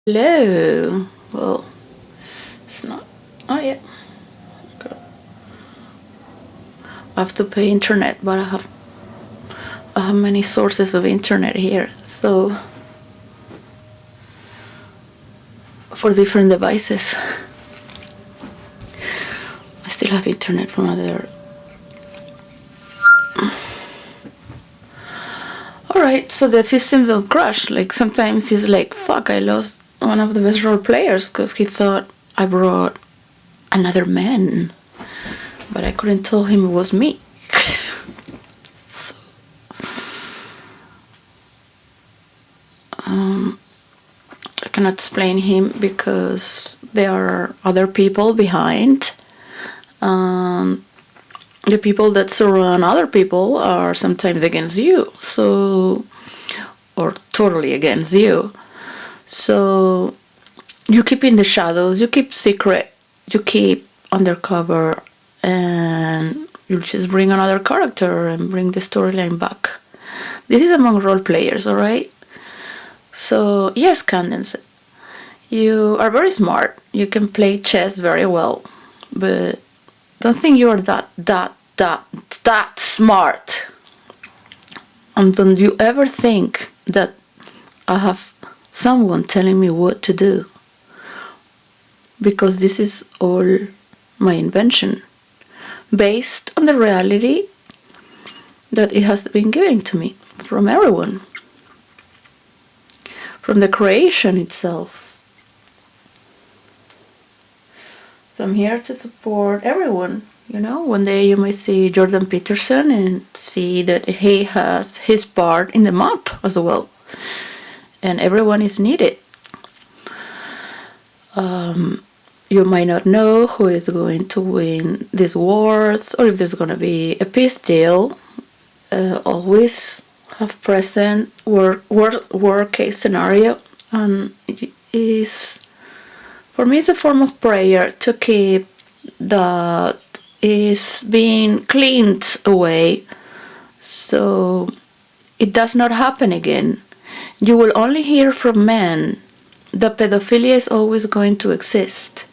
Hello. Well, it's not. Oh yeah. I have to pay internet, but I have many sources of internet here, so for different devices. I still have internet from other. Alright, so the systems don't crash. Like sometimes he's like, fuck, I lost one of the best role players because he thought I brought another man. But I couldn't tell him it was me. So, I cannot explain him because there are other people behind. The people that surround other people are sometimes against you, so, or totally against you. So you keep in the shadows, you keep secret, you keep undercover, and you just bring another character and bring the storyline back. This is among role players, alright? So yes, Candace, you are very smart. You can play chess very well, but don't think you are that smart. And don't you ever think that I have someone telling me what to do. Because this is all my invention, based on the reality that it has been given to me from everyone, from the creation itself. So I'm here to support everyone. You know, one day you might see Jordan Peterson and see that he has his part in the map as well. And everyone is needed. You might not know who is going to win these wars or if there's going to be a peace deal. Always have present worst case scenario, and is, for me, it's a form of prayer to keep that is being cleaned away so it does not happen again. You will only hear from men that pedophilia is always going to exist.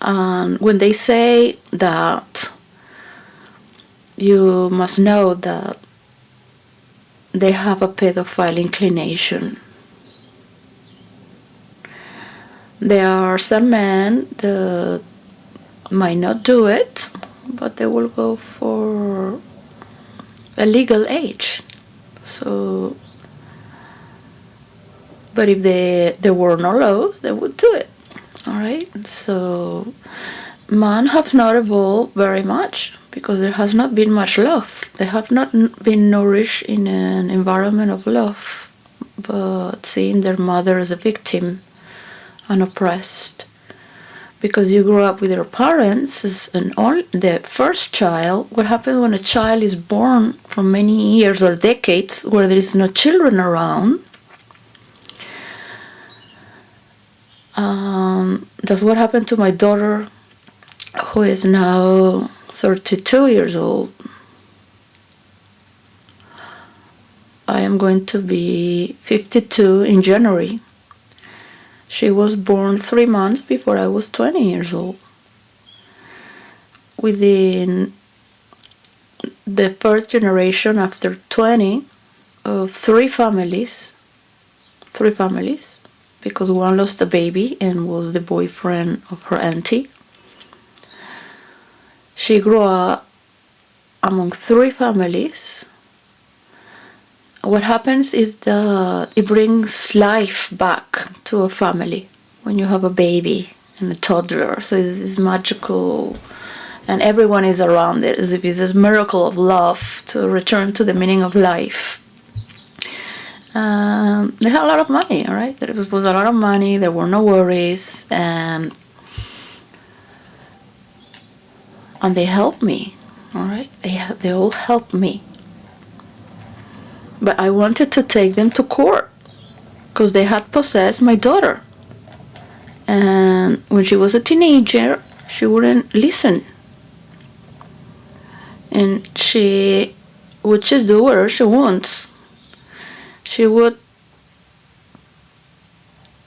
And when they say that, you must know that they have a pedophile inclination. There are some men that might not do it, but they will go for a legal age. So, but if there were no laws, they would do it. Alright, so man have not evolved very much because there has not been much love. They have not been nourished in an environment of love, but seeing their mother as a victim and oppressed. Because you grew up with your parents as the first child. What happens when a child is born for many years or decades where there is no children around? That's what happened to my daughter, who is now 32 years old. I am going to be 52 in January. She was born 3 months before I was 20 years old. Within the first generation after 20 of three families, because one lost a baby and was the boyfriend of her auntie. She grew up among three families. What happens is that it brings life back to a family when you have a baby and a toddler. So it's magical, and everyone is around it as if it's a miracle of love to return to the meaning of life. They had a lot of money, all right? There was a lot of money, there were no worries, and they helped me, all right? They all helped me. But I wanted to take them to court because they had possessed my daughter. And when she was a teenager, she wouldn't listen. And she would just do whatever she wants. She would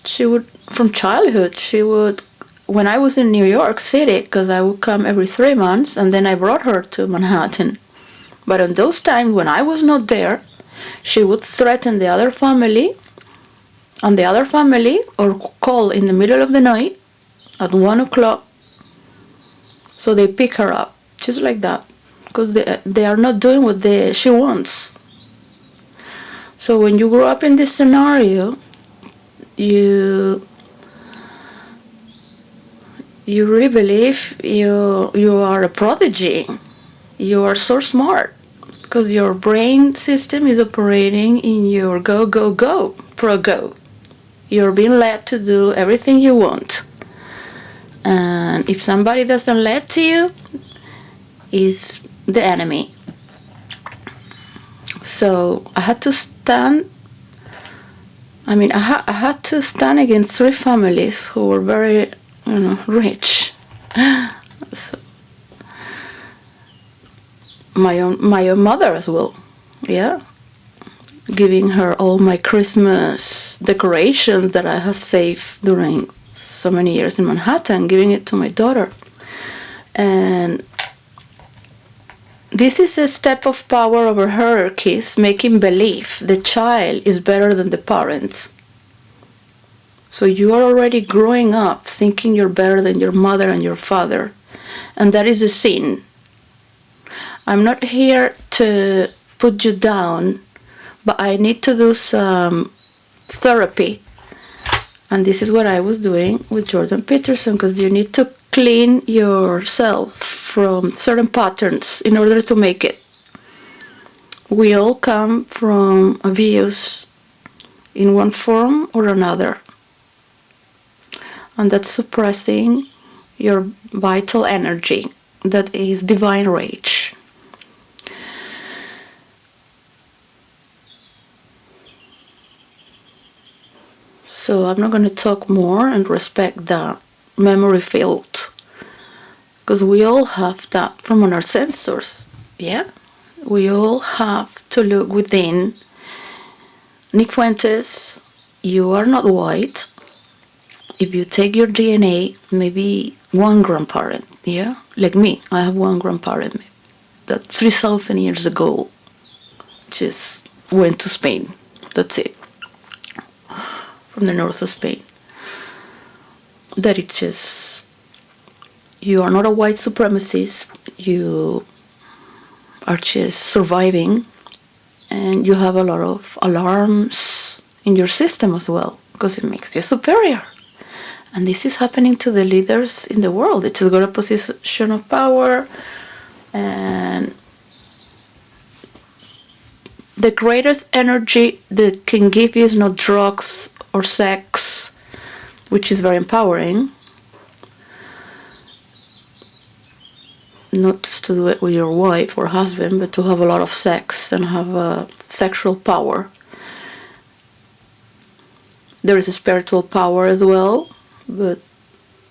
she would, from childhood, she would, when I was in New York City, because I would come every 3 months, and then I brought her to Manhattan. But in those times when I was not there, she would threaten the other family, or call in the middle of the night at 1 o'clock. So they pick her up, just like that, because they are not doing what she wants. So when you grow up in this scenario, you really believe you are a prodigy. You are so smart because your brain system is operating in your go, go, go, pro-go. You're being led to do everything you want. And if somebody doesn't let to you, is the enemy. So I had to stand. I had to stand against 3 families who were very, rich. So my own mother as well, yeah, giving her all my Christmas decorations that I have saved during so many years in Manhattan, giving it to my daughter. And this is a step of power over hierarchies, making believe the child is better than the parents. So you are already growing up thinking you're better than your mother and your father. And that is a sin. I'm not here to put you down, but I need to do some therapy. And this is what I was doing with Jordan Peterson, because you need to clean yourself from certain patterns in order to make it. We all come from abuse in one form or another. And that's suppressing your vital energy, that is divine rage. So I'm not going to talk more and respect that memory field, because we all have that from our sensors. Yeah, we all have to look within. Nick Fuentes, you are not white. If you take your DNA, maybe one grandparent, yeah, like me, I have one grandparent that 3,000 years ago just went to Spain. That's it. From the north of Spain. That it's just, you are not a white supremacist, you are just surviving, and you have a lot of alarms in your system as well, because it makes you superior. And this is happening to the leaders in the world. They just got a position of power, and the greatest energy that can give you is not drugs or sex, which is very empowering. Not just to do it with your wife or husband, but to have a lot of sex and have sexual power. There is a spiritual power as well, but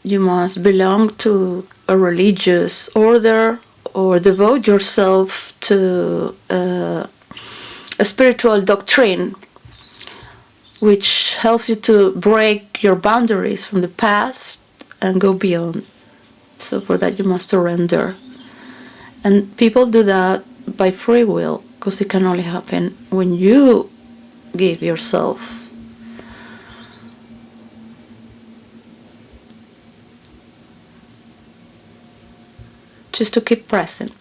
you must belong to a religious order or devote yourself to a spiritual doctrine which helps you to break your boundaries from the past and go beyond. So for that you must surrender. And people do that by free will, because it can only happen when you give yourself. Just to keep present.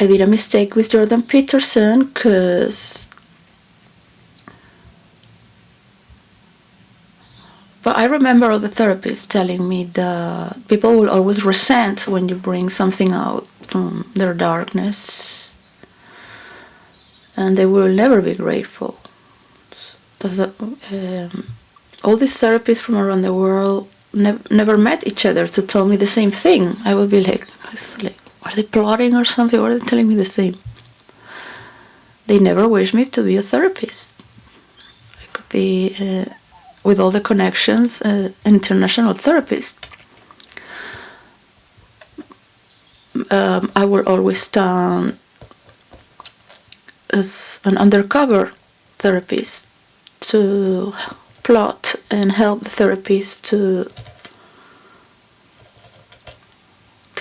I did a mistake with Jordan Peterson, because but I remember all the therapists telling me that people will always resent when you bring something out from their darkness, and they will never be grateful. All these therapists from around the world never met each other to tell me the same thing. I would be like, are they plotting or something? Or are they telling me the same? They never wished me to be a therapist. I could be, with all the connections, an international therapist. I will always stand as an undercover therapist to plot and help the therapists to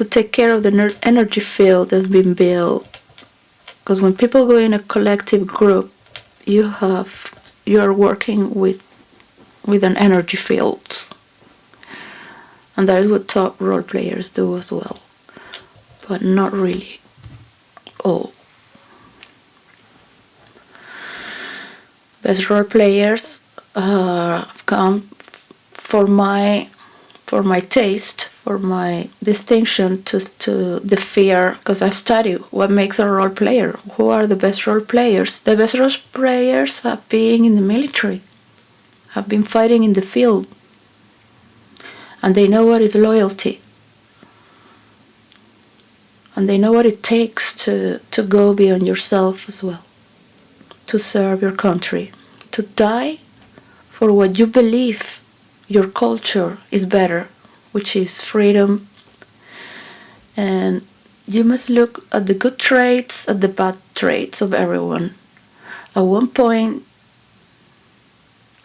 take care of the energy field that's been built. Because when people go in a collective group, you are working with an energy field, and that is what top role players do as well, but not really all. Best role players have come for my taste, for my distinction, to the fear, because I've studied what makes a role player. Who are the best role players? The best role players have been in the military, have been fighting in the field, and they know what is loyalty, and they know what it takes to go beyond yourself as well, to serve your country, to die for what you believe your culture is better, which is freedom. And you must look at the good traits, at the bad traits of everyone. At one point,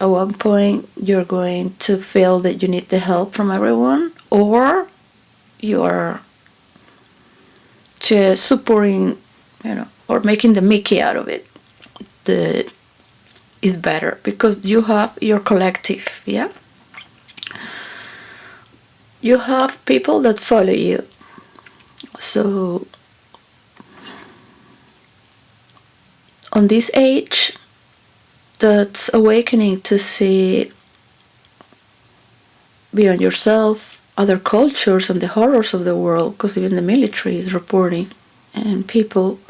you're going to feel that you need the help from everyone, or you are just supporting, or making the Mickey out of it. That is better because you have your collective, yeah? You have people that follow you. So, on this age, that's awakening to see beyond yourself, other cultures, and the horrors of the world, because even the military is reporting, and people.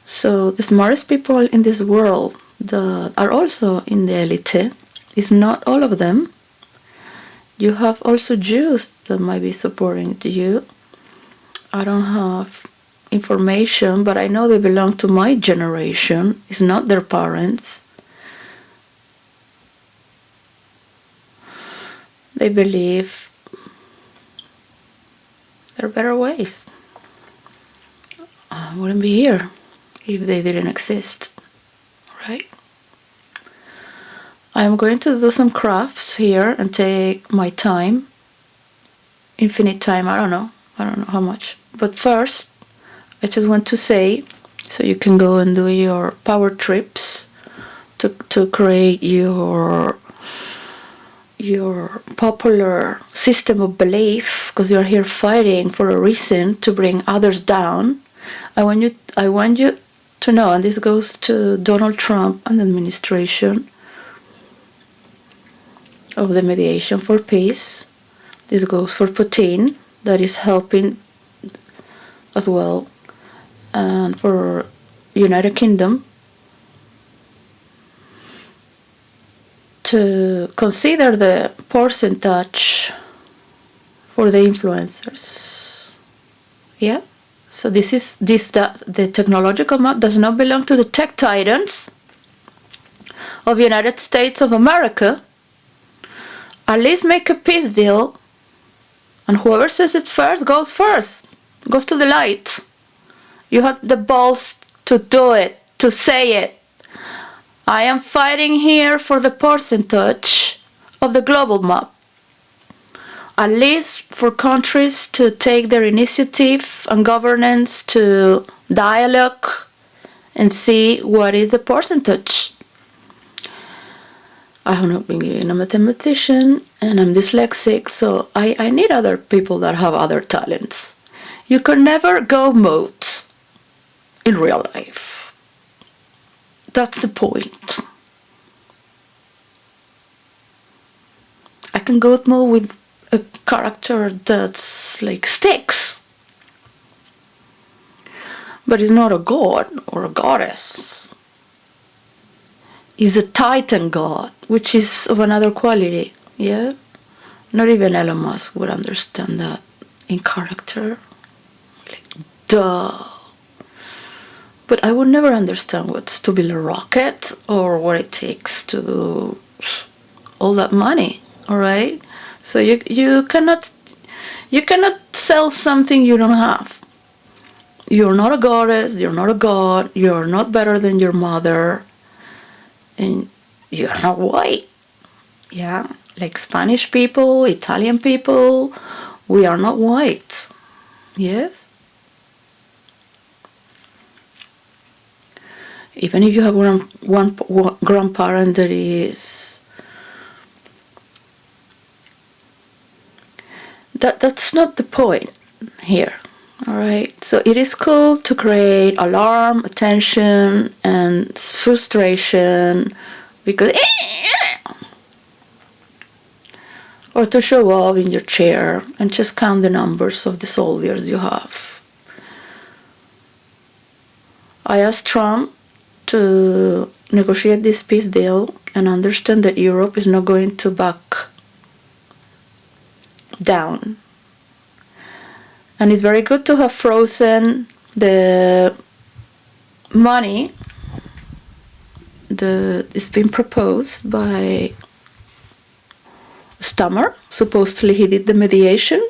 So, the smartest people in this world that are also in the elite, is not all of them. You have also Jews that might be supporting you. I don't have information, but I know they belong to my generation. It's not their parents. They believe there are better ways. I wouldn't be here if they didn't exist, right? I'm going to do some crafts here and take my time. Infinite time, I don't know how much. But first, I just want to say, so you can go and do your power trips to create your popular system of belief, because you're here fighting for a reason to bring others down. I want you to know, and this goes to Donald Trump and the administration of the mediation for peace. This goes for Putin, that is helping as well, and for United Kingdom to consider the percentage for the influencers. Yeah. So the technological map does not belong to the tech titans of United States of America. At least make a peace deal, and whoever says it first, goes to the light. You have the balls to do it, to say it. I am fighting here for the percentage of the global map. At least for countries to take their initiative and governance to dialogue and see what is the percentage. I have not been given a mathematician, and I'm dyslexic, so I need other people that have other talents. You can never go mode in real life. That's the point. I can go mode with a character that's like sticks, but it's not a god or a goddess. Is a titan god, which is of another quality, yeah? Not even Elon Musk would understand that in character. Like, duh. But I would never understand what's to build a rocket or what it takes to do all that money, alright? So you cannot sell something you don't have. You're not a goddess, you're not a god, you're not better than your mother. And You're not white. Yeah, like Spanish people, Italian people, we are not white. Yes? Even if you have one grandparent that is... That's not the point here. Alright? So it is cool to create alarm, attention, and frustration because... or to show up in your chair and just count the numbers of the soldiers you have. I asked Trump to negotiate this peace deal and understand that Europe is not going to back down. And it's very good to have frozen the money that is being proposed by Stammer. Supposedly he did the mediation.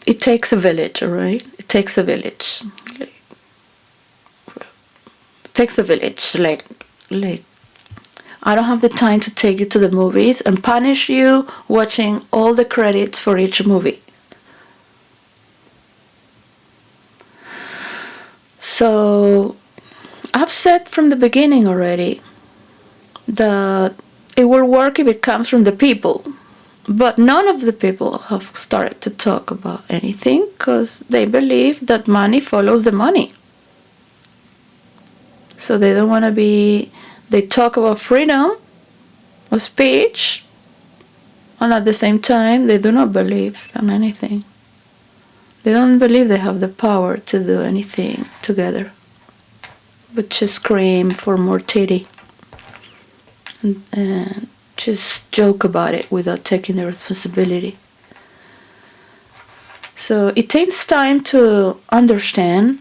It takes a village, all right? It takes a village. Like I don't have the time to take you to the movies and punish you watching all the credits for each movie. So I've said from the beginning already that it will work if it comes from the people. But none of the people have started to talk about anything because they believe that money follows the money. So they don't want to be... They talk about freedom of speech, and at the same time, they do not believe in anything. They don't believe they have the power to do anything together, but just scream for more titty and just joke about it without taking the responsibility. So it takes time to understand,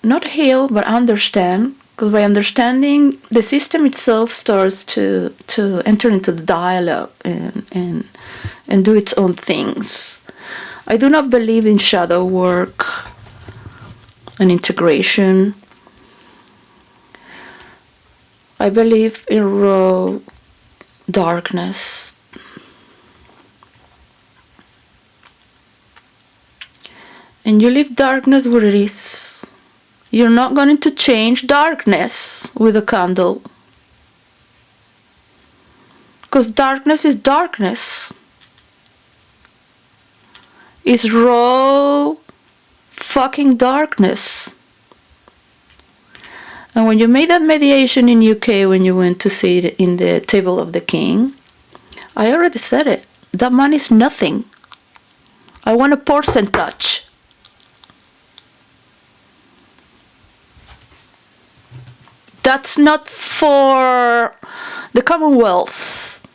not heal, but understand. Because by understanding, the system itself starts to enter into the dialogue and do its own things. I do not believe in shadow work and integration. I believe in raw darkness. And you leave darkness where it is. You're not going to change darkness with a candle. Because darkness is darkness. It's raw fucking darkness. And when you made that mediation in UK, when you went to see it in the Table of the King, I already said it. That money is nothing. I want a percentage. That's not for the Commonwealth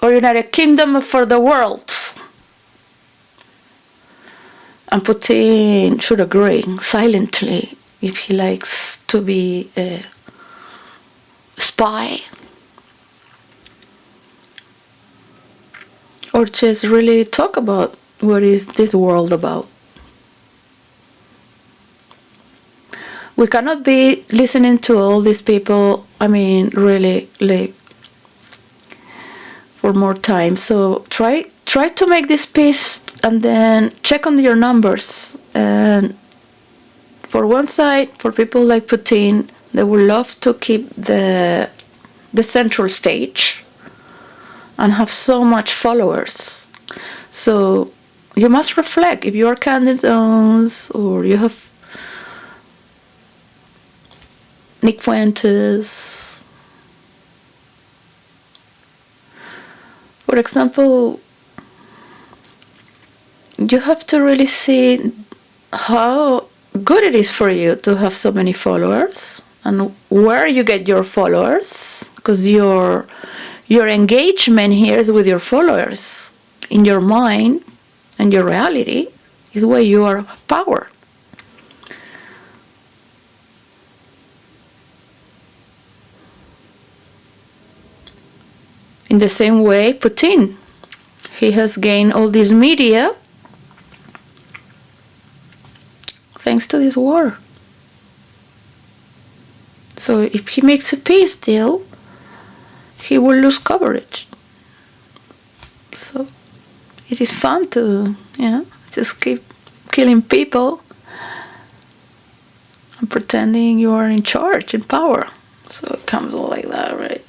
or United Kingdom, for the world. And Putin should agree silently if he likes to be a spy. Or just really talk about what is this world about. We cannot be listening to all these people, I mean, really, like, for more time. So try to make this peace and then check on your numbers. And for one side, for people like Putin, they would love to keep the central stage and have so much followers. So you must reflect. If you are Candace Owens or you have Nick Fuentes, for example, you have to really see how good it is for you to have so many followers and where you get your followers, because your engagement here is with your followers. In your mind and your reality is where you are power. In the same way, Putin, he has gained all this media thanks to this war. So if he makes a peace deal, he will lose coverage. So it is fun to, just keep killing people and pretending you are in charge, in power. So it comes all like that, right?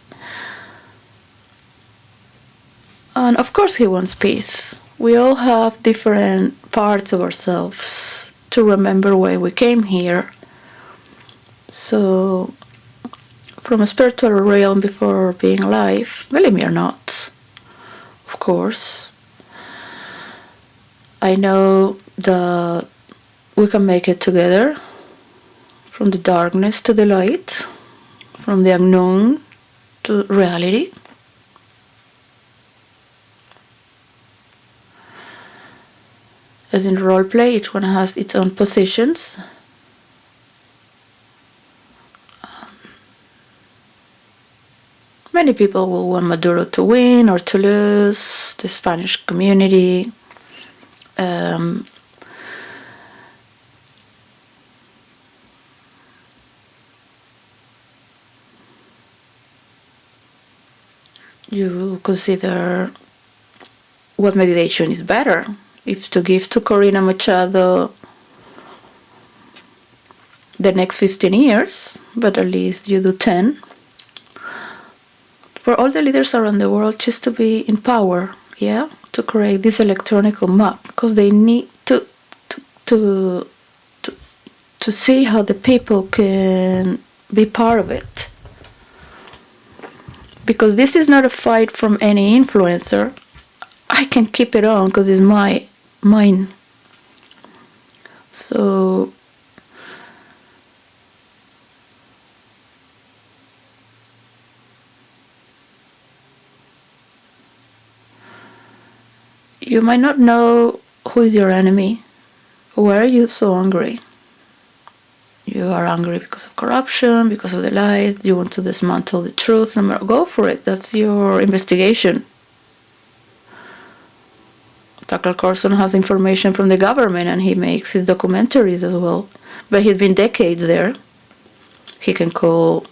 And of course he wants peace. We all have different parts of ourselves to remember why we came here. So from a spiritual realm before being alive, believe me or not, of course, I know that we can make it together, from the darkness to the light, from the unknown to reality. As in roleplay, each one has its own positions. Many people will want Maduro to win or to lose, the Spanish community. You consider what meditation is better. If to give to Corina Machado the next 15 years, but at least you do 10. For all the leaders around the world, just to be in power, to create this electronic map, because they need to see how the people can be part of it. Because this is not a fight from any influencer. I can keep it on because it's mine. So you might not know who is your enemy. Why are you so angry? You are angry because of corruption, because of the lies, you want to dismantle the truth. No matter, go for it. That's your investigation. Tucker Carlson has information from the government and he makes his documentaries as well. But he's been decades there. He can call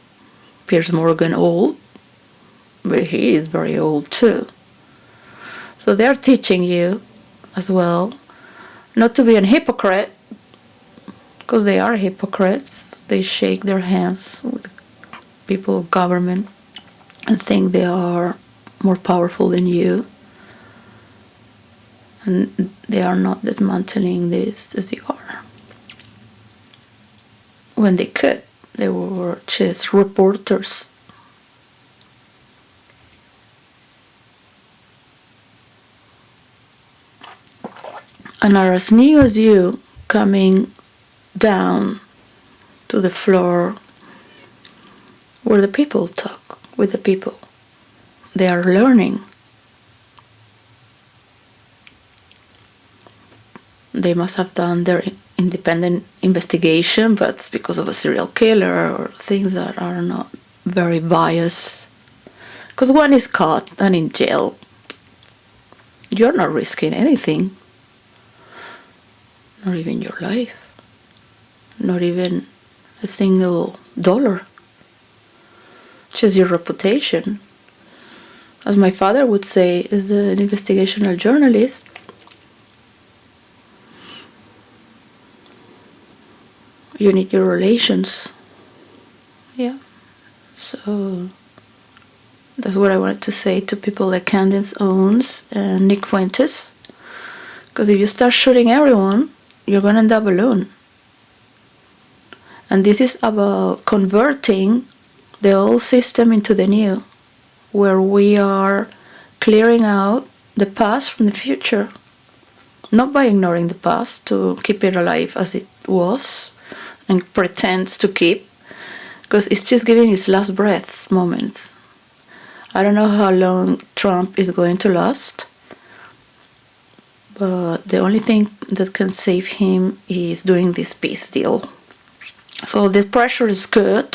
Piers Morgan old, but he is very old too. So they're teaching you as well not to be a hypocrite, because they are hypocrites. They shake their hands with people of government and think they are more powerful than you. And they are not dismantling this as you are. When they could, they were just reporters. And are as new as you, coming down to the floor where the people talk with the people. They are learning. They must have done their independent investigation, but it's because of a serial killer or things that are not very biased. Because one is caught and in jail. You're not risking anything. Not even your life. Not even a single dollar. Just your reputation. As my father would say, as an investigational journalist, you need your relations. Yeah. So that's what I wanted to say to people like Candace Owens and Nick Fuentes. Because if you start shooting everyone, you're going to end up alone. And this is about converting the old system into the new, where we are clearing out the past from the future. Not by ignoring the past to keep it alive as it was and pretends to keep, because it's just giving its last breath moments. I don't know how long Trump is going to last, but the only thing that can save him is doing this peace deal. So the pressure is good.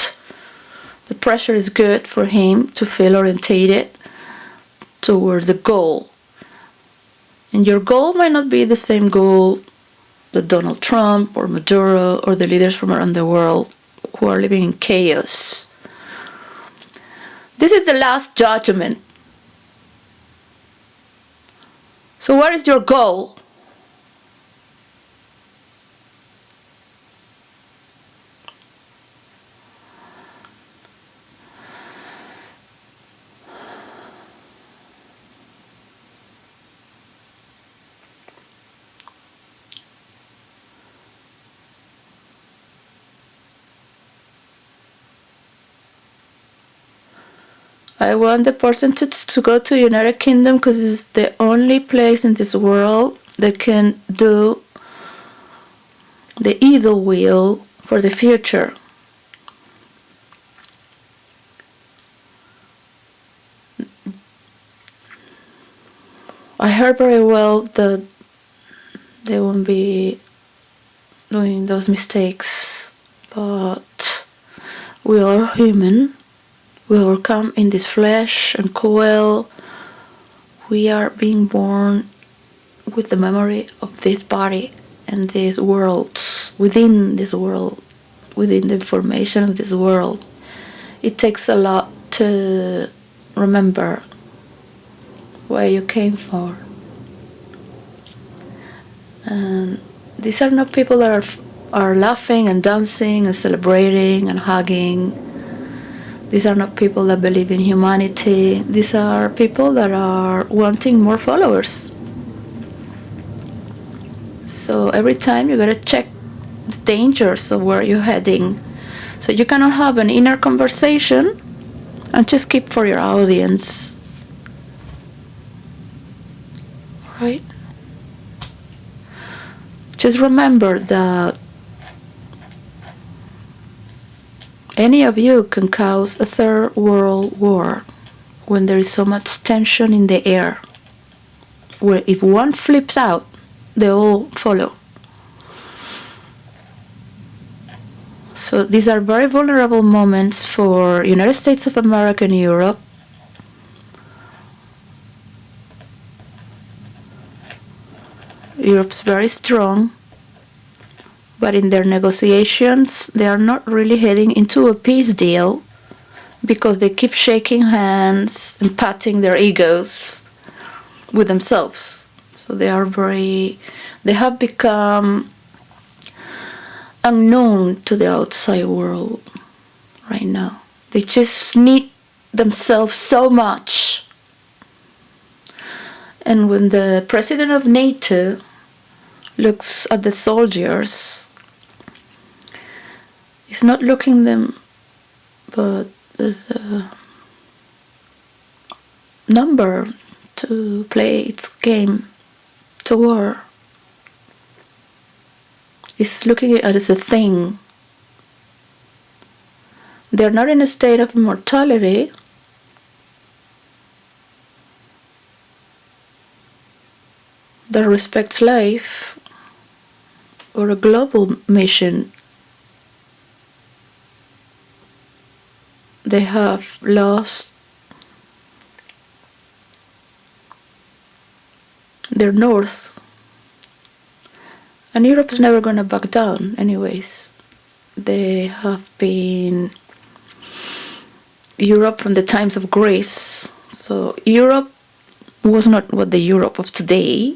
The pressure is good for him to feel orientated towards the goal. And your goal might not be the same goal that Donald Trump or Maduro or the leaders from around the world who are living in chaos. This is the last judgment. So what is your goal? I want the person to go to United Kingdom because it's the only place in this world that can do the evil will for the future. I heard very well that they won't be doing those mistakes, but we are human. We all come in this flesh and coil. We are being born with the memory of this body and this world, within this world, within the information of this world. It takes a lot to remember where you came from. And these are not people that are laughing and dancing and celebrating and hugging. These are not people that believe in humanity. These are people that are wanting more followers. So every time you gotta check the dangers of where you're heading. So you cannot have an inner conversation and just keep for your audience. Right? Just remember that any of you can cause a third world war when there is so much tension in the air, where if one flips out, they all follow. So these are very vulnerable moments for United States of America and Europe. Europe's very strong, but in their negotiations, they are not really heading into a peace deal because they keep shaking hands and patting their egos with themselves. So they have become unknown to the outside world right now. They just need themselves so much. And when the president of NATO looks at the soldiers, he's not looking them but as a number to play its game to war. He's looking at it as a thing. They're not in a state of immortality. That respects life or a global mission. They have lost their north. And Europe is never going to back down anyways. They have been Europe from the times of Greece. So Europe was not what the Europe of today,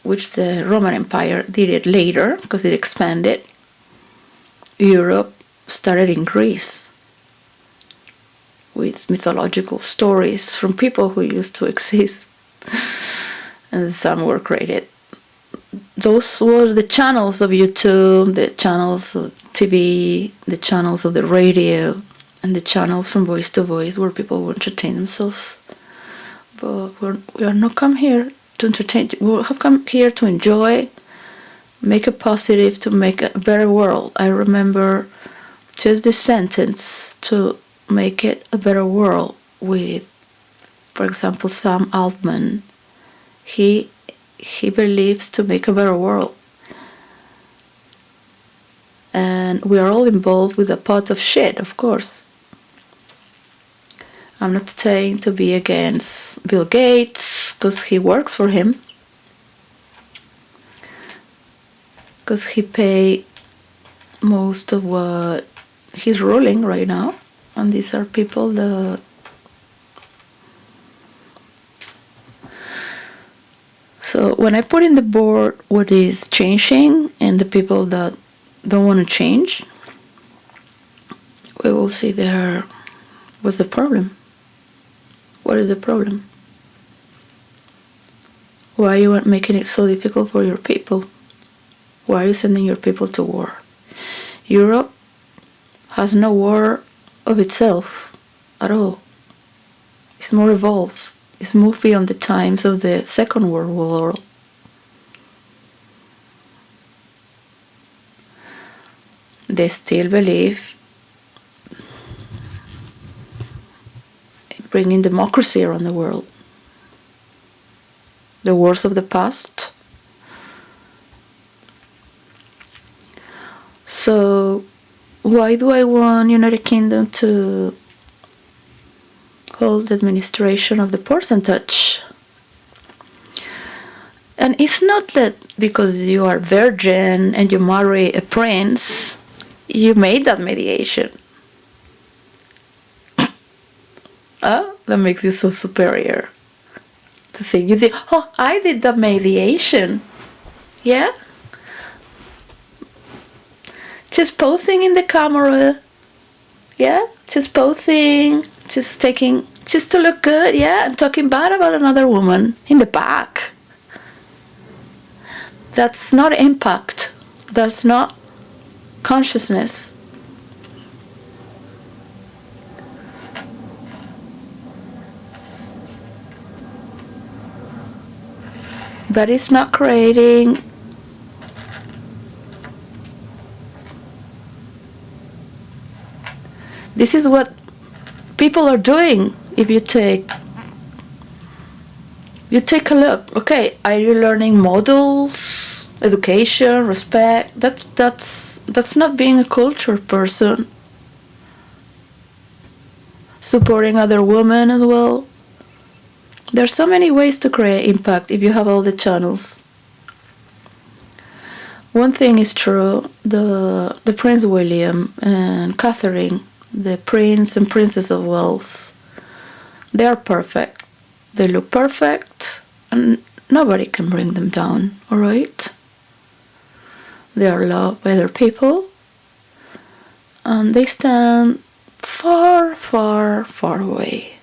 which the Roman Empire did it later because it expanded. Europe started in Greece with mythological stories from people who used to exist, and some were created. Those were the channels of YouTube, the channels of TV, the channels of the radio, and the channels from voice to voice where people would entertain themselves. But we are not come here to entertain. We have come here to enjoy, make it positive, to make a better world. I remember just this sentence, to make it a better world, with, for example, Sam Altman. He believes to make a better world. And we are all involved with a pot of shit, of course. I'm not saying to be against Bill Gates, because he works for him. Because he paid most of what he's ruling right now, and these are people that so when I put in the board what is changing and the people that don't want to change, we will see there what's the problem. What is the problem? Why are you making it so difficult for your people? Why are you sending your people to war? Europe has no war of itself at all. It's more evolved. It's moved beyond the times of the Second World War. They still believe in bringing democracy around the world. The wars of the past. So why do I want United Kingdom to hold the administration of the percentage? And it's not that because you are virgin and you marry a prince, you made that mediation. That makes you so superior. To think, you think, oh, I did the mediation. Yeah? Just posing in the camera. Yeah? Just posing. Just to look good. Yeah? And talking bad about another woman in the back. That's not impact. That's not consciousness. That is not creating this is what people are doing. If you take a look, okay, are you learning models, education, respect? That's not being a culture person. Supporting other women as well. There's so many ways to create impact if you have all the channels. One thing is true, the Prince William and Catherine, the Prince and Princess of Wales, they are perfect. They look perfect and nobody can bring them down, alright? They are loved by their people and they stand far, far, far away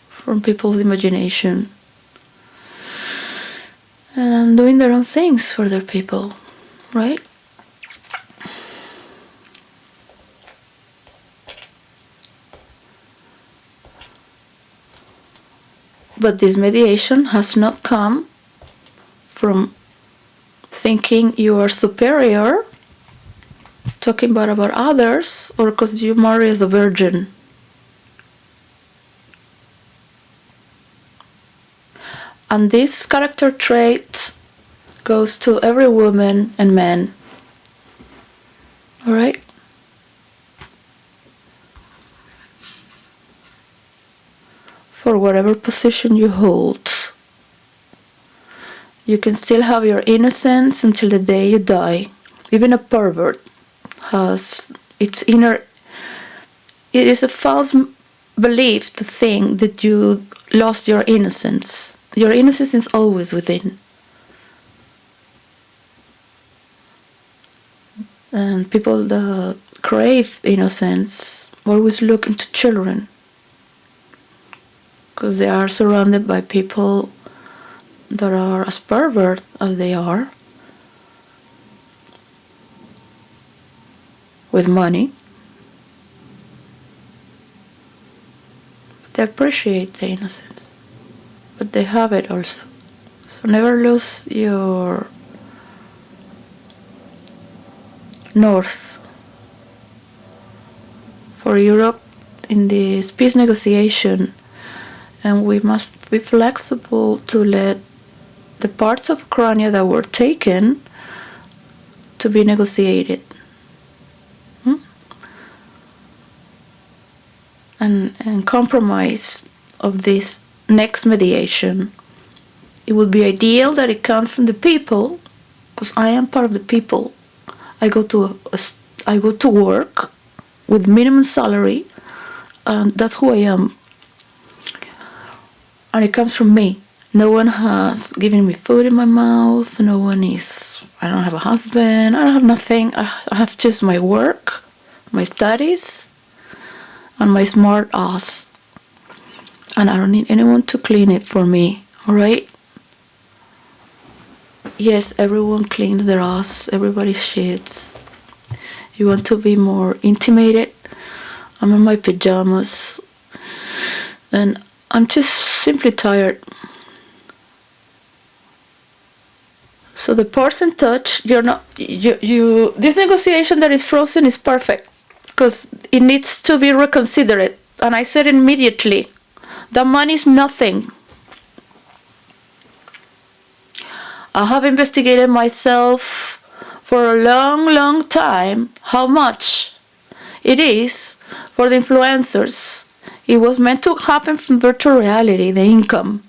from people's imagination and doing their own things for their people, right? But this mediation has not come from thinking you are superior, talking bad about others, or because you marry as a virgin. And this character trait goes to every woman and man. Alright? For whatever position you hold, you can still have your innocence until the day you die. Even a pervert has its inner... It is a false belief to think that you lost your innocence. Your innocence is always within. And people that crave innocence always look into children. Because they are surrounded by people that are as pervert as they are. With money. But they appreciate the innocence. But they have it also. So never lose your north. For Europe, in this peace negotiation, and we must be flexible to let the parts of Crimea that were taken to be negotiated. And compromise of this next mediation. It would be ideal that it comes from the people, because I am part of the people. I go to work with minimum salary, and that's who I am. And it comes from me. No one has given me food in my mouth. No one is. I don't have a husband. I don't have nothing. I have just my work, my studies, and my smart ass. And I don't need anyone to clean it for me. All right? Yes, everyone cleans their ass. Everybody shits. You want to be more intimated? I'm in my pajamas. And I'm just simply tired. So the person touch, you're not, you this negotiation that is frozen is perfect because it needs to be reconsidered. And I said immediately, the money is nothing. I have investigated myself for a long, long time how much it is for the influencers. It was meant to happen from virtual reality, the income.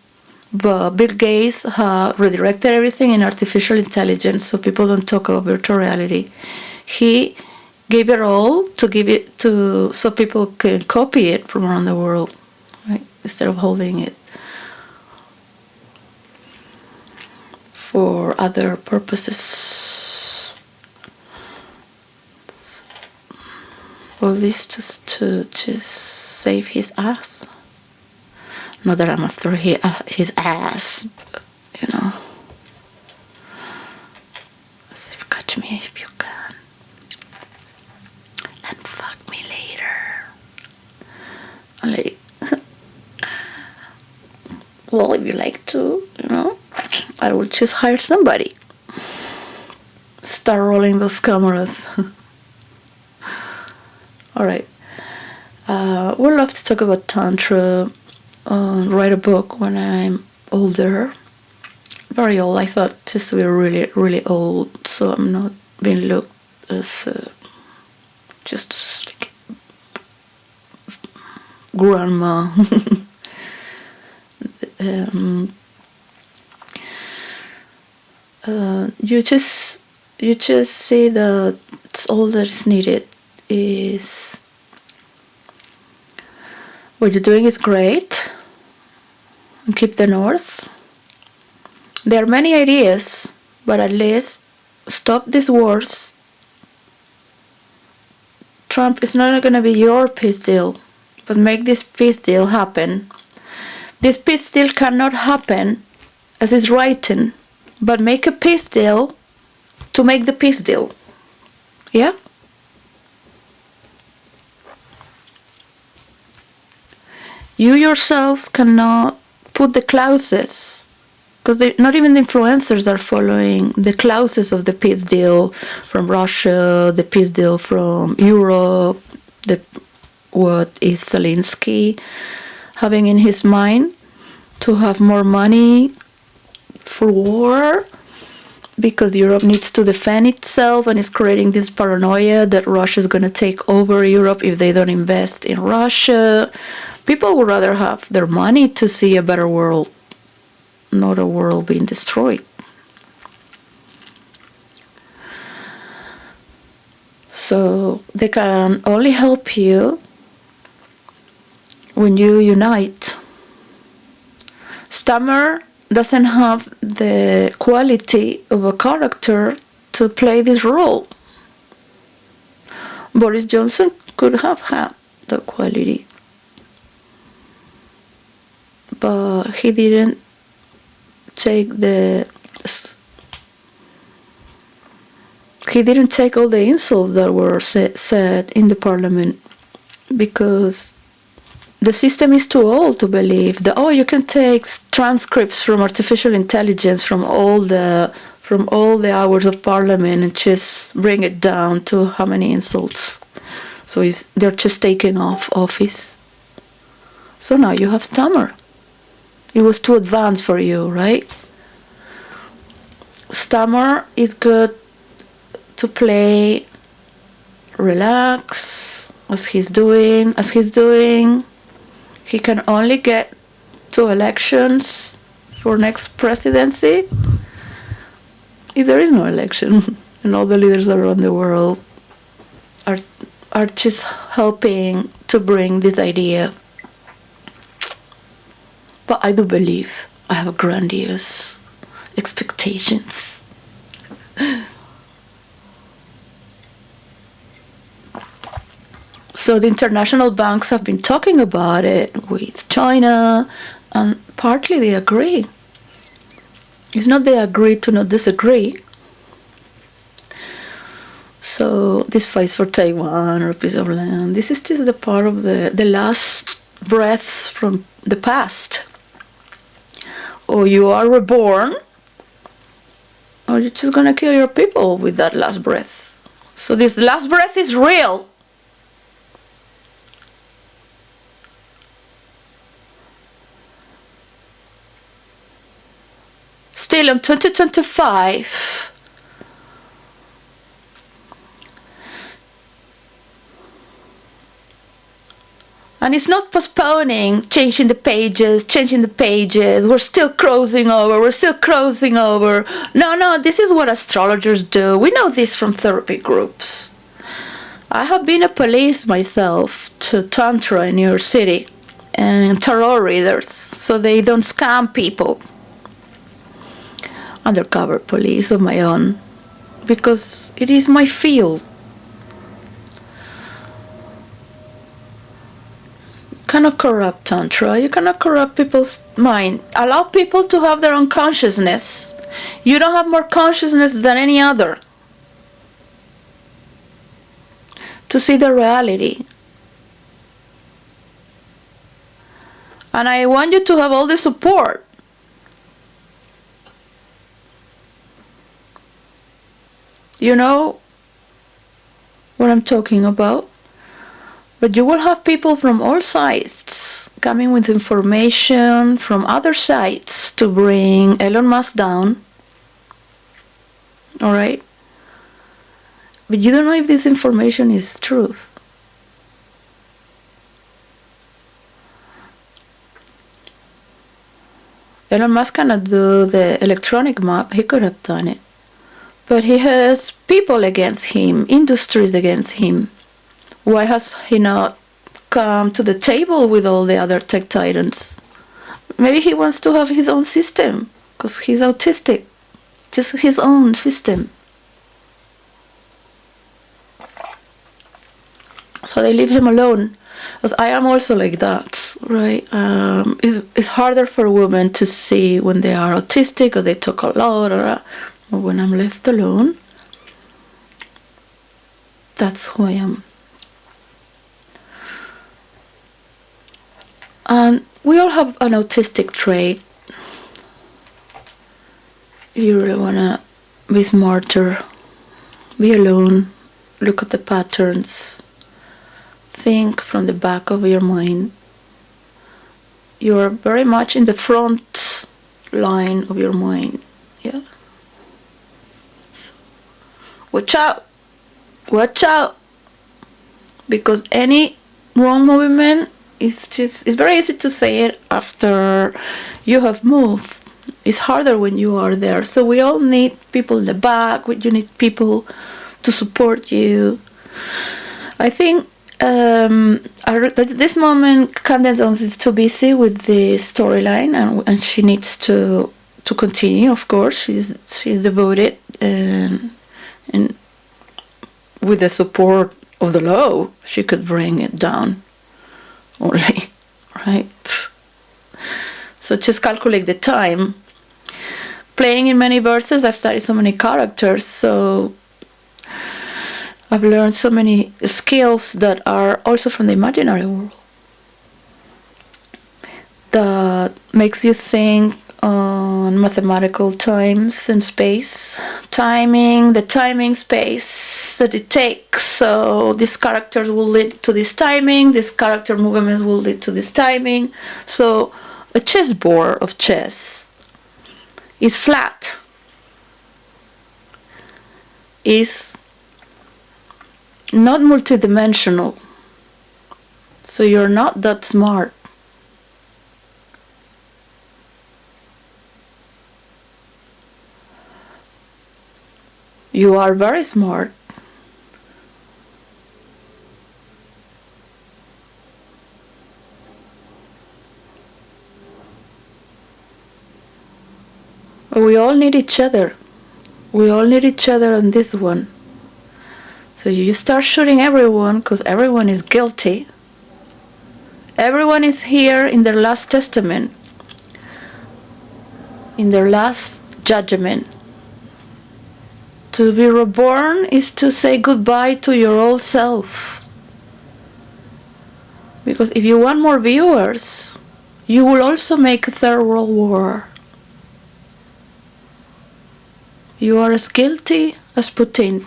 But Bill Gates redirected everything in artificial intelligence, so people don't talk about virtual reality. He gave it all to give it to so people can copy it from around the world, right? Instead of holding it for other purposes. All this just to save his ass. Not that I'm after his ass, you know. As if catch me if you can. And fuck me later. Like, well, if you like to, you know, I will just hire somebody. Start rolling those cameras. Alright. We'd love to talk about Tantra. Write a book when I'm older. Very old. I thought just to be really, really old, so I'm not being looked as just like grandma. You just see that all that is needed is what you're doing is great. And keep the north. There are many ideas, but at least stop these wars. Trump is not going to be your peace deal, but make this peace deal happen. This peace deal cannot happen as is written, but make a peace deal to make the peace deal. Yeah? You yourselves cannot put the clauses, because not even the influencers are following the clauses of the peace deal from Russia, the peace deal from Europe, what is Zelensky having in his mind to have more money for war, because Europe needs to defend itself and is creating this paranoia that Russia is going to take over Europe if they don't invest in Russia. People would rather have their money to see a better world, not a world being destroyed. So they can only help you when you unite. Stammer doesn't have the quality of a character to play this role. Boris Johnson could have had the quality, but he didn't take all the insults that were said in the parliament, because the system is too old to believe that you can take transcripts from artificial intelligence from all the hours of parliament and just bring it down to how many insults. So they're just taking off office. So now you have Stammer. It was too advanced for you, right? Stammer is good to play relax as he's doing. He can only get to elections for next presidency if there is no election and all the leaders around the world are are just helping to bring this idea. But I do believe I have grandiose expectations. So the international banks have been talking about it with China, and partly they agree. It's not they agree to not disagree. So this fight for Taiwan or a piece of land, this is just the part of the last breaths from the past. Or you are reborn, or you're just gonna kill your people with that last breath. So this last breath is real. Still in 2025, and it's not postponing, changing the pages. We're still crossing over. No, this is what astrologers do. We know this from therapy groups. I have been a police myself to Tantra in New York City and tarot readers, so they don't scam people. Undercover police of my own, because it is my field. You cannot corrupt Tantra, you cannot corrupt people's mind. Allow people to have their own consciousness. You don't have more consciousness than any other to see the reality. And I want you to have all the support. You know what I'm talking about? But you will have people from all sides coming with information from other sides to bring Elon Musk down. Alright? But you don't know if this information is truth. Elon Musk cannot do the electronic map. He could have done it. But he has people against him, industries against him. Why has he not come to the table with all the other tech titans? Maybe he wants to have his own system, because he's autistic. Just his own system. So they leave him alone. Because I am also like that, right? It's harder for women to see when they are autistic or they talk a lot, or when I'm left alone. That's who I am. And we all have an autistic trait. If you really want to be smarter, be alone, look at the patterns, think from the back of your mind. You are very much in the front line of your mind. Yeah. So, watch out, because any wrong movement it's very easy to say it after you have moved. It's harder when you are there. So we all need people in the back. You need people to support you. I think at this moment Candace Owens is too busy with the storyline, and she needs to continue. Of course, she's devoted, and with the support of the law, she could bring it down. Only, right? So just calculate the time. Playing in many verses, I've studied so many characters, so I've learned so many skills that are also from the imaginary world. That makes you think on mathematical times and space. Timing, the timing space that it takes. So these characters will lead to this timing, this character movement will lead to this timing. So a chessboard of chess is flat. Is not multidimensional. So you're not that smart. You are very smart. We all need each other. We all need each other on this one. So you start shooting everyone because everyone is guilty. Everyone is here in their last testament, in their last judgment. To be reborn is to say goodbye to your old self. Because if you want more viewers, you will also make a third world war. You are as guilty as Putin.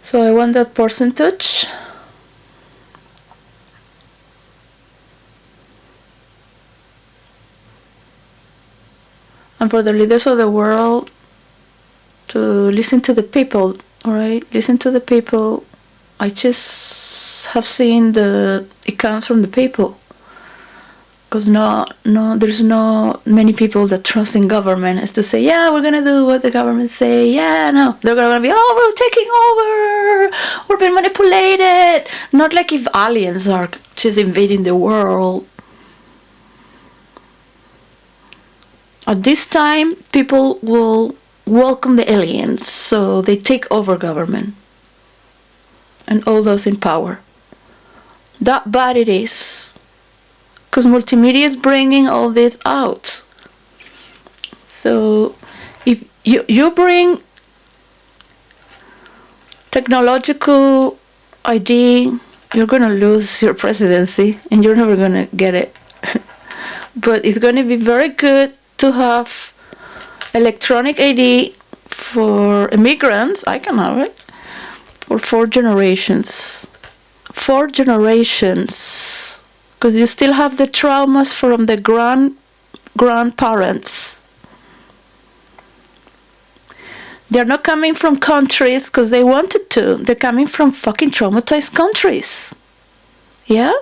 So I want that percentage. And for the leaders of the world to listen to the people, all right? Listen to the people. I just have seen it comes from the people. Because there's no many people that trust in government as to say, yeah, we're gonna do what the government say. Yeah, no, they're gonna be, oh, we're taking over, we're being manipulated. Not like if aliens are just invading the world. At this time, people will welcome the aliens, so they take over government and all those in power. That bad it is. Because multimedia is bringing all this out. So if you bring technological ID, you're going to lose your presidency and you're never going to get it. But it's going to be very good to have electronic ID for immigrants. I can have it for 4 generations. 4 generations. Because you still have the traumas from the grandparents. They're not coming from countries because they wanted to. They're coming from fucking traumatized countries. Yeah?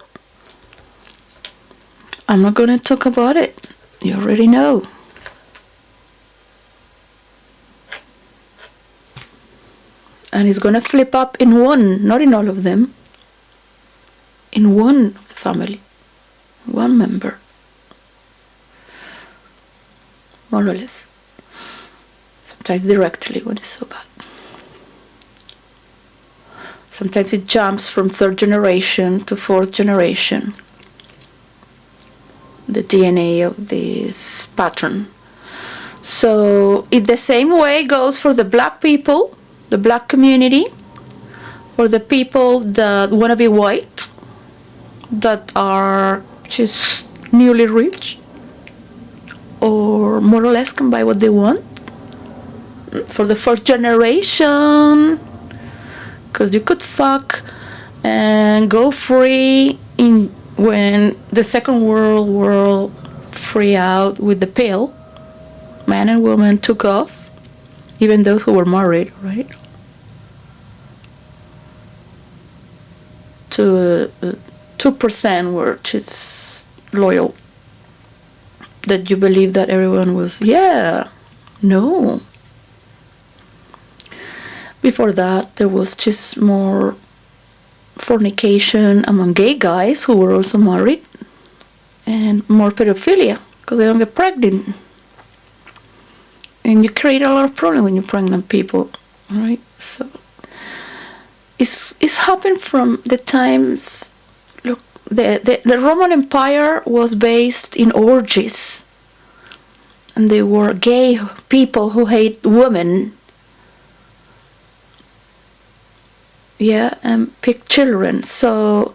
I'm not going to talk about it. You already know. And it's going to flip up in one, not in all of them. In one of the family. One member. More or less. Sometimes directly when it's so bad. Sometimes it jumps from 3rd generation to 4th generation. The DNA of this pattern. So it the same way goes for the black people, the black community, or the people that want to be white, that are just newly rich, or more or less can buy what they want. For the 4th generation, because you could fuck and go free when the 2nd World War free out with the pill. Man and woman took off, even those who were married, right? To 2% were just loyal. That you believe that everyone was, yeah, no. Before that, there was just more fornication among gay guys who were also married, and more pedophilia because they don't get pregnant. And you create a lot of problems when you're pregnant people, right? So it's happened from the times. Look, the Roman Empire was based in orgies, and they were gay people who hate women. Yeah, and pick children. So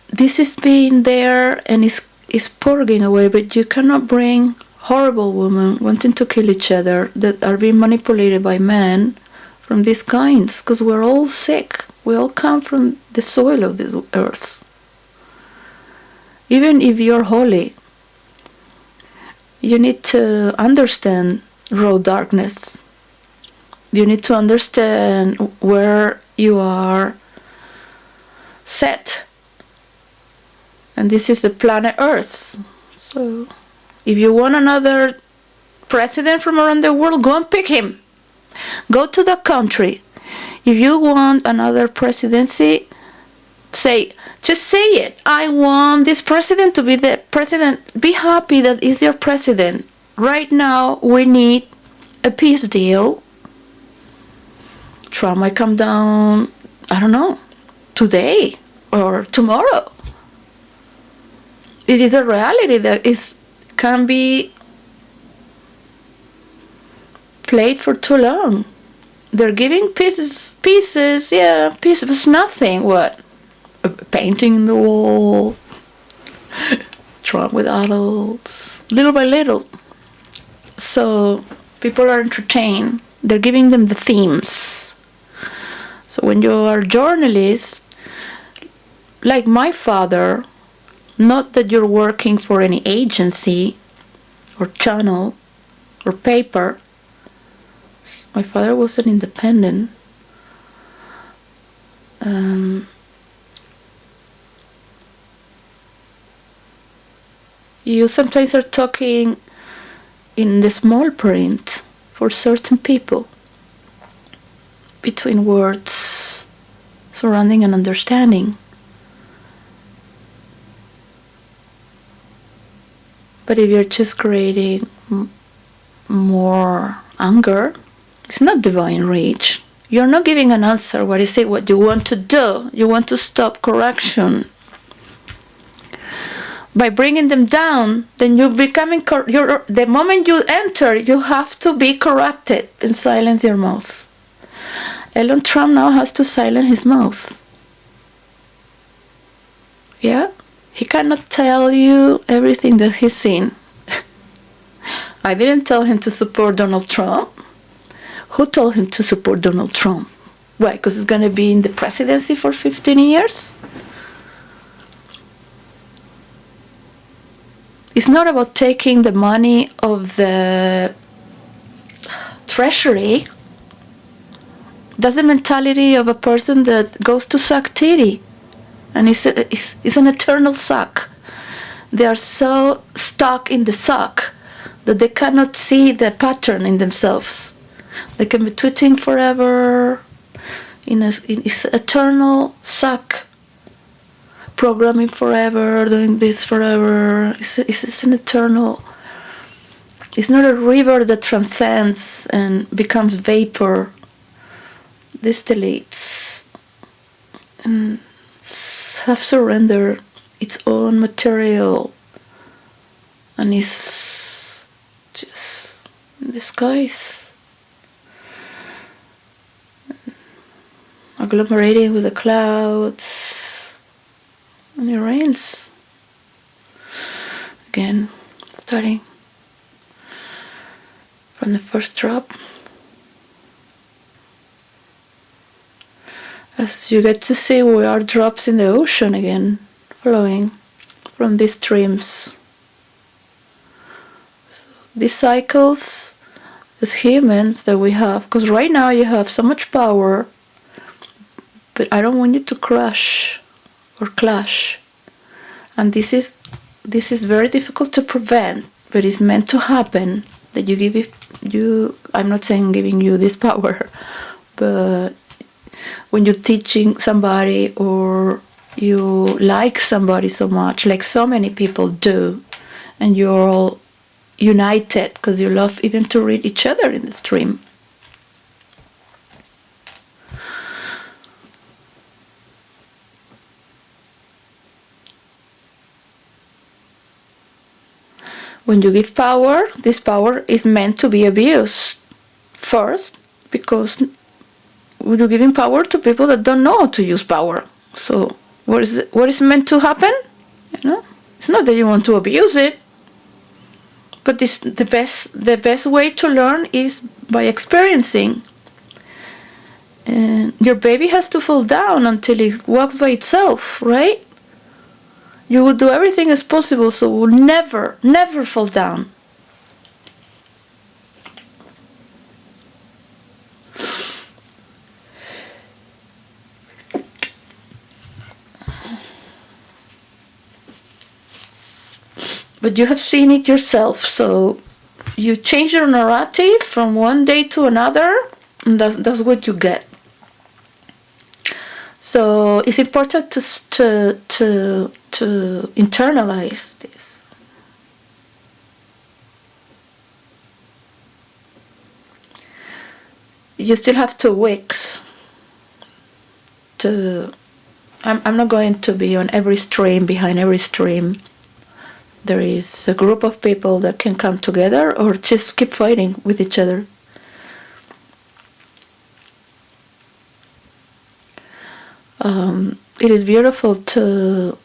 this is being there and is purging away, but you cannot bring horrible women wanting to kill each other that are being manipulated by men from these kinds, because we're all sick. We all come from the soil of this earth. Even if you're holy, you need to understand raw darkness. You need to understand where you are set. And this is the planet Earth. So if you want another president from around the world, go and pick him. Go to the country. If you want another presidency, just say it. I want this president to be the president. Be happy that he's your president. Right now, we need a peace deal. Trump might come down, I don't know, today or tomorrow. It is a reality that can be played for too long. They're giving pieces, pieces, nothing. What? A painting in the wall, Trump with adults, little by little. So people are entertained. They're giving them the themes. So when you are a journalist, like my father, not that you're working for any agency or channel or paper. My father was an independent. You sometimes are talking in the small print for certain people, between words surrounding an understanding. But if you're just creating more anger, it's not divine reach. You're not giving an answer. What is it? What you want to do? You want to stop correction. By bringing them down, then you're becoming. The moment you enter, you have to be corrected and silence your mouth. Elon Trump now has to silence his mouth. Yeah? He cannot tell you everything that he's seen. I didn't tell him to support Donald Trump. Who told him to support Donald Trump? Why? Because he's going to be in the presidency for 15 years? It's not about taking the money of the treasury. That's the mentality of a person that goes to suck titty. And it's an eternal suck. They are so stuck in the suck that they cannot see the pattern in themselves. They can be tweeting forever in it's eternal suck. Programming forever, doing this forever. It's an eternal. It's not a river that transcends and becomes vapor. This deletes and have surrendered its own material, and is just in the skies, agglomerating with the clouds, and it rains again, starting from the first drop. As you get to see, we are drops in the ocean again, flowing from these streams. So these cycles as humans that we have, because right now you have so much power, but I don't want you to crush or clash. And this is very difficult to prevent, but it's meant to happen. That you give I'm not saying giving you this power, but when you're teaching somebody or you like somebody so much, like so many people do, and you're all united because you love even to read each other in the stream. When you give power, this power is meant to be abused first, because you're giving power to people that don't know how to use power. So what is meant to happen? It's not that you want to abuse it, but the best way to learn is by experiencing. And your baby has to fall down until it walks by itself, right? You will do everything as possible so it will never, never fall down. But you have seen it yourself, so you change your narrative from one day to another, And that's what you get. So it's important to internalize this. You still have 2 weeks to. I'm not going to be on every stream, behind every stream. There is a group of people that can come together or just keep fighting with each other. It is beautiful to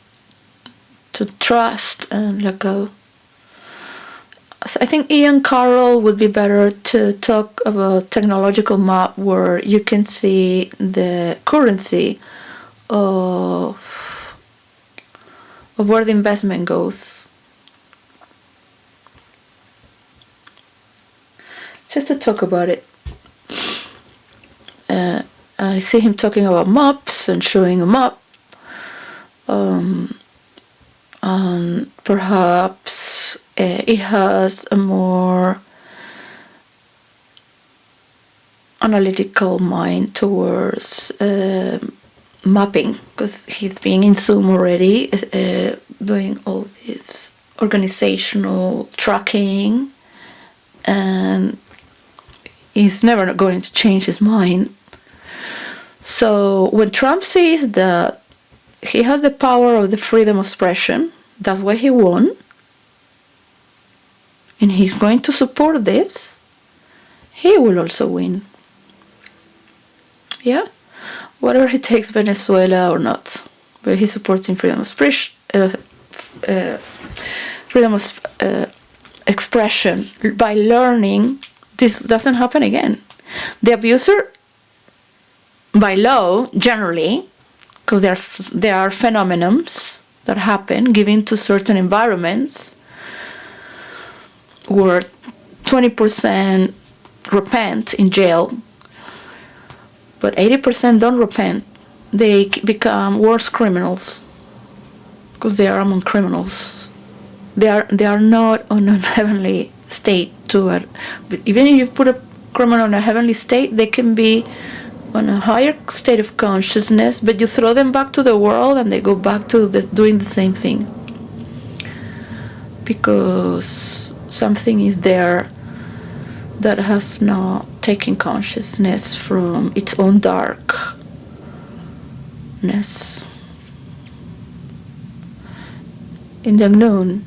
trust and let go. So I think Ian Carroll would be better to talk about technological map where you can see the currency of where the investment goes. Just to talk about it. I see him talking about maps and showing a map. And perhaps it has a more analytical mind towards mapping, because he's been in Zoom already, doing all this organizational tracking, and he's never going to change his mind. So when Trump sees that he has the power of the freedom of expression, that's why he won, and he's going to support this, he will also win. Yeah? Whether he takes Venezuela or not, but he's supporting freedom of expression. Expression by learning this doesn't happen again. The abuser, by law, generally, because there are phenomena that happen given to certain environments where 20% repent in jail, but 80% don't repent. They become worse criminals because they are among criminals. They are not on a heavenly state to it. But even if you put a criminal in a heavenly state, they can be on a higher state of consciousness, but you throw them back to the world and they go back to doing the same thing. Because something is there that has not taken consciousness from its own darkness. In the unknown,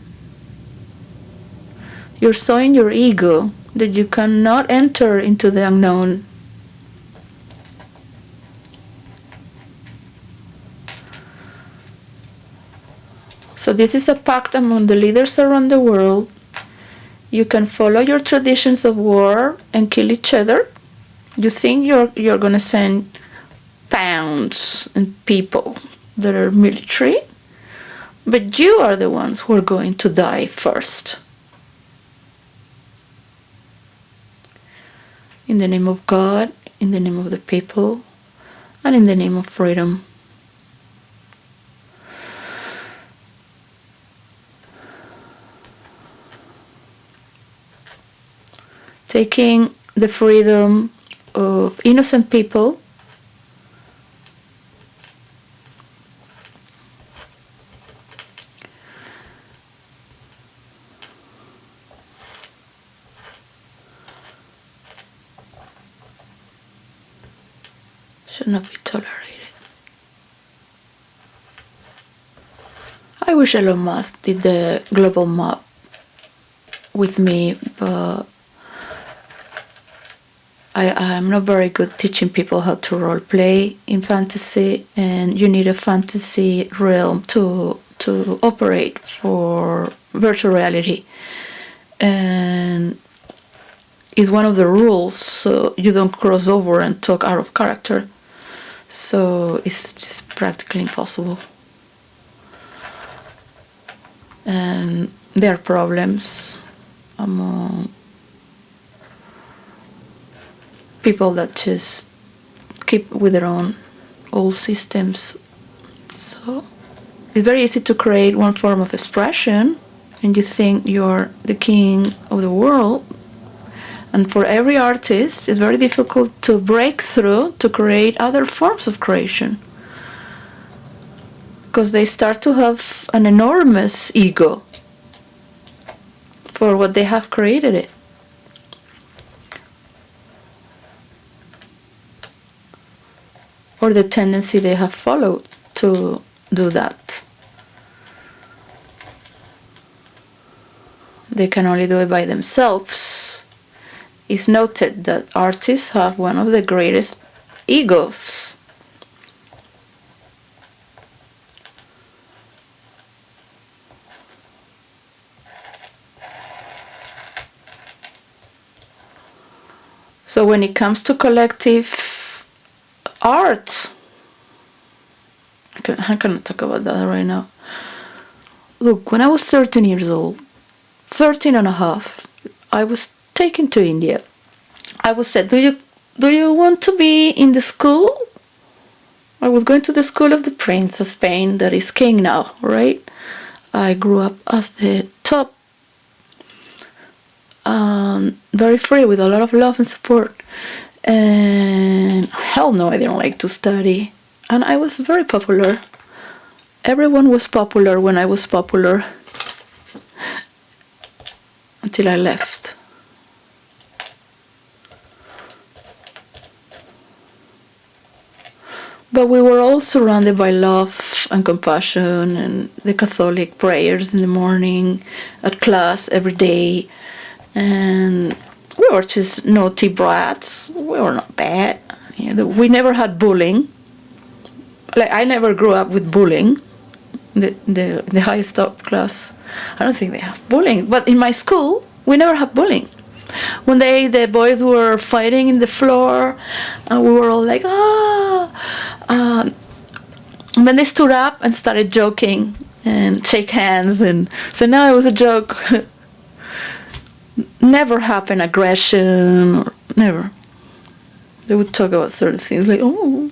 you're so in your ego that you cannot enter into the unknown. So this is a pact among the leaders around the world. You can follow your traditions of war and kill each other. You think you're going to send pounds and people that are military, but you are the ones who are going to die first. In the name of God, in the name of the people, and in the name of freedom. Taking the freedom of innocent people should not be tolerated. I wish Elon Musk did the global map with me, but I'm not very good teaching people how to role play in fantasy, and you need a fantasy realm to operate for virtual reality. And it's one of the rules, so you don't cross over and talk out of character. So it's just practically impossible. And there are problems among people that just keep with their own old systems. So it's very easy to create one form of expression and you think you're the king of the world, And for every artist, it's very difficult to break through to create other forms of creation. Because they start to have an enormous ego for what they have created it. Or the tendency they have followed to do that. They can only do it by themselves. It's noted that artists have one of the greatest egos. So when it comes to collective art, I cannot talk about that right now. Look, when I was 13 years old, 13 and a half, I was taken to India. I was said, do you want to be in the school? I was going to the school of the Prince of Spain, that is king now, right? I grew up as the top, very free, with a lot of love and support. And hell no, I didn't like to study. And I was very popular. Everyone was popular when I was popular. Until I left. But we were all surrounded by love and compassion and the Catholic prayers in the morning, at class every day. And we were just naughty brats. We were not bad. We never had bullying. Like, I never grew up with bullying. The highest top class, I don't think they have bullying. But in my school, we never had bullying. One day the boys were fighting in the floor, and we were all like, and then they stood up and started joking and shake hands, and so now it was a joke. Never happened aggression, or never. They would talk about certain things like, oh.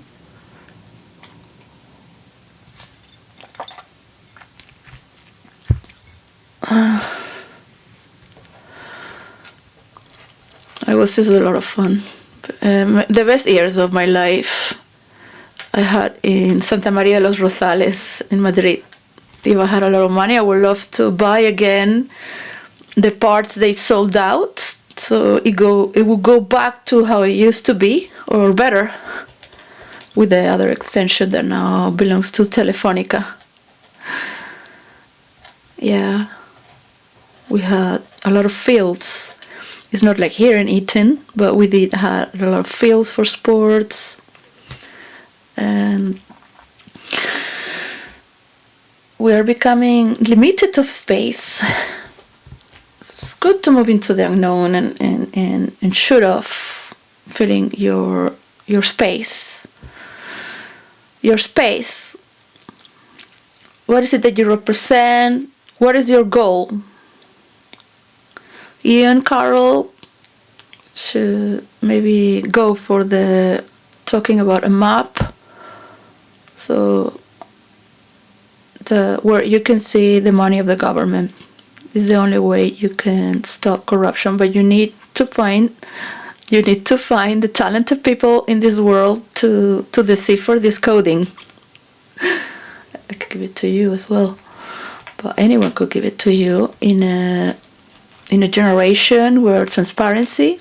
It was just a lot of fun. The best years of my life I had in Santa Maria de los Rosales in Madrid. If I had a lot of money, I would love to buy again the parts they sold out, so it would go back to how it used to be, or better, with the other extension that now belongs to Telefonica. Yeah, we had a lot of fields. It's not like here in Eton, but we had a lot of fields for sports, and we are becoming limited of space. It's good to move into the unknown and shoot off feeling your space. Your space. What is it that you represent? What is your goal? Ian Carroll should maybe go for the talking about a map, so where you can see the money of the government. This is the only way you can stop corruption, but you need to find the talented people in this world to decipher this coding. I could give it to you as well, but anyone could give it to you in a generation where transparency.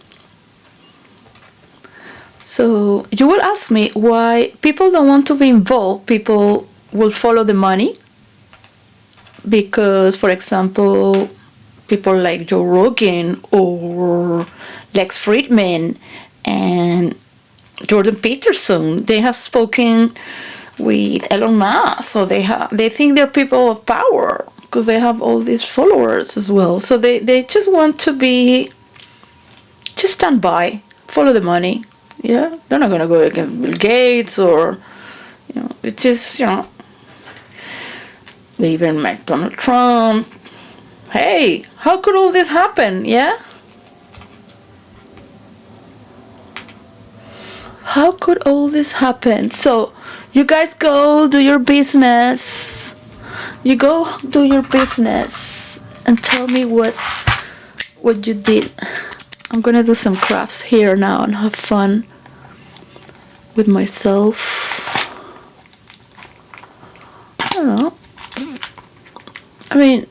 So you will ask me why people don't want to be involved. People will follow the money because, for example, people like Joe Rogan or Lex Friedman and Jordan Peterson, they have spoken with Elon Musk, so they think they're people of power because they have all these followers as well. So they just want to just stand by, follow the money. Yeah, they're not gonna go against Bill Gates or, it's just, they even met Donald Trump. Hey, how could all this happen? Yeah? How could all this happen? So, you guys go do your business. You go do your business and tell me what you did. I'm gonna do some crafts here now and have fun with myself. I don't know. I mean,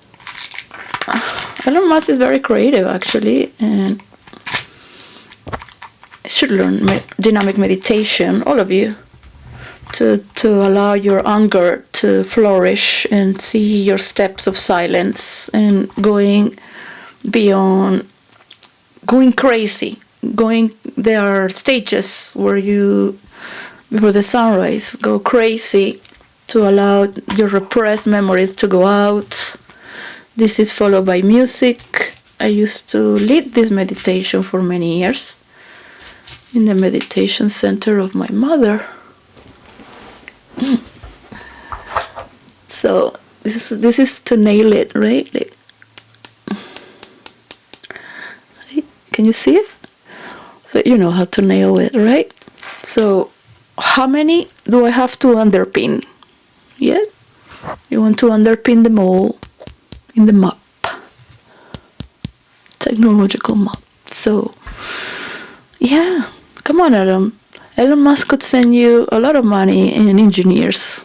Elon Musk is very creative, actually, and you should learn dynamic meditation, all of you, to allow your anger to flourish and see your steps of silence and going beyond, going crazy. There are stages where you, before the sunrise, go crazy to allow your repressed memories to go out. This is followed by music. I used to lead this meditation for many years in the meditation center of my mother. So this is to nail it, right? Can you see it? So you know how to nail it, right? So how many do I have to underpin? Yeah? You want to underpin them all in the map. Technological map. So, yeah. Come on, Adam. Elon Musk could send you a lot of money and engineers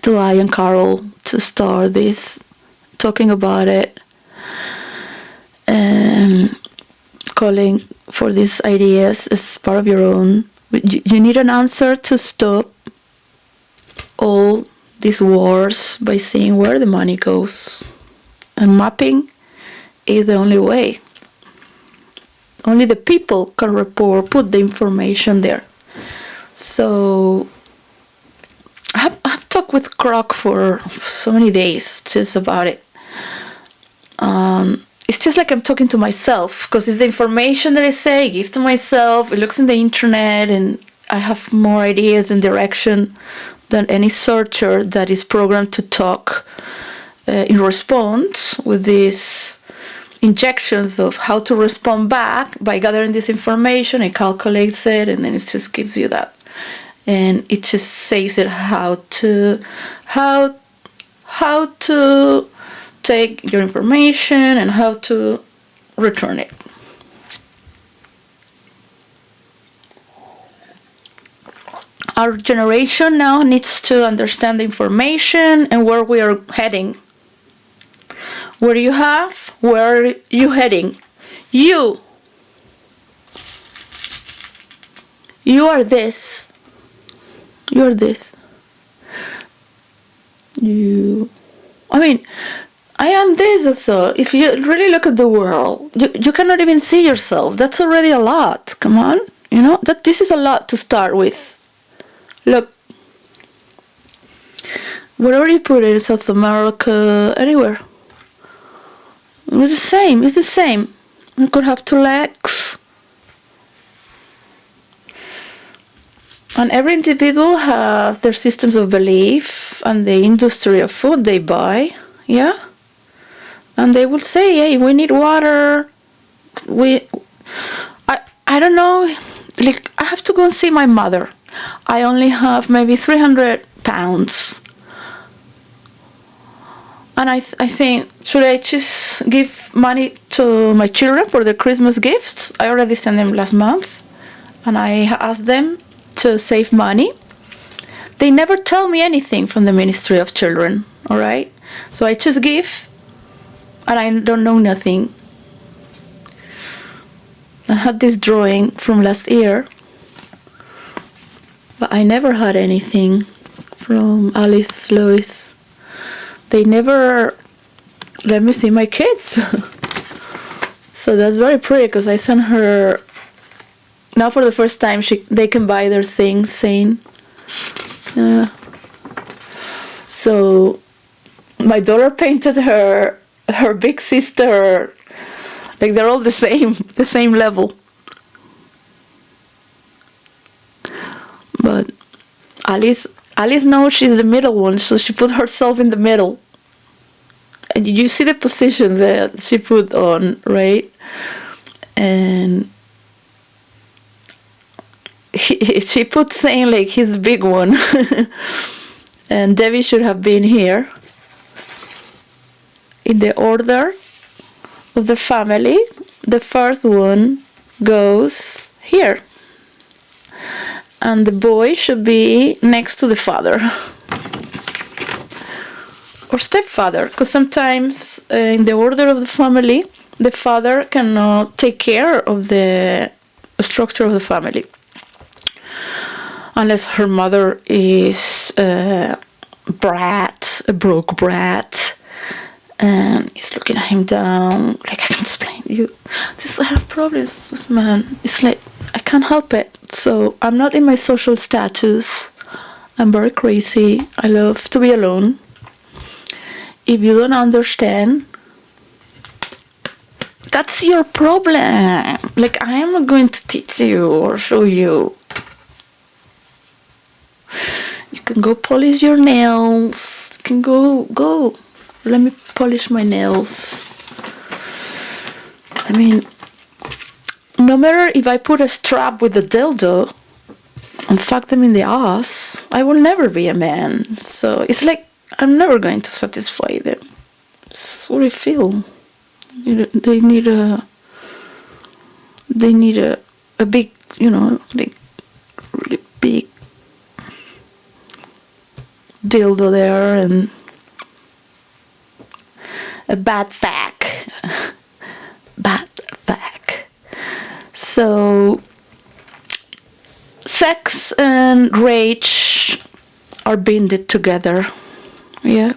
to I and Carol to start this, talking about it, and calling for these ideas as part of your own. You need an answer to stop all these wars by seeing where the money goes. And mapping is the only way. Only the people can put the information there. So I've talked with Croc for so many days just about it. It's just like I'm talking to myself, because it's the information that I say, I give to myself, it looks in the internet, and I have more ideas and direction than any searcher that is programmed to talk in response with these injections of how to respond back by gathering this information. It calculates it, and then it just gives you that. And it just says it how to take your information and how to return it. Our generation now needs to understand the information and where we are heading. Where are you heading? You are this. You're this. I am this also. If you really look at the world, you cannot even see yourself. That's already a lot. Come on. That this is a lot to start with. Look. Wherever you put it, South America, anywhere. It's the same. You could have 2 legs. And every individual has their systems of belief and the industry of food they buy. Yeah? And they will say, hey, we need water. I don't know. Like, I have to go and see my mother. I only have maybe 300 pounds. And I think, should I just give money to my children for their Christmas gifts? I already sent them last month. And I asked them to save money. They never tell me anything from the Ministry of Children, all right? So I just give, and I don't know nothing. I had this drawing from last year, but I never had anything from Alice Lewis. They never let me see my kids. So that's very pretty, because I sent her, now for the first time, they can buy their things sane. So my daughter painted her big sister, like they're all the same level. But Alice knows she's the middle one, so she put herself in the middle. And you see the position that she put on, right? And she put saying like he's the big one. And Debbie should have been here in the order of the family. the first one goes here. And the boy should be next to the father. Or stepfather, because sometimes in the order of the family, the father cannot take care of the structure of the family. Unless her mother is a broke brat, and he's looking at him down, like, I can't explain to you. I have problems with man. It's like, I can't help it. So I'm not in my social status. I'm very crazy. I love to be alone. If you don't understand, that's your problem. Like, I am not going to teach you or show you. You can go polish your nails. You can go. Let me polish my nails. I mean, no matter if I put a strap with a dildo and fuck them in the ass, I will never be a man. So it's like, I'm never going to satisfy them. That's what I feel. They need a big, like really big dildo there and a bad fact. So sex and rage are binded together. Yeah.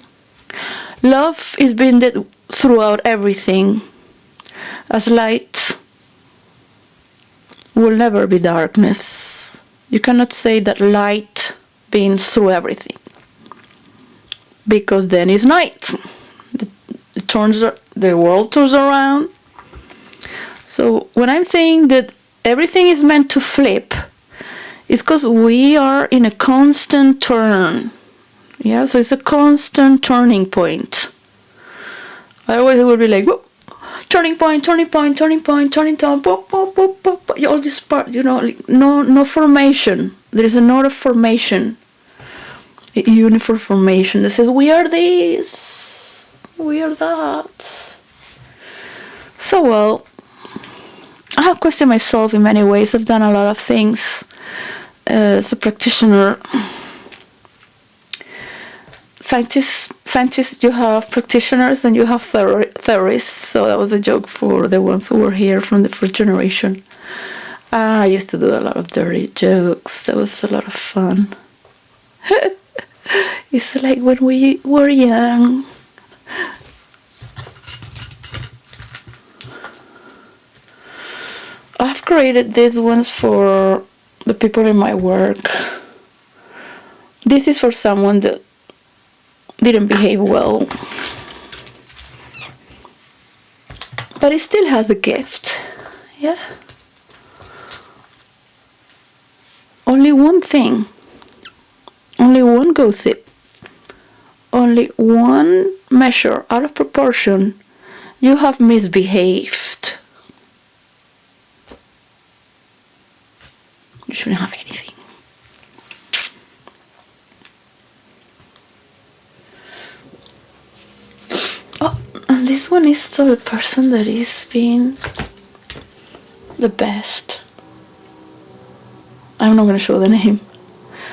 Love is binded throughout everything. As light will never be darkness. You cannot say that light binds through everything, because then it's night. The world turns around. So when I'm saying that everything is meant to flip, it's because we are in a constant turn. Yeah, so it's a constant turning point. Otherwise it would be like, whoop, turning point, turning point, boop, boop, boop, boop. All this part, like no formation. There is not a formation, a uniform formation that says we are this, we are that. So well, I have questioned myself in many ways. I've done a lot of things as a practitioner. Scientists, you have practitioners and you have theorists. So that was a joke for the ones who were here from the first generation. I used to do a lot of dirty jokes. That was a lot of fun. It's like when we were young. I've created these ones for the people in my work. This is for someone that didn't behave well, but it still has a gift. Yeah. Only one thing, only one gossip, only one measure out of proportion, you have misbehaved. You shouldn't have anything. Oh, and this one is to the person that is being the best. I'm not going to show the name.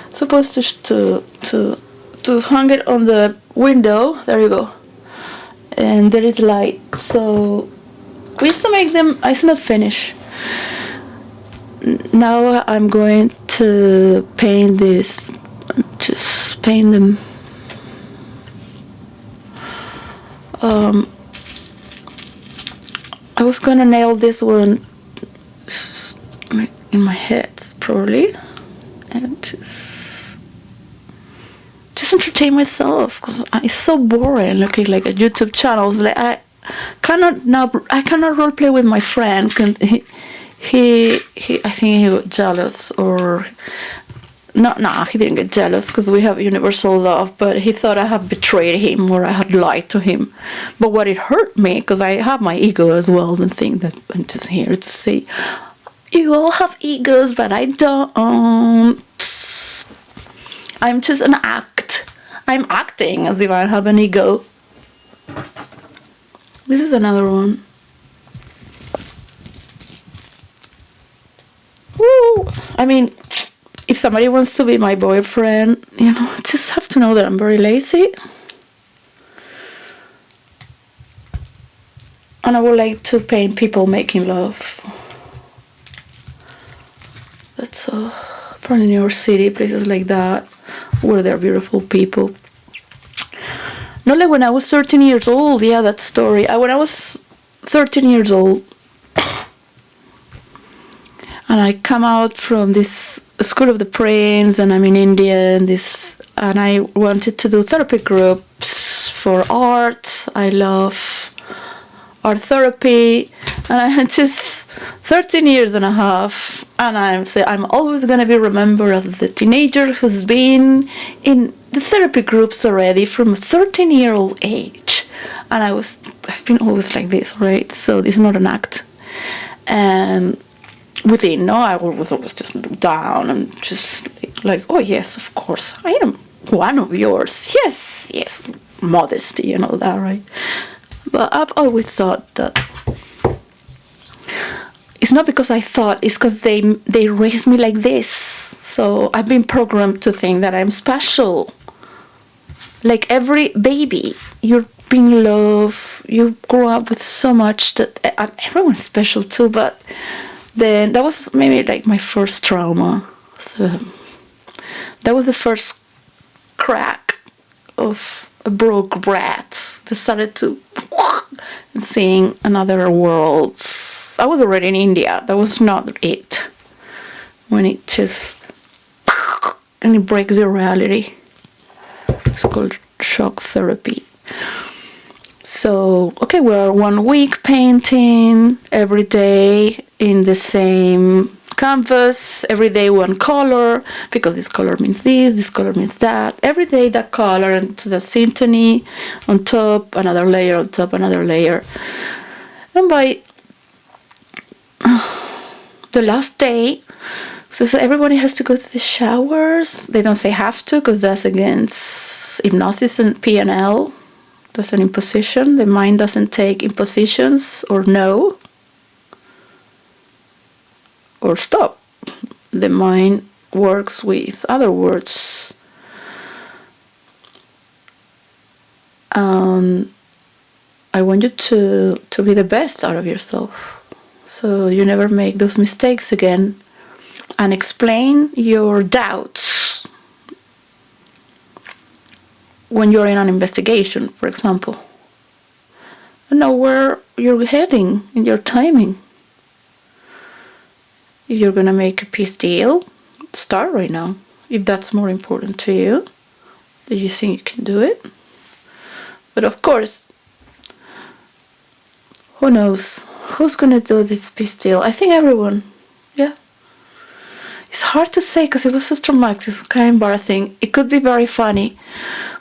Supposed to hang it on the window. There you go. And there is light. So we used to make them. It's not finished. Now I'm going to paint this. Just paint them. I was gonna nail this one in my head probably, and just entertain myself, because it's so boring looking like a YouTube channel. Like I cannot role play with my friend. He I think he got jealous, or no, he didn't get jealous because we have universal love, but he thought I had betrayed him or I had lied to him. But what it hurt me, because I have my ego as well, and think that I'm just here to say, you all have egos, but I don't. I'm just an act. I'm acting as if I have an ego. This is another one. I mean, if somebody wants to be my boyfriend, just have to know that I'm very lazy. And I would like to paint people making love. That's probably New York City, places like that, where there are beautiful people. Not like when I was 13 years old. Yeah, that story. When I was 13 years old, and I come out from this School of the Prince, and I'm in India, and I wanted to do therapy groups for art. I love art therapy, and I had just 13 years and a half, and I'm always going to be remembered as the teenager who's been in the therapy groups already from a 13-year-old age. And I've been always like this, right? So this is not an act. And within, I was always just down and just like, oh yes, of course, I am one of yours. Yes, modesty and all that, right? But I've always thought that it's not because I thought, it's because they raised me like this. So I've been programmed to think that I'm special. Like every baby, you're being loved, you grow up with so much that everyone's special too, but then that was maybe like my first trauma. So that was the first crack of a broke brat that started to and seeing another world. I was already in India. That was not it. When it just and it breaks your reality. It's called shock therapy. So, okay, we're 1 week painting every day in the same canvas, every day one color, because this color means this color means that. Every day that color and to the symphony on top, another layer on top, another layer. And by the last day, so everybody has to go to the showers. They don't say have to, because that's against hypnosis and PNL. That's an imposition. The mind doesn't take impositions or no or stop. The mind works with other words. I want you to be the best out of yourself, so you never make those mistakes again, and explain your doubts when you're in an investigation, for example. And know where you're heading in your timing. If you're going to make a peace deal, start right now. If that's more important to you, do you think you can do it? But of course, who knows? Who's going to do this peace deal? I think everyone. Yeah. It's hard to say because it was so traumatic. It's kind of embarrassing. It could be very funny.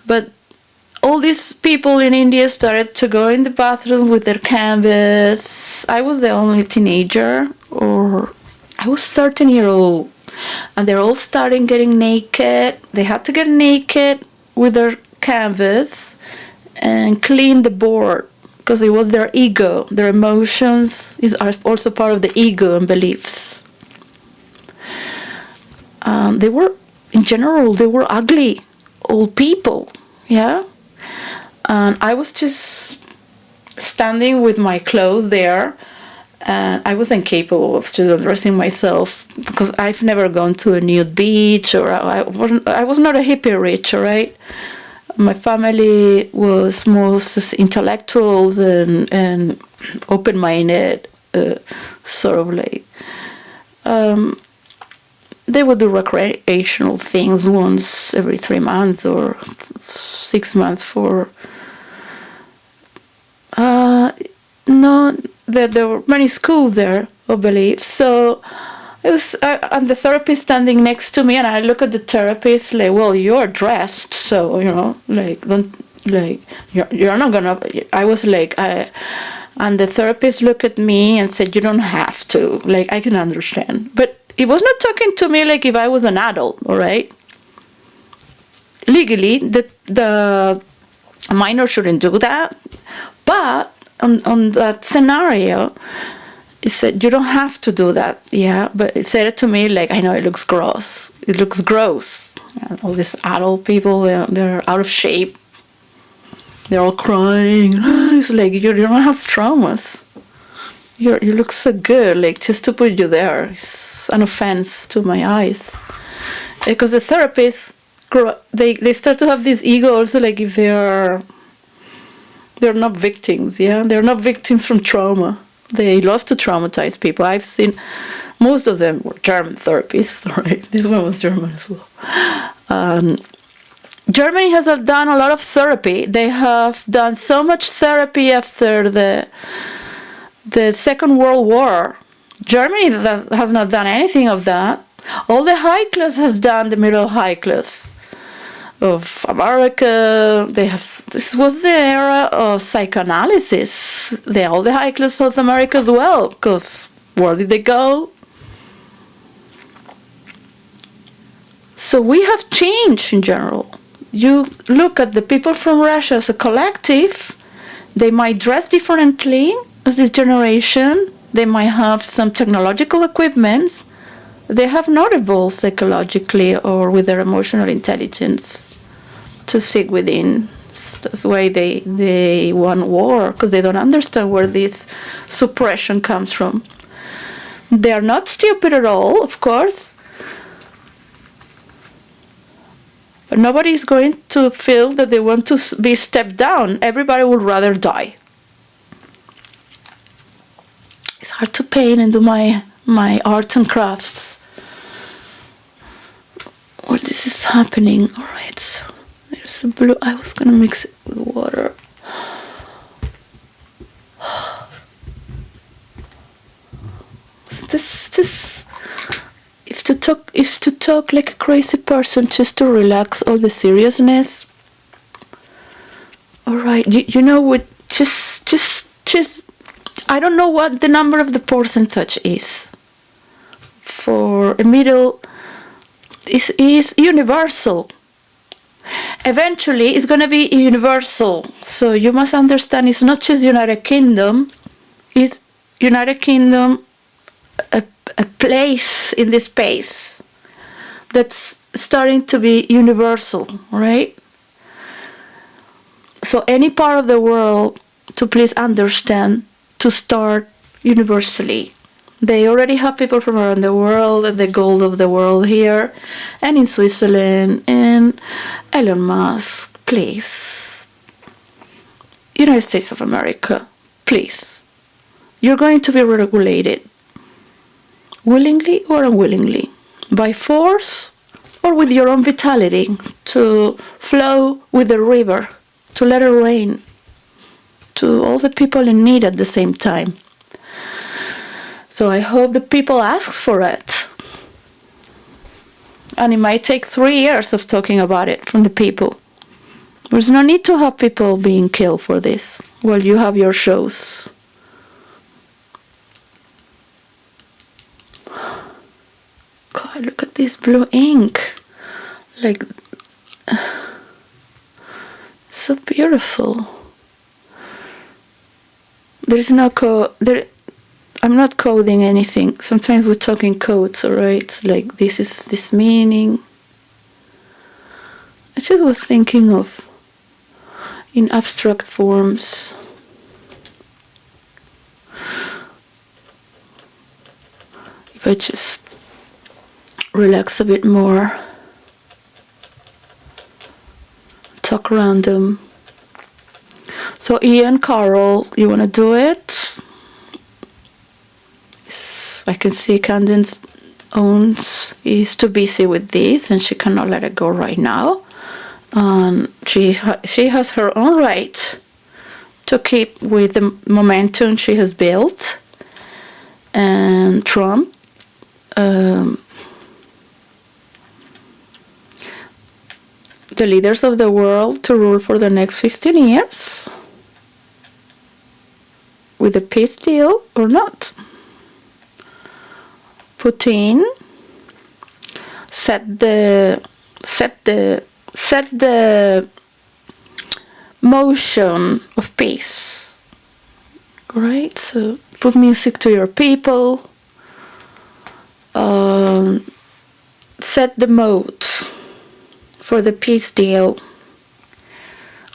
But all these people in India started to go in the bathroom with their canvas. I was the only teenager, or I was 13-year-old. And they're all starting getting naked. They had to get naked with their canvas and clean the board, because it was their ego. Their emotions are also part of the ego and beliefs. They were, in general, they were ugly old people, yeah? And I was just standing with my clothes there, and I was incapable of just undressing myself, because I've never gone to a nude beach, or I was not a hippie rich, all right? My family was most intellectuals and open-minded, sort of like... they would do recreational things once every 3 months or 6 months for... no, there were many schools there, I believe. So it was, and the therapist standing next to me, and I look at the therapist like, well, you're dressed, so, like, don't, like, you're not gonna... I was like, and the therapist looked at me and said, you don't have to, like, I can understand. But he was not talking to me like if I was an adult, all right? Legally, the minor shouldn't do that. But on that scenario, He said, you don't have to do that. Yeah, but he said it to me like, I know it looks gross. It looks gross. All these adult people, they're out of shape. They're all crying. It's like, you don't have traumas. You look so good, like, just to put you there. It's an offense to my eyes. Because the therapists, they start to have this ego also, like, if they're not victims, yeah? They're not victims from trauma. They love to traumatize people. I've seen, most of them were German therapists, right? This one was German as well. Germany has done a lot of therapy. They have done so much therapy after the Second World War. Germany has not done anything of that. All the high class has done, the middle high class of America. This was the era of psychoanalysis. All the high class of America as well, because where did they go? So we have changed in general. You look at the people from Russia as a collective. They might dress differently as this generation. They might have some technological equipments. They have not evolved psychologically or with their emotional intelligence to seek within. That's why they want war, because they don't understand where this suppression comes from. They are not stupid at all, of course. But nobody is going to feel that they want to be stepped down. Everybody would rather die. It's hard to paint and do my arts and crafts. Well, this is happening. All right, so there's a blue. I was going to mix it with water. So this is to talk like a crazy person, just to relax all the seriousness. All right, you know what? Just. I don't know what the number of the percentage is. For a middle, is universal. Eventually, it's going to be universal. So you must understand, it's not just United Kingdom. It's United Kingdom, a place in this space that's starting to be universal, right? So any part of the world, to please understand, to start universally. They already have people from around the world, and the gold of the world here, and in Switzerland, and Elon Musk, please. United States of America, please. You're going to be regulated. Willingly or unwillingly. By force or with your own vitality, to flow with the river, to let it rain to all the people in need at the same time. So I hope the people ask for it. And it might take 3 years of talking about it from the people. There's no need to have people being killed for this. Well, you have your shows. God, look at this blue ink. Like, so beautiful. There's no code. I'm not coding anything. Sometimes we're talking codes, alright? It's like, this is this meaning. I just was thinking of, in abstract forms. If I just relax a bit more, talk random. So Ian, Carol, you want to do it? I can see Candace is too busy with this, and she cannot let it go right now. She has her own right to keep with the momentum she has built. And Trump, the leaders of the world to rule for the next 15 years with a peace deal or not. Putin set the motion of peace, right? So Put music to your people. Set the mode for the peace deal.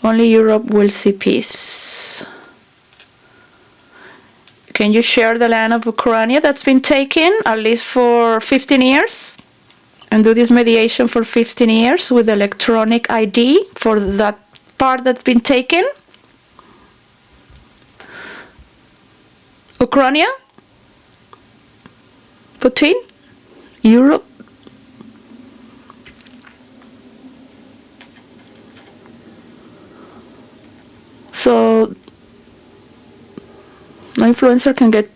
Only Europe will see peace. Can you share the land of Ukraine that's been taken at least for 15 years? And do this mediation for 15 years with electronic ID for that part that's been taken? Ukraine? Putin? Europe? So no influencer can get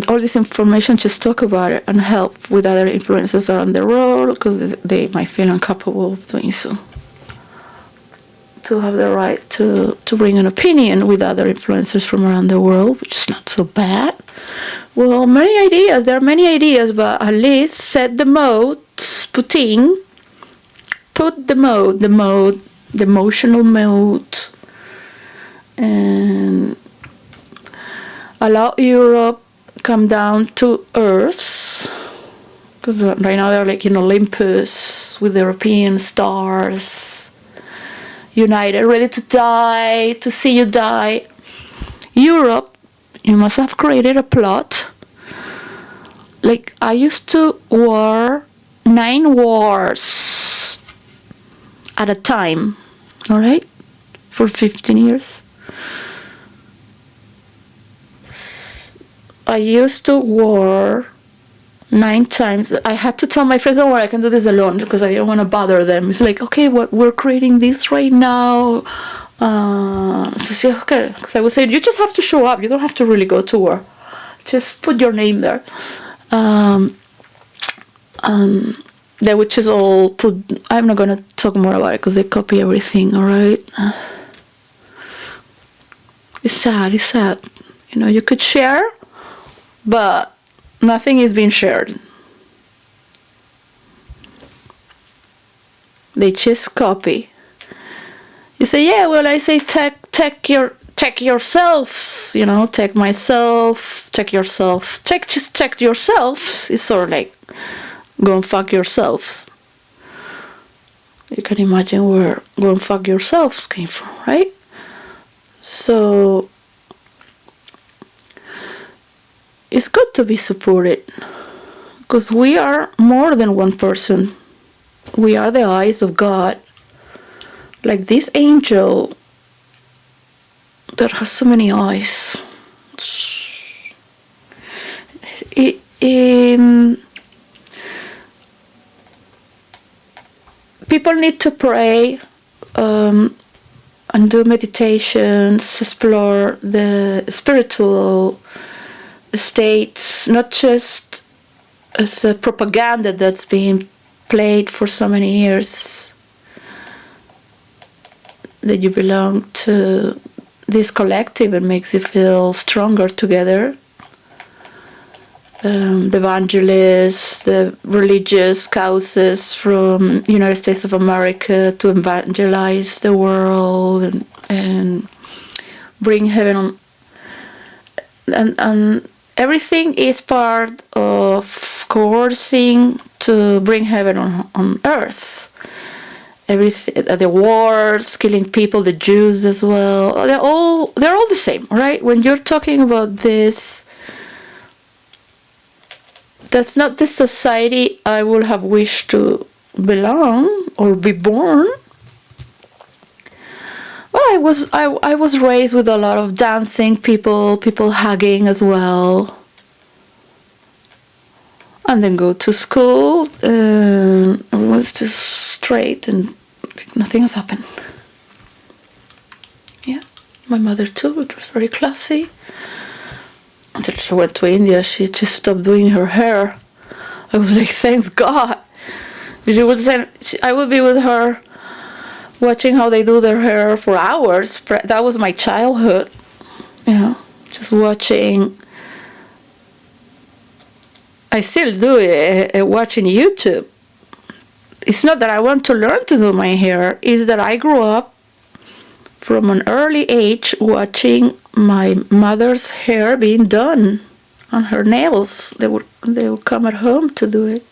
all this information, just talk about it and help with other influencers around the world, because they might feel incapable of doing so. To have the right to bring an opinion with other influencers from around the world, which is not so bad. Well, many ideas. There are many ideas, but at least set the mode, Putin. Put the mode, the emotional mode, and allow Europe come down to Earth, because right now they're like in Olympus with European stars, united, ready to die, to see you die. Europe, you must have created a plot. Like, I used to war 9 wars at a time, all right, for 15 years. I used to war 9 times. I had to tell my friends, "Oh, I can do this alone," because I didn't want to bother them. It's like, okay, we're creating this right now. So okay, because I would say, you just have to show up. You don't have to really go to war. Just put your name there. That which is all put. I'm not gonna talk more about it because they copy everything. All right. It's sad. It's sad. You know, you could share, but nothing is being shared. They just copy. You say, yeah, well, I say check yourselves, you know, check myself, check yourself, just check yourselves. It's sort of like, go and fuck yourselves. You can imagine where go and fuck yourselves came from, right? So it's good to be supported, because we are more than one person. We are the eyes of God. Like this angel that has so many eyes. People need to pray and do meditations, explore the spiritual states, not just as a propaganda that's being played for so many years, that you belong to this collective and makes you feel stronger together. The evangelists, the religious causes from United States of America to evangelize the world and bring heaven on, and everything is part of coercing to bring heaven on earth. Everything, the wars, killing people, the Jews as well. They're all the same, right? When you're talking about this, that's not the society I would have wished to belong or be born. Well, I was raised with a lot of dancing, people hugging as well, and then go to school, and everyone's just straight and like nothing has happened. Yeah, my mother too. It was very classy. Until she went to India, she just stopped doing her hair. I was like, thanks God. She would say, I would be with her, watching how they do their hair for hours. That was my childhood, you know, just watching. I still do it, watching YouTube. It's not that I want to learn to do my hair, it's that I grew up from an early age watching my mother's hair being done on her nails. They would come at home to do it.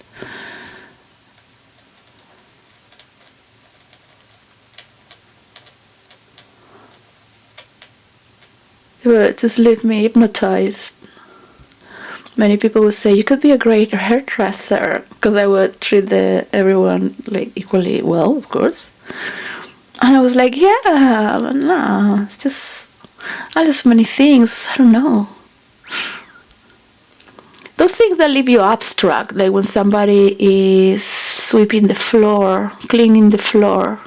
It would just leave me hypnotized. Many people would say, you could be a great hairdresser, because I would treat everyone like equally well, of course. And I was like, yeah, but no, it's just many things, I don't know. Those things that leave you abstract, like when somebody is sweeping the floor, cleaning the floor.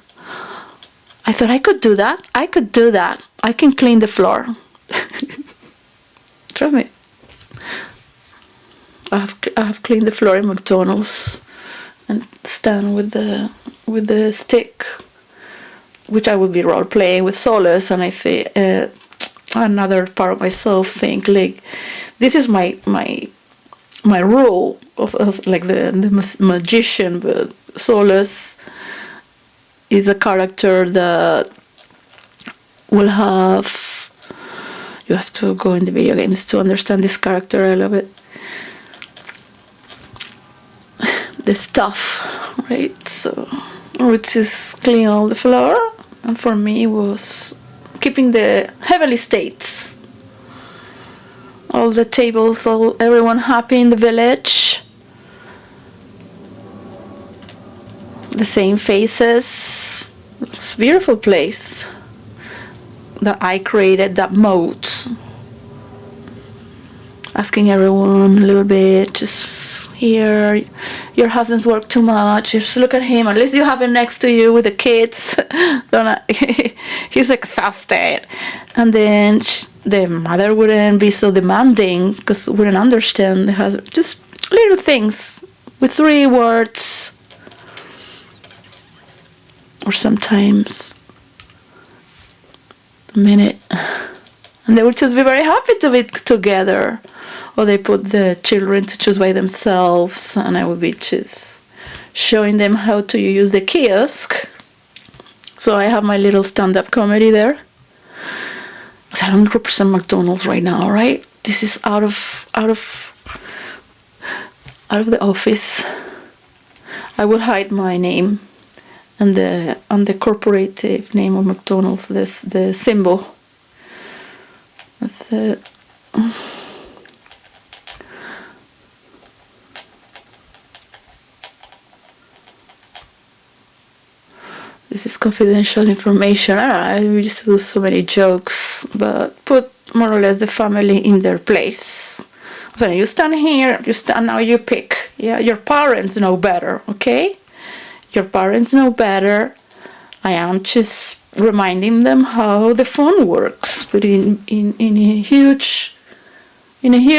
I thought I could do that. I can clean the floor. Trust me. I have cleaned the floor in McDonald's and stand with the stick, which I would be role playing with Solace, and I think another part of myself think like this is my role of like the magician, but Solace is a character that will have. You have to go in the video games to understand this character. I love it. The stuff, right? So, which is clean all the floor, and for me was keeping the heavenly states. All the tables, everyone happy in the village. The same faces. It's a beautiful place that I created, that mode. Asking everyone a little bit, just here, your husband's worked too much, just look at him, at least you have him next to you with the kids. He's exhausted. And then the mother wouldn't be so demanding, because wouldn't understand the husband. Just little things with 3 words. Or sometimes a minute. And they would just be very happy to be together. Or they put the children to choose by themselves, and I would be just showing them how to use the kiosk. So I have my little stand-up comedy there. So I don't represent McDonald's right now, right? This is out of the office. I would hide my name and the corporative name of McDonald's, the symbol. That's it. This is confidential information. I used to do so many jokes, but put more or less the family in their place. So you stand here, you stand now, you pick. Yeah, your parents know better, okay? Your parents know better. I am just reminding them how the phone works, but in a huge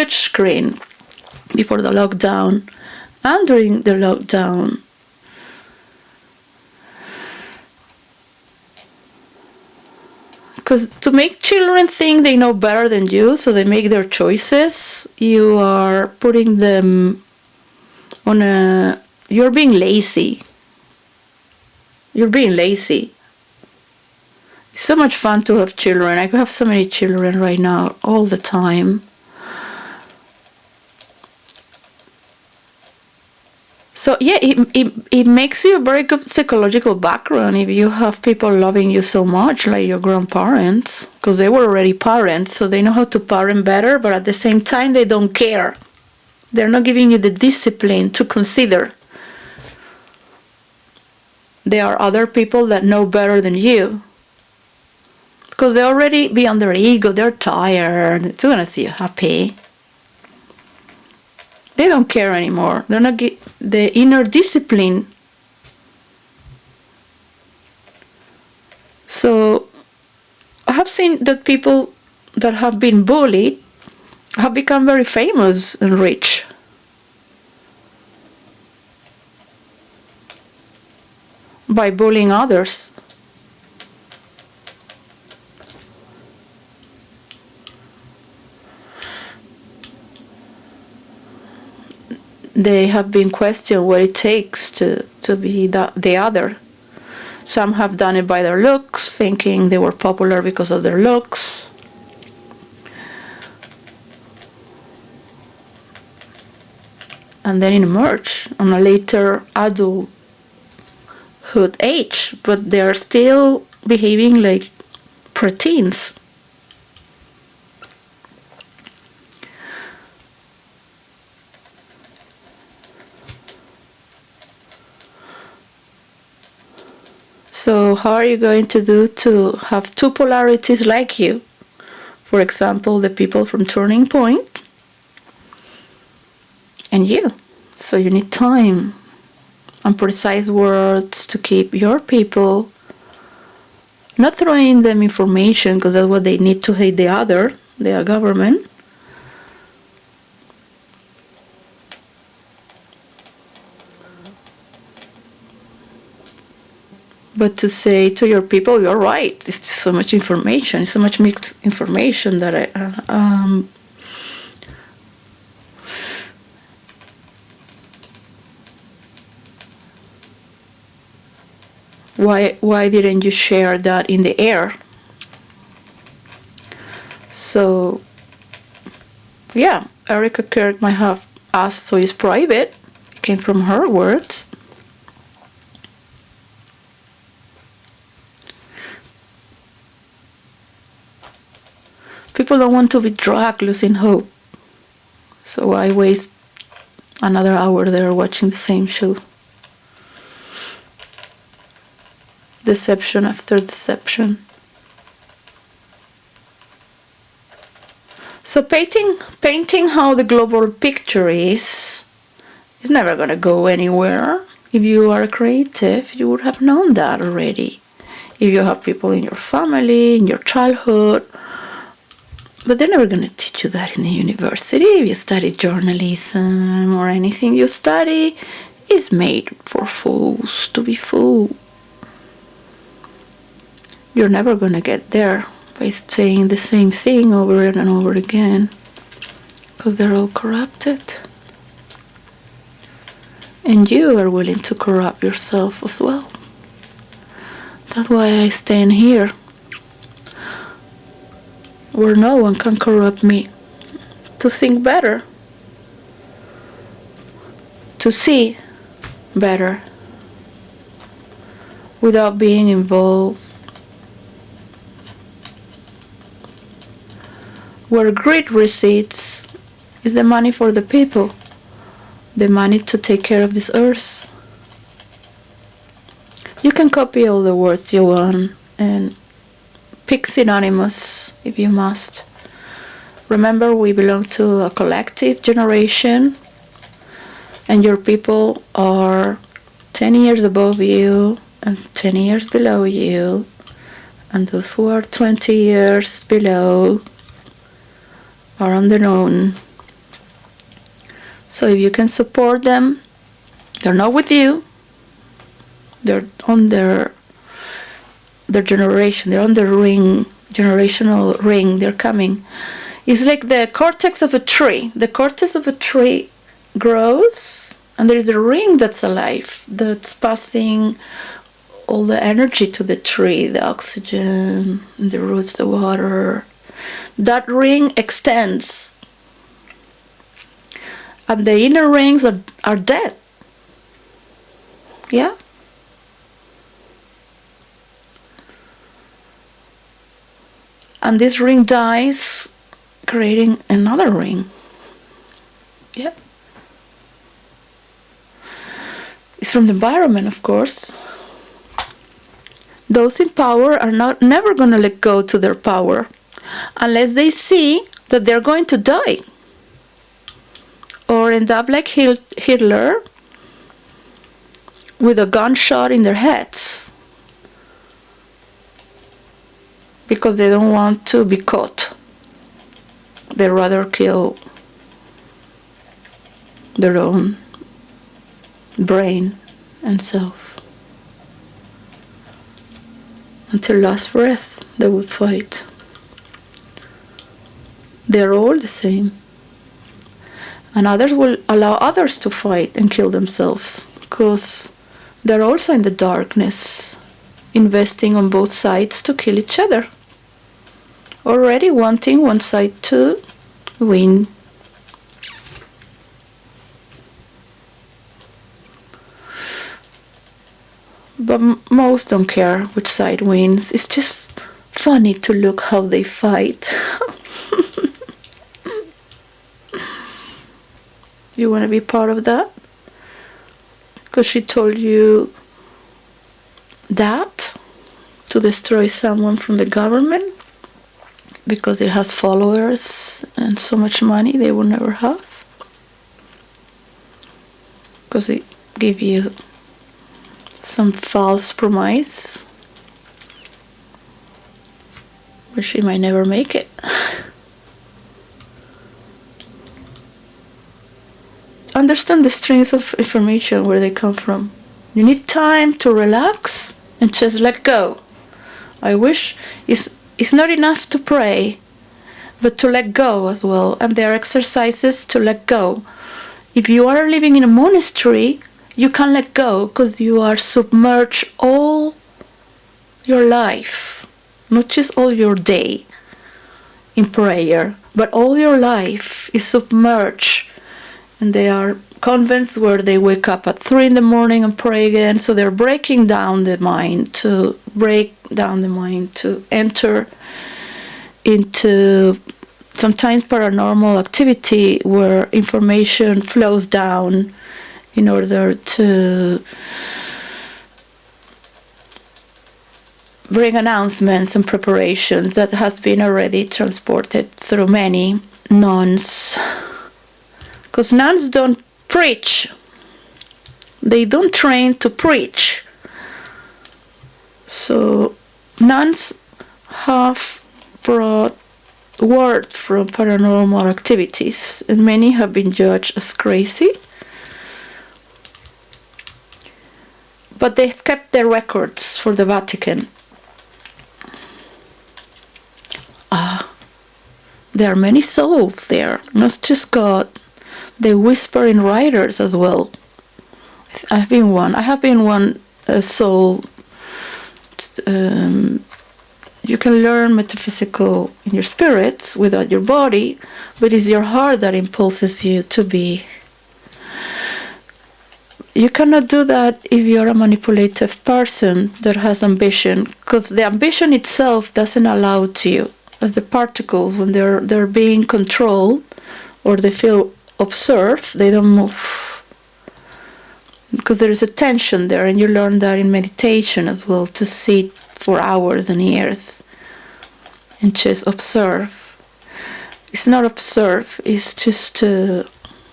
screen before the lockdown and during the lockdown. Because to make children think they know better than you, so they make their choices, you are putting them on you're being lazy. You're being lazy. It's so much fun to have children. I have so many children right now, all the time. So yeah, it makes you a very good psychological background if you have people loving you so much, like your grandparents, because they were already parents, so they know how to parent better, but at the same time they don't care. They're not giving you the discipline to consider. There are other people that know better than you, because they already beyond their ego, they're tired, they're gonna see you happy. They don't care anymore. They're not the inner discipline. So I have seen that people that have been bullied have become very famous and rich. By bullying others. They have been questioned what it takes to be the other. Some have done it by their looks, thinking they were popular because of their looks. and then emerge on a later adulthood age, but they are still behaving like preteens. So how are you going to do to have two polarities like you? For example, the people from Turning Point and you. So you need time and precise words to keep your people, not throwing them information because that's what they need to hate the other, their government. But to say to your people, you're right, it's so much information, so much mixed information that why didn't you share that in the air? So, yeah, Erica Kirk might have asked, so it's private. It came from her words. People don't want to be dragged, losing hope. So I waste another hour there watching the same show. Deception after deception. So painting how the global picture is never going to go anywhere. If you are creative, you would have known that already. If you have people in your family, in your childhood, but they're never going to teach you that in the university. If you study journalism or anything you study is made for fools to be fooled. You're never going to get there by saying the same thing over and over again, because they're all corrupted. And you are willing to corrupt yourself as well. That's why I stand here, where no one can corrupt me, to think better, to see better, without being involved. Where greed resides is the money for the people, the money to take care of this earth. You can copy all the words you want and pick synonymous if you must. Remember, we belong to a collective generation, and your people are 10 years above you and 10 years below you, and those who are 20 years below are on their own. So if you can support them, they're not with you, they're on their generation, they're on the ring, generational ring, they're coming. It's like the cortex of a tree. The cortex of a tree grows, and there's the ring that's alive, that's passing all the energy to the tree, the oxygen, the roots, the water. That ring extends, and the inner rings are dead. Yeah? And this ring dies, creating another ring. Yeah. It's from the environment, of course. Those in power are never going to let go to their power unless they see that they're going to die or end up like Hitler with a gunshot in their heads because they don't want to be caught. They rather kill their own brain and self. Until last breath, they will fight. They're all the same. And others will allow others to fight and kill themselves because they're also in the darkness, investing on both sides to kill each other, already wanting one side to win. but most don't care which side wins. It's just funny to look how they fight. You want to be part of that? Because she told you that to destroy someone from the government because it has followers and so much money they will never have. Because it give you some false promise where she might never make it. Understand the strings of information, where they come from. You need time to relax and just let go. I wish it's not enough to pray, but to let go as well. And there are exercises to let go. If you are living in a monastery, you can let go because you are submerged all your life, not just all your day in prayer, but all your life is submerged. And they are convents where they wake up at 3 a.m. and pray again. So they're breaking down the mind to enter into sometimes paranormal activity where information flows down in order to bring announcements and preparations that has been already transported through many nuns. Because nuns don't preach. They don't train to preach. So nuns have brought word from paranormal activities, and many have been judged as crazy. But they've kept their records for the Vatican. There are many souls there, not just God. They whisper in writers as well. I have been one soul. You can learn metaphysical in your spirit without your body, but it's your heart that impulses you to be. You cannot do that if you're a manipulative person that has ambition, because the ambition itself doesn't allow to you. As the particles, when they're being controlled or they feel observed, they don't move. Because there is a tension there, and you learn that in meditation as well, to sit for hours and years and just observe. It's not observe, it's just to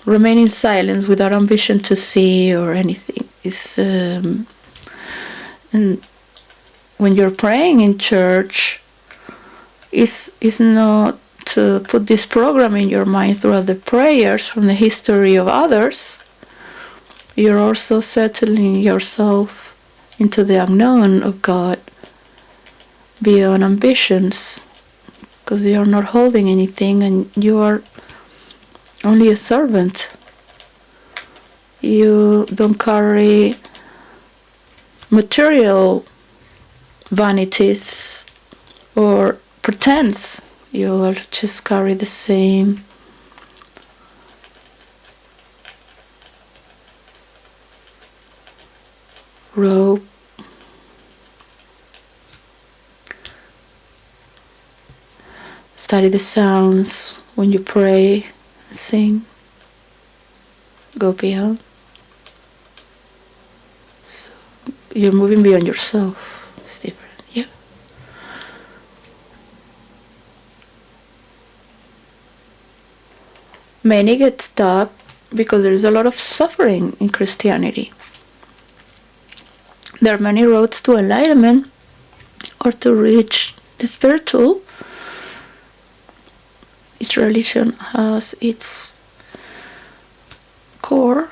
remain in silence without ambition to see or anything. It's and when you're praying in church, it's not to put this program in your mind throughout the prayers from the history of others. You're also settling yourself into the unknown of God beyond ambitions, because you're not holding anything and you are only a servant. You don't carry material vanities or pretense. You will just carry the same robe. Study the sounds when you pray and sing. Go beyond. So you're moving beyond yourself. It's different. Yeah. Many get stuck because there's a lot of suffering in Christianity. There are many roads to enlightenment or to reach the spiritual. Each religion has its core.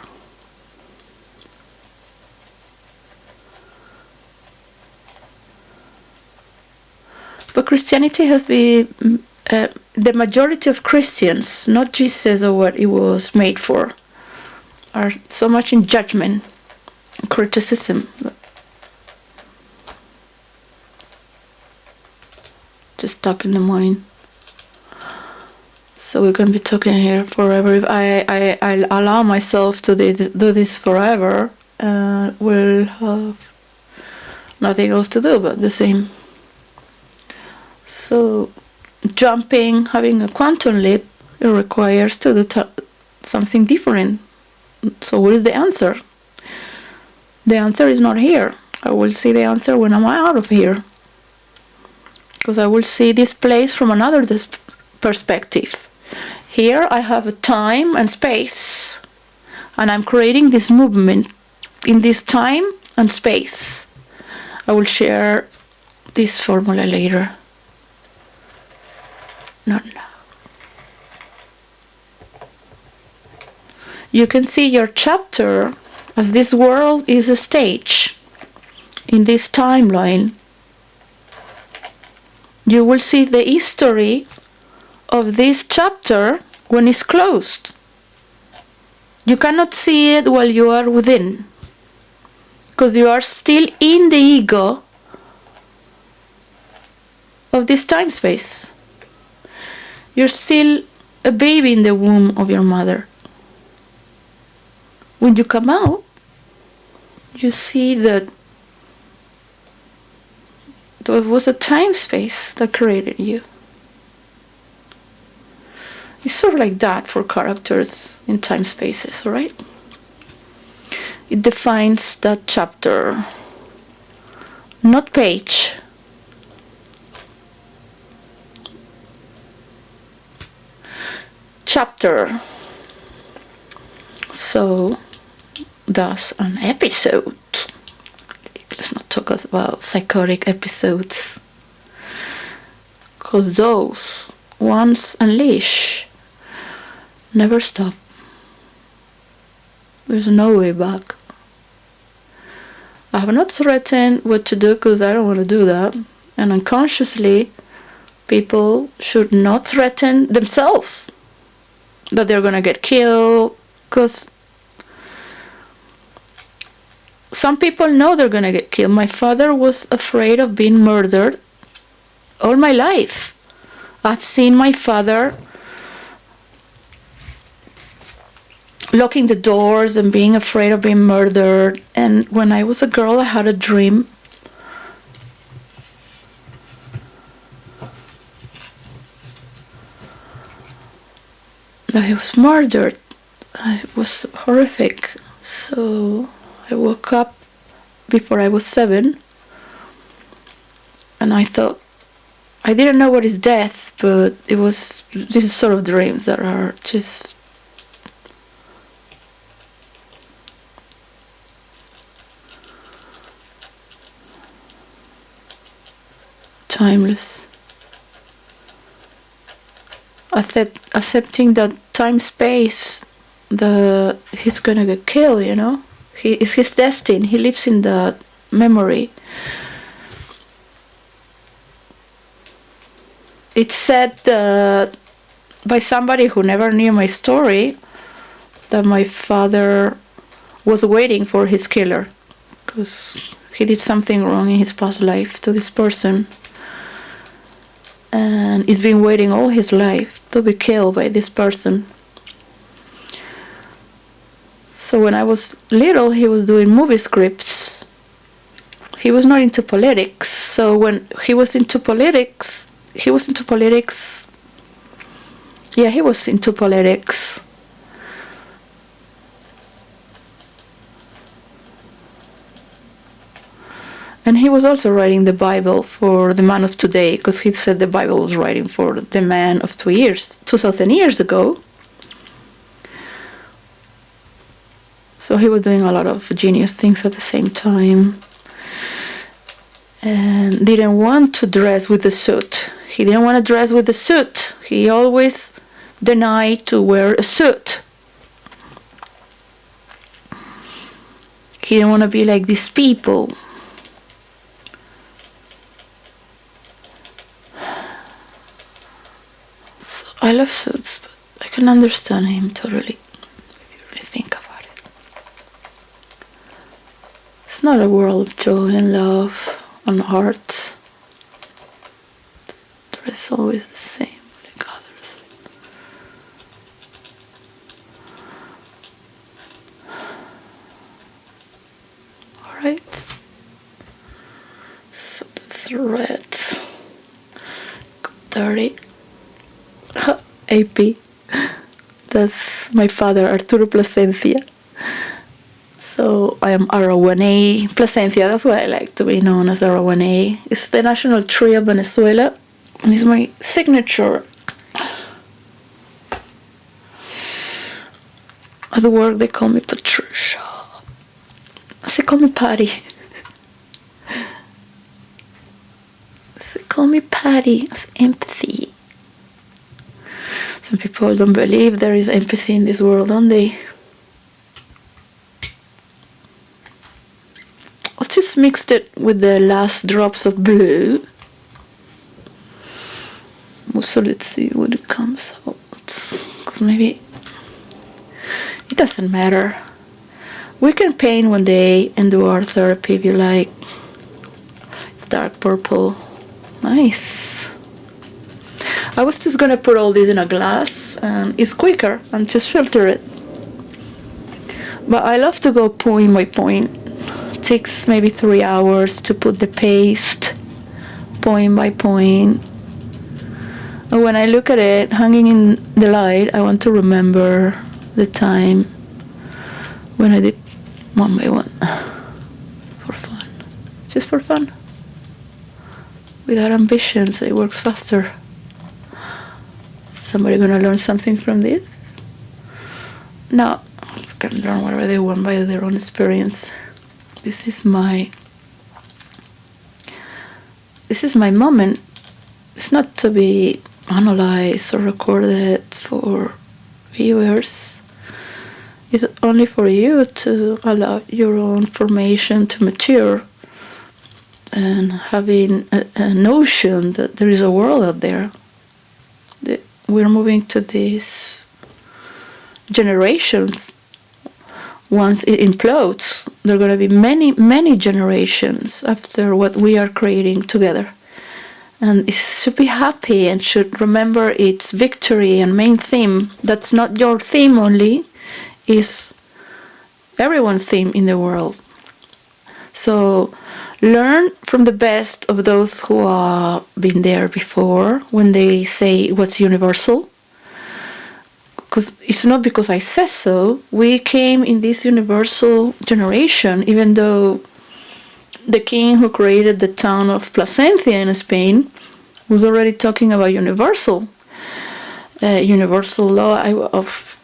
But Christianity has been, the majority of Christians, not Jesus or what it was made for, are so much in judgment and criticism. Just stuck in the mind. So we're going to be talking here forever. If I allow myself to do this forever, we'll have nothing else to do but the same. So jumping, having a quantum leap, it requires to do something different. So what is the answer? The answer is not here. I will see the answer when I'm out of here, because I will see this place from another perspective. Here I have a time and space, and I'm creating this movement in this time and space. I will share this formula later. Not now. You can see your chapter as this world is a stage in this timeline. You will see the history of this chapter when it's closed. You cannot see it while you are within, because you are still in the ego of this time space. You're still a baby in the womb of your mother. When you come out, you see that there was a time space that created you. It's sort of like that for characters in time spaces, right? It defines that chapter, not page. Chapter. So, that's an episode. Let's not talk about psychotic episodes, because those, once unleashed, never stop. There's no way back. I have not threatened what to do because I don't want to do that. And unconsciously, people should not threaten themselves that they're going to get killed, because some people know they're going to get killed. My father was afraid of being murdered all my life. I've seen my father locking the doors and being afraid of being murdered. And when I was a girl, I had a dream that he was murdered. It was horrific. So I woke up before I was 7, and I thought, I didn't know what is death, but it was these sort of dreams that are just timeless. Accepting that time space, he's gonna get killed, you know. It's his destiny. He lives in that memory. It's said by somebody who never knew my story that my father was waiting for his killer because he did something wrong in his past life to this person, and he's been waiting all his life to be killed by this person. So when I was little, he was doing movie scripts. He was not into politics. So when he was into politics. Yeah, he was into politics. And he was also writing the Bible for the man of today, because he said the Bible was writing for the man of 2,000 years ago. So he was doing a lot of genius things at the same time. And didn't want to dress with the suit. He didn't want to dress with the suit. He always denied to wear a suit. He didn't want to be like these people. So I love suits, but I can understand him totally, if you really think about it. It's not a world of joy and love and heart. There is always the same like others. Alright. AP. That's my father, Arturo Plasencia. So I am Arawanay Plasencia. That's why I like to be known as Arawanay. It's the national tree of Venezuela, and it's my signature. At work, they call me Patricia. They call me Patty. They call me Patty. It's empathy. Some people don't believe there is empathy in this world, don't they? I just mixed it with the last drops of blue. So let's see what it comes out. Because maybe it doesn't matter. We can paint one day and do art therapy if you like. It's dark purple. Nice. I was just gonna put all this in a glass, and it's quicker, and just filter it. But I love to go point by point. It takes maybe 3 hours to put the paste point by point. And when I look at it hanging in the light, I want to remember the time when I did one by one. For fun. Just for fun. Without ambitions, it works faster. Somebody gonna learn something from this? No, can learn whatever they want by their own experience. This is my moment. It's not to be analyzed or recorded for viewers. It's only for you to allow your own formation to mature, and having a notion that there is a world out there. We're moving to these generations. Once it implodes, there are going to be many, many generations after what we are creating together. And it should be happy and should remember its victory and main theme. That's not your theme only, is everyone's theme in the world. So learn from the best of those who have been there before when they say what's universal. Because it's not because I say so. We came in this universal generation, even though the king who created the town of Plasencia in Spain was already talking about universal law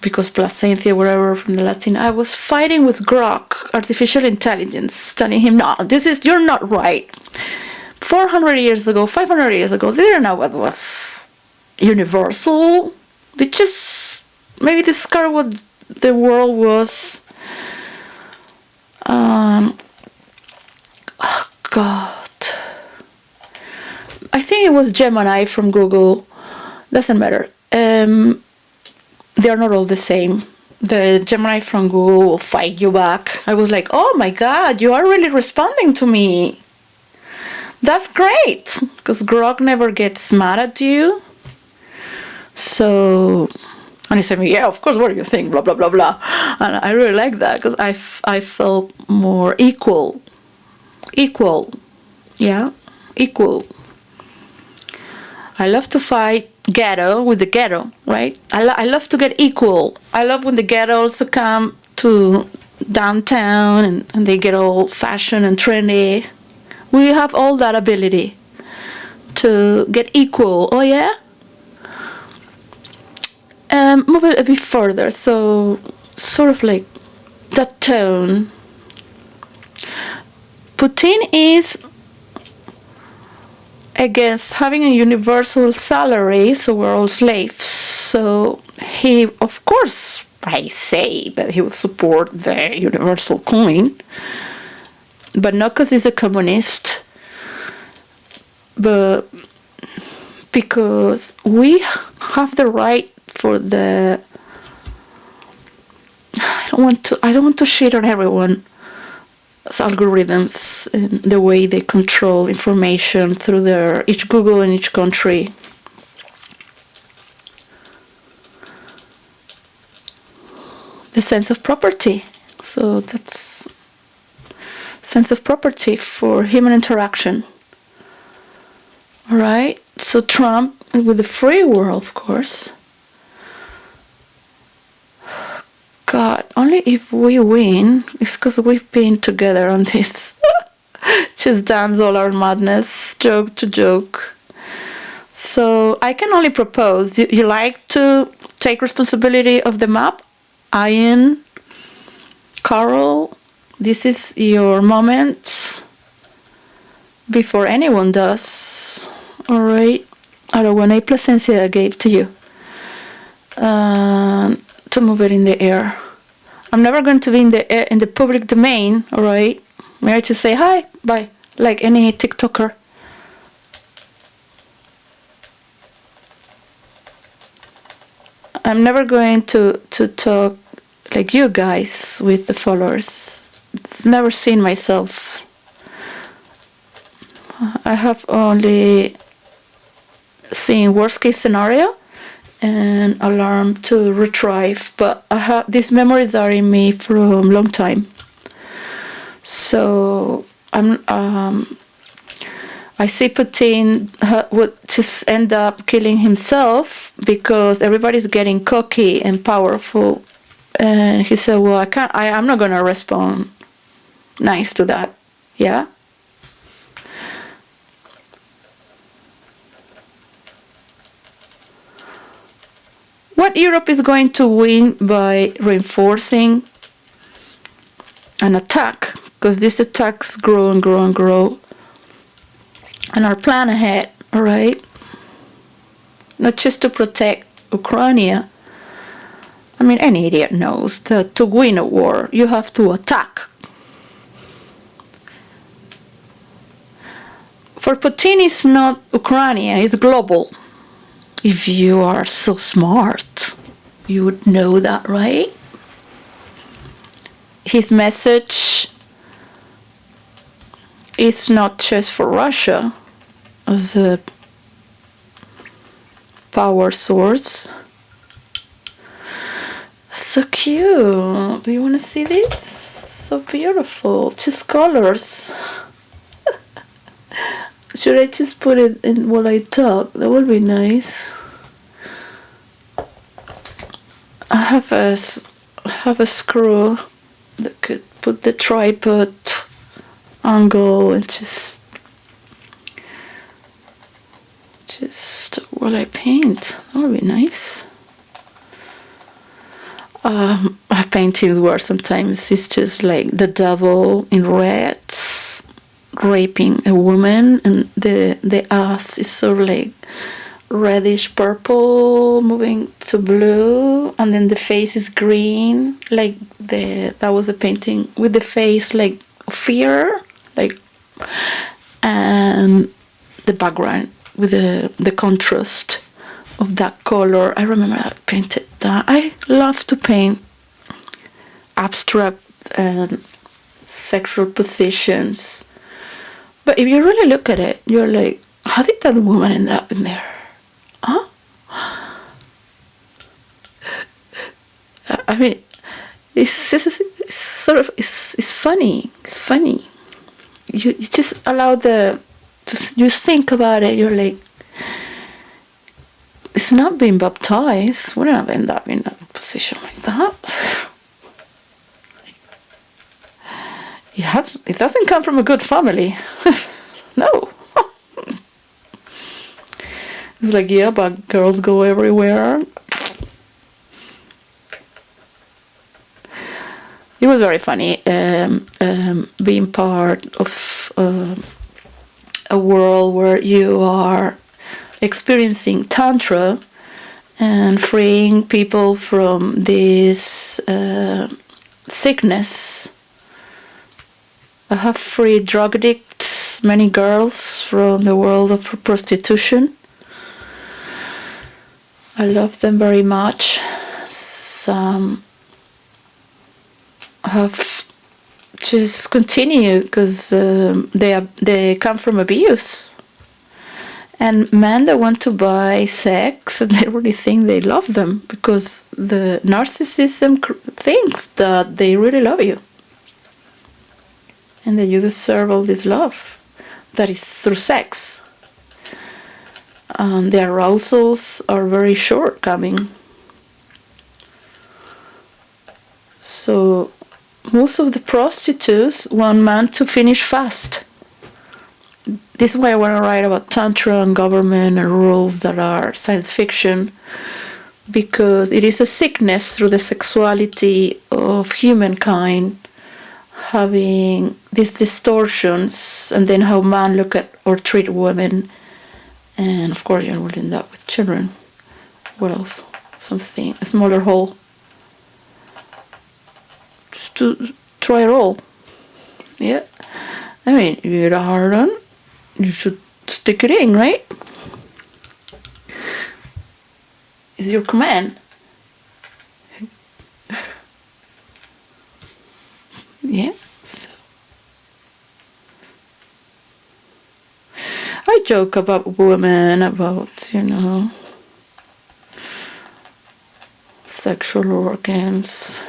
because Plasencia, wherever from the Latin. I was fighting with Grok, artificial intelligence, telling him, no, you're not right. 400 years ago, 500 years ago, they didn't know what was universal. They just maybe discovered what the world was. Oh God. I think it was Gemini from Google. Doesn't matter. They are not all the same. The Gemini from Google will fight you back. I was like, oh my God, you are really responding to me. That's great, because Grok never gets mad at you. So, and he said me, yeah, of course, what do you think, blah, blah, blah, blah. And I really like that, because I felt more equal. Yeah, equal. I love to fight ghetto with the ghetto, right? I love to get equal. I love when the ghetto also come to downtown and they get all fashion and trendy. We have all that ability to get equal. Oh yeah? Move it a bit further. So sort of like that tone. Putin is against having a universal salary, so we're all slaves. So he, of course, I say that he would support the universal coin, but not because he's a communist, but because we have the right for the. I don't want to shit on everyone. Algorithms and the way they control information through each Google in each country. The sense of property. So that's sense of property for human interaction. All right. So Trump, with the free world, of course, only if we win, it's because we've been together on this. Just dance all our madness, joke to joke. So I can only propose. You like to take responsibility of the map? Ian, Carol, this is your moment before anyone does. All right. Ahora, when I Placencia gave to you to move it in the air. I'm never going to be in the air, in the public domain. All right. May I just say hi, bye, like any TikToker. I'm never going to talk like you guys with the followers. I've never seen myself. I have only seen worst case scenario and alarm to retrieve, but I have these memories are in me from long time. So I see Putin would just end up killing himself because everybody's getting cocky and powerful. And he said, well, I'm not going to respond nice to that. Yeah? What Europe is going to win by reinforcing an attack, because these attacks grow and grow and grow, and our plan ahead, all right? Not just to protect Ukraine. I mean, any idiot knows that to win a war, you have to attack. For Putin, it's not Ukraine, it's global. If you are so smart, you would know that, right? His message is not just for Russia as a power source. So cute. Do you want to see this? So beautiful. Just colors. Should I just put it in while I talk? That would be nice. I have a screw that could put the tripod angle and just while I paint. That would be nice. I painted where sometimes it's just like the devil in reds raping a woman, and the ass is sort of like reddish purple moving to blue, and then the face is green, like that was a painting with the face like fear, like, and the background with the contrast of that color. I remember I painted that. I love to paint abstract and sexual positions. But if you really look at it, you're like, how did that woman end up in there? Huh? I mean, it's sort of funny. It's funny. You just allow you think about it. You're like, it's not being baptized. Wouldn't have ended up in a position like that. It doesn't come from a good family. No. It's like, yeah, but girls go everywhere. It was very funny being part of a world where you are experiencing Tantra and freeing people from this sickness. I have freed drug addicts, many girls from the world of prostitution. I love them very much. Some have just continued because they come from abuse. And men that want to buy sex, and they really think they love them because the narcissism thinks that they really love you. And that you deserve all this love that is through sex. And the arousals are very shortcoming. So So most of the prostitutes want man to finish fast. This is why I want to write about Tantra and government and rules that are science fiction, because it is a sickness through the sexuality of humankind, having these distortions, and then how man look at or treat women, and of course you will end up with children. What else? Something, a smaller hole. Just to try it all. Yeah. I mean, if you get a hard on, you should stick it in, right? It's your command. Yeah. So. I joke about women, about, sexual organs.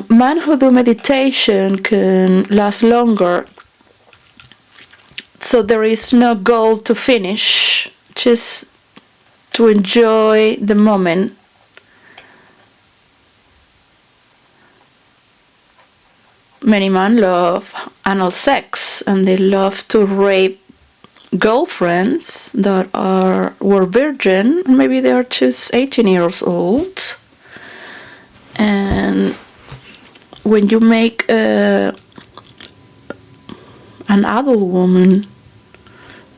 Men who do meditation can last longer. So there is no goal to finish, just to enjoy the moment. Many men love anal sex, and they love to rape girlfriends that were virgin, maybe they are just 18 years old. And when you make an adult woman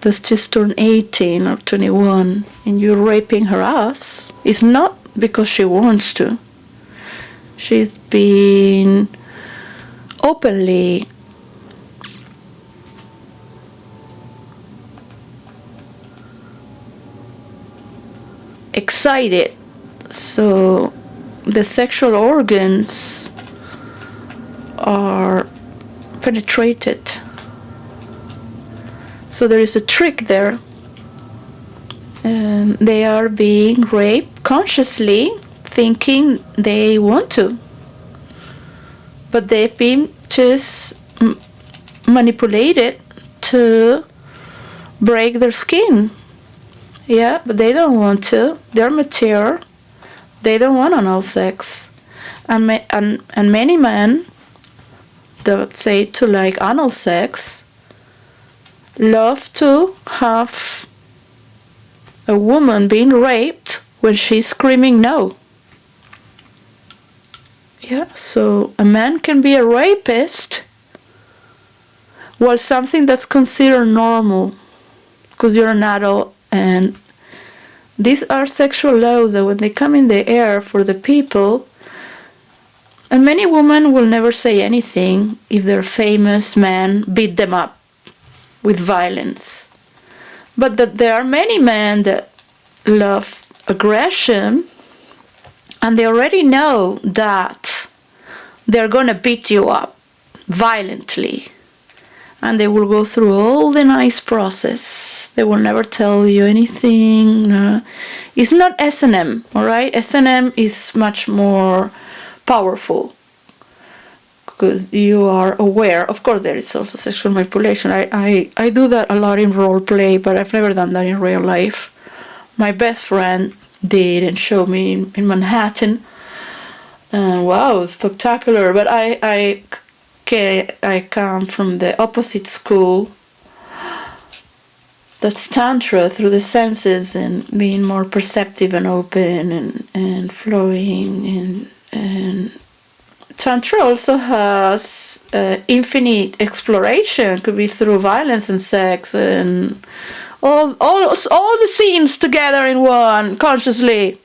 that's just turned 18 or 21 and you're raping her ass, it's not because she wants to. She's been openly excited. So the sexual organs are penetrated. So there is a trick there. And they are being raped consciously, thinking they want to. But they've been just manipulated to break their skin. Yeah, but they don't want to. They're mature. They don't want anal sex. And many men that say to like anal sex love to have a woman being raped when she's screaming no. Yeah, so a man can be a rapist while something that's considered normal, because you're an adult, and these are sexual laws that when they come in the air for the people, and many women will never say anything if their famous men beat them up with violence. But that there are many men that love aggression, and they already know that they're going to beat you up violently. And they will go through all the nice process. They will never tell you anything. No. It's not S&M, all right? S&M is much more powerful because you are aware. Of course, there is also sexual manipulation. I do that a lot in role play, but I've never done that in real life. My best friend did and showed me in Manhattan. Wow, spectacular. But I come from the opposite school. That's Tantra, through the senses and being more perceptive and open and flowing. And Tantra also has infinite exploration. Could be through violence and sex and all the scenes together in one, consciously.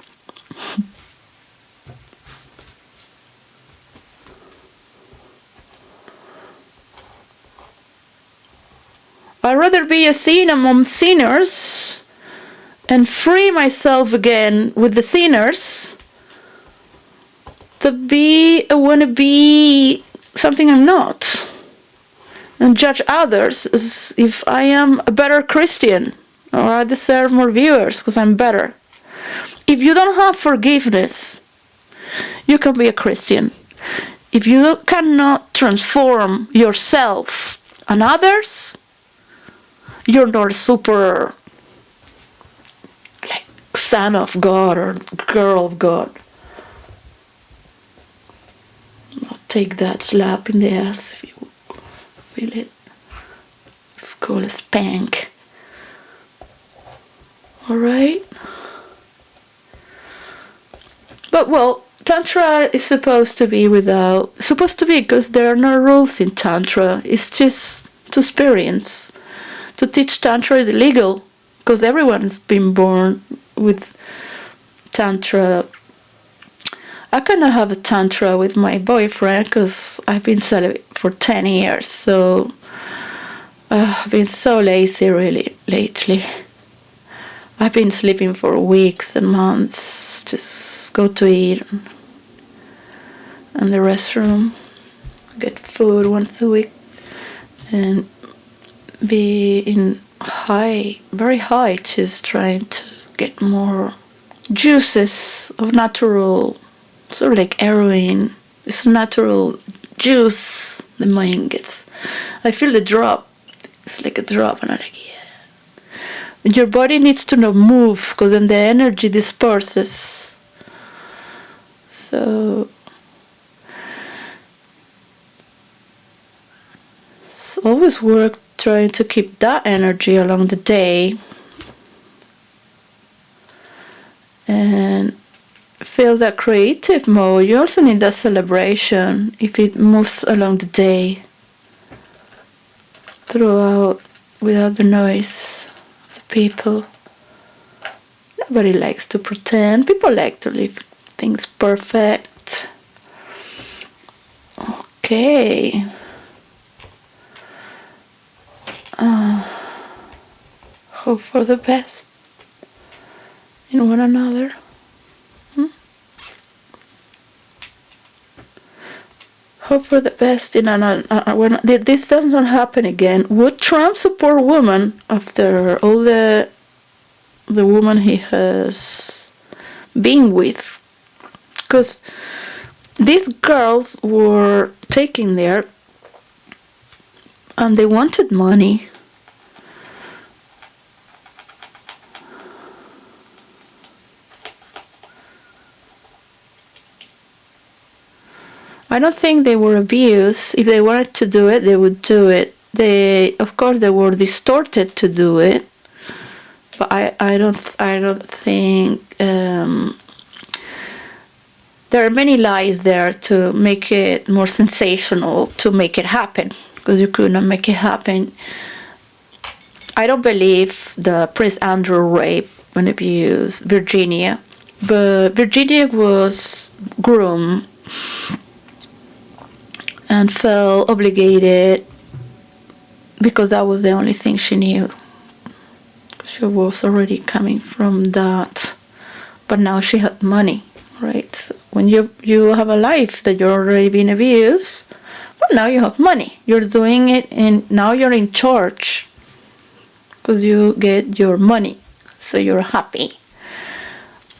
I'd rather be a sin among sinners and free myself again with the sinners to want to be something I'm not and judge others as if I am a better Christian or I deserve more viewers because I'm better. If you don't have forgiveness, you can be a Christian. If you cannot transform yourself and others, you're not a super like son of God or girl of God. take that slap in the ass if you feel it. It's called a spank. Alright? But well, Tantra is supposed to be because there are no rules in Tantra. It's just to experience. To teach Tantra is illegal because everyone's been born with Tantra. I cannot have a Tantra with my boyfriend because I've been celibate for 10 years, so I've been so lazy really lately. I've been sleeping for weeks and months, just go to eat and the restroom, get food once a week, and be in very high, just trying to get more juices of natural, sort of like heroin. It's a natural juice the mind gets. I feel the drop. It's like a drop, and I'm like, yeah. Your body needs to not move because then the energy disperses. So always work trying to keep that energy along the day and feel that creative mode. You also need that celebration if it moves along the day throughout without the noise of the people. Nobody likes to pretend. People like to live things perfect. Okay. Hope for the best in one another. Hope for the best in another. When this doesn't happen again, would Trump support women after all the woman he has been with? Because these girls were taken there and they wanted money. I don't think they were abused. If they wanted to do it, they would do it. Of course, they were distorted to do it, but I don't think there are many lies there to make it more sensational, to make it happen, because you could not make it happen. I don't believe the Prince Andrew rape and abused Virginia, but Virginia was groomed and felt obligated because that was the only thing she knew. She was already coming from that, but now she had money, right? So when you have a life that you're already being abused, but now you have money. You're doing it, and now you're in charge because you get your money, so you're happy.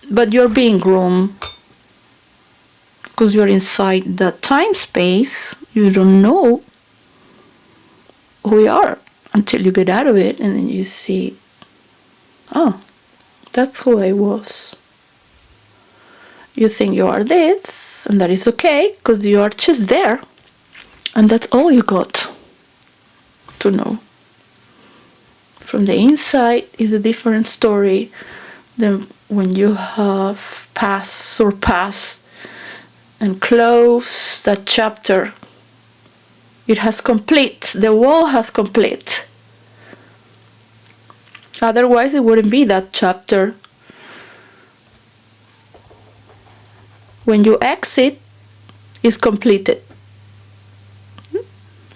But you're being groomed because you're inside that time space. You don't know who you are until you get out of it, and then you see, oh, that's who I was. You think you are this, and that is okay, because you are just there, and that's all you got to know. From the inside is a different story than when you have surpassed and closed that chapter. It has complete. The wall has complete. Otherwise, it wouldn't be that chapter. When you exit, it's completed. You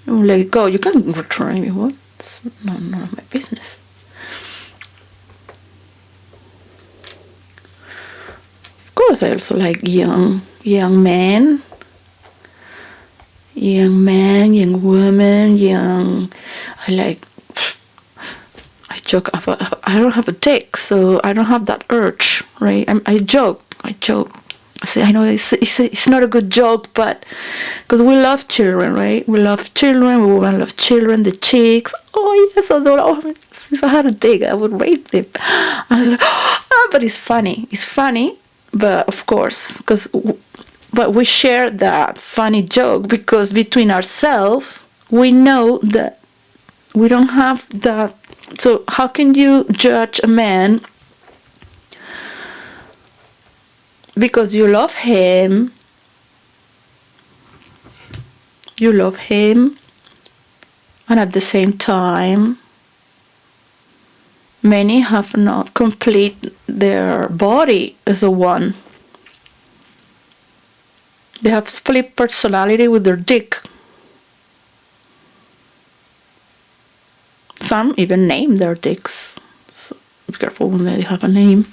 let it go. You can return if you want. It's none of my business. Of course, I also like young men. Young man, young woman, I joke about, I don't have a dick, so I don't have that urge, right? I joke. I say, I know it's not a good joke, but because we love children, right? We love children, we want to love children, the chicks. Oh, yes, if I had a dick, I would rape them. And I was like, but it's funny. It's funny, but of course, because but we share that funny joke because between ourselves, we know that we don't have that. So how can you judge a man because you love him? You love him, and at the same time, many have not complete their body as a one. They have split personality with their dick. Some even name their dicks. So be careful when they have a name.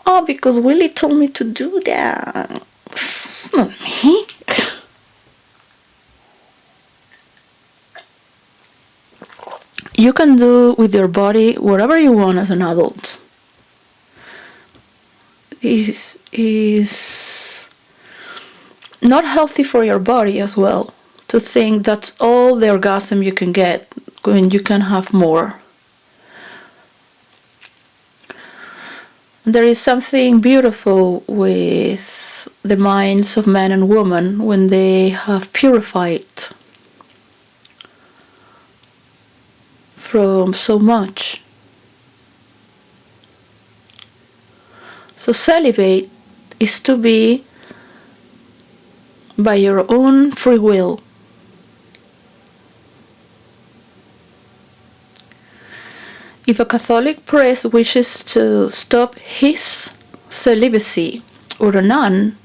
Oh, because Willie told me to do that. It's not me. You can do with your body whatever you want as an adult. Is not healthy for your body as well to think that's all the orgasm you can get when you can have more. There is something beautiful with the minds of men and women when they have purified from so much. So celibate is to be by your own free will. If a Catholic priest wishes to stop his celibacy, or a nun,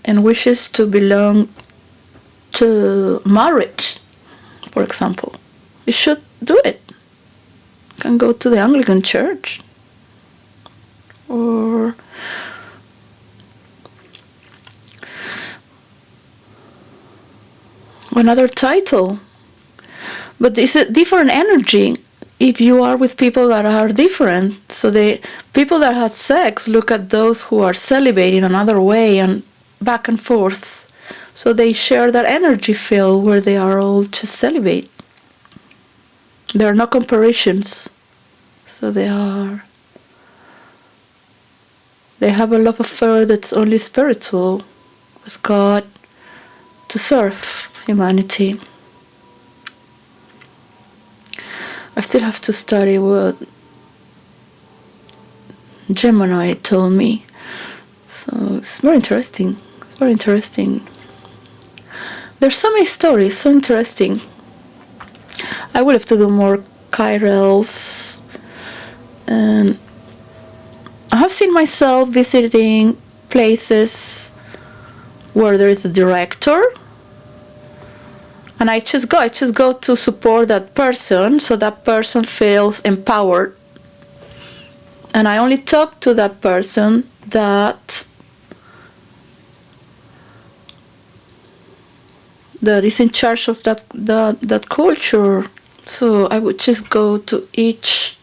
and wishes to belong to marriage, for example, he should do it. Can go to the Anglican Church or another title, but it's a different energy if you are with people that are different. So the people that have sex look at those who are celibate in another way and back and forth, so they share that energy field where they are all just celibate. There are no comparisons, so they have a love affair that's only spiritual with God to serve humanity. I still have to study what Gemini told me, so it's very interesting. It's very interesting. There's so many stories, so interesting. I will have to do more chirals, and I have seen myself visiting places where there is a director, and I just go to support that person, so that person feels empowered, and I only talk to that person that is in charge of that culture. So I would just go to each,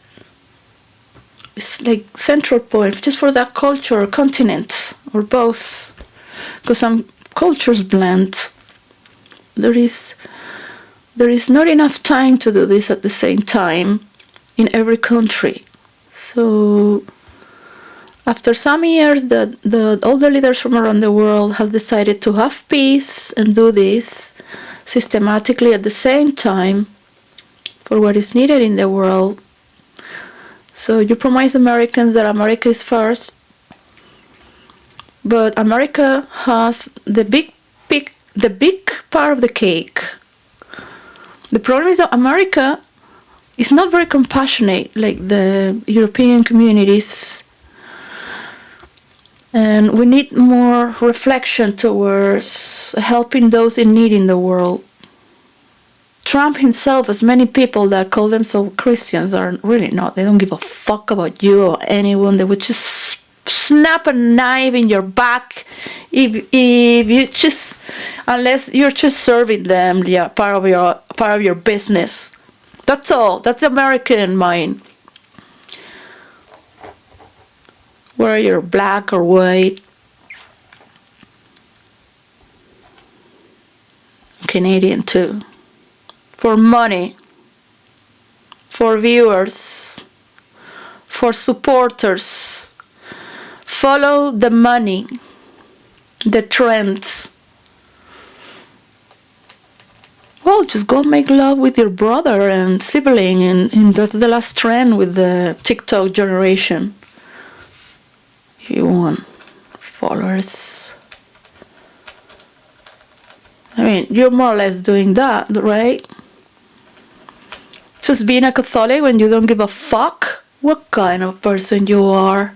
it's like central point, just for that culture or continent or both, because some cultures blend. There is not enough time to do this at the same time in every country. So after some years that all the leaders from around the world have decided to have peace and do this systematically at the same time for what is needed in the world. So you promise Americans that America is first, but America has the big part of the cake. The problem is that America is not very compassionate like the European communities, and we need more reflection towards helping those in need in the world. Trump himself, as many people that call themselves Christians, are really not. They don't give a fuck about you or anyone. They would just snap a knife in your back if you just, unless you're just serving them, yeah, part of your business. That's all. That's the American mind. Whether you're black or white, Canadian too. For money, for viewers, for supporters. Follow the money, the trends. Well, just go make love with your brother and sibling, and that's the last trend with the TikTok generation. If you want followers. I mean, you're more or less doing that, right? Just being a Catholic when you don't give a fuck? What kind of person you are?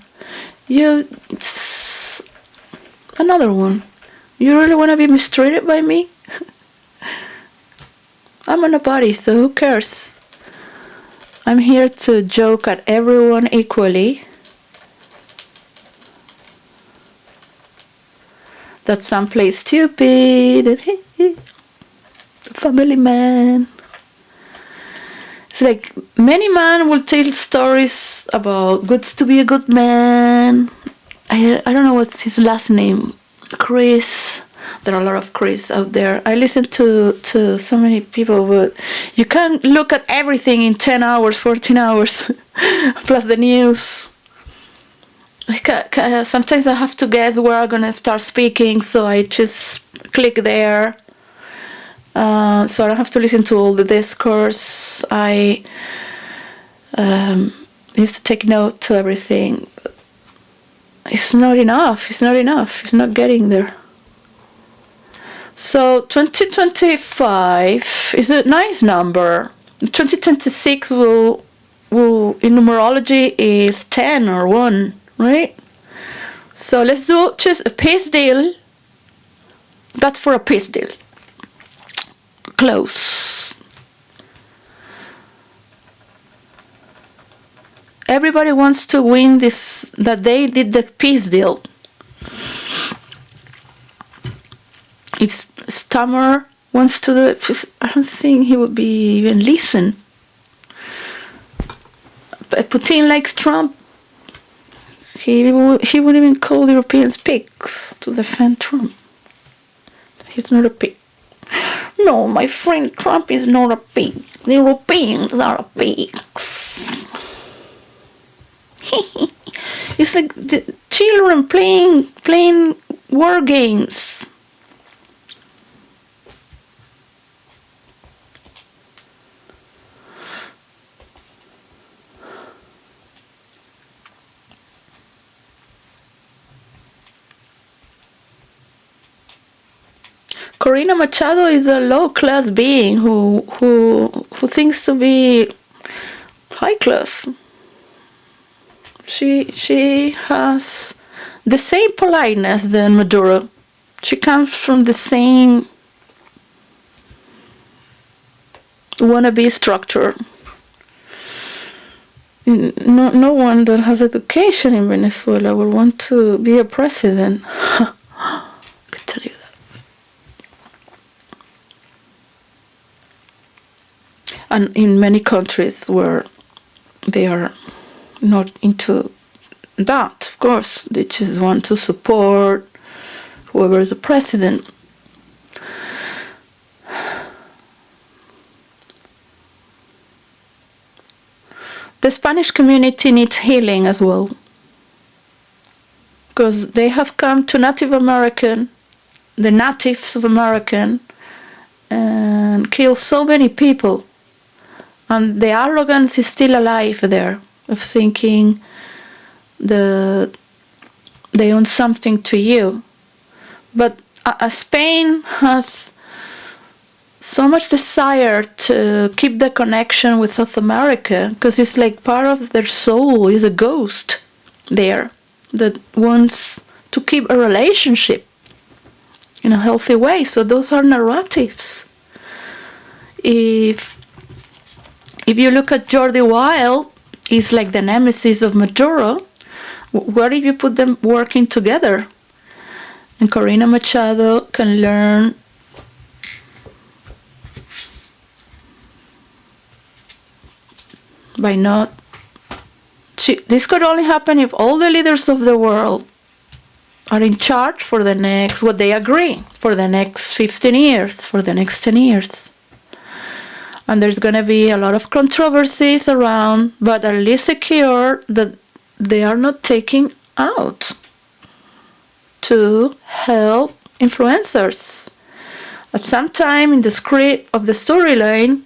Another one. You really want to be mistreated by me? I'm a nobody, so who cares? I'm here to joke at everyone equally. That some play stupid. Family man. It's like many men will tell stories about what's to be a good man. I don't know what's his last name. Chris. There are a lot of Chris out there. I listen to so many people, but you can't look at everything in 10 hours, 14 hours, plus the news. Sometimes I have to guess where I'm going to start speaking, so I just click there. So I don't have to listen to all the discourse. I used to take note to everything. It's not enough. It's not enough. It's not getting there. So 2025 is a nice number. 2026 will in numerology is 10 or 1, right? So let's do just a peace deal. That's for a peace deal. Close. Everybody wants to win this, that they did the peace deal. If Stammer wants to do it, I don't think he would be even listen. But Putin likes Trump. He wouldn't even call the Europeans pigs to defend Trump. He's not a pig. No, my friend, Trump is not a pig. The Europeans are pigs. It's like the children playing war games. Corina Machado is a low-class being who thinks to be high class. She has the same politeness than Maduro. She comes from the same wannabe structure. No one that has education in Venezuela will want to be a president. I can tell you that. And in many countries where they are not into that, of course, they just want to support whoever is the president. The Spanish community needs healing as well, because they have come to the natives of American, and killed so many people. And the arrogance is still alive there, of thinking they own something to you. But Spain has so much desire to keep the connection with South America, because it's like part of their soul is a ghost there that wants to keep a relationship in a healthy way. So those are narratives. If you look at Jordi Wild, he's like the nemesis of Maduro. What if you put them working together? And Corina Machado can learn by not... This could only happen if all the leaders of the world are in charge for the next, what they agree, for the next 15 years, for the next 10 years. And there's going to be a lot of controversies around, but at least secure that they are not taking out to help influencers. At some time in the script of the storyline,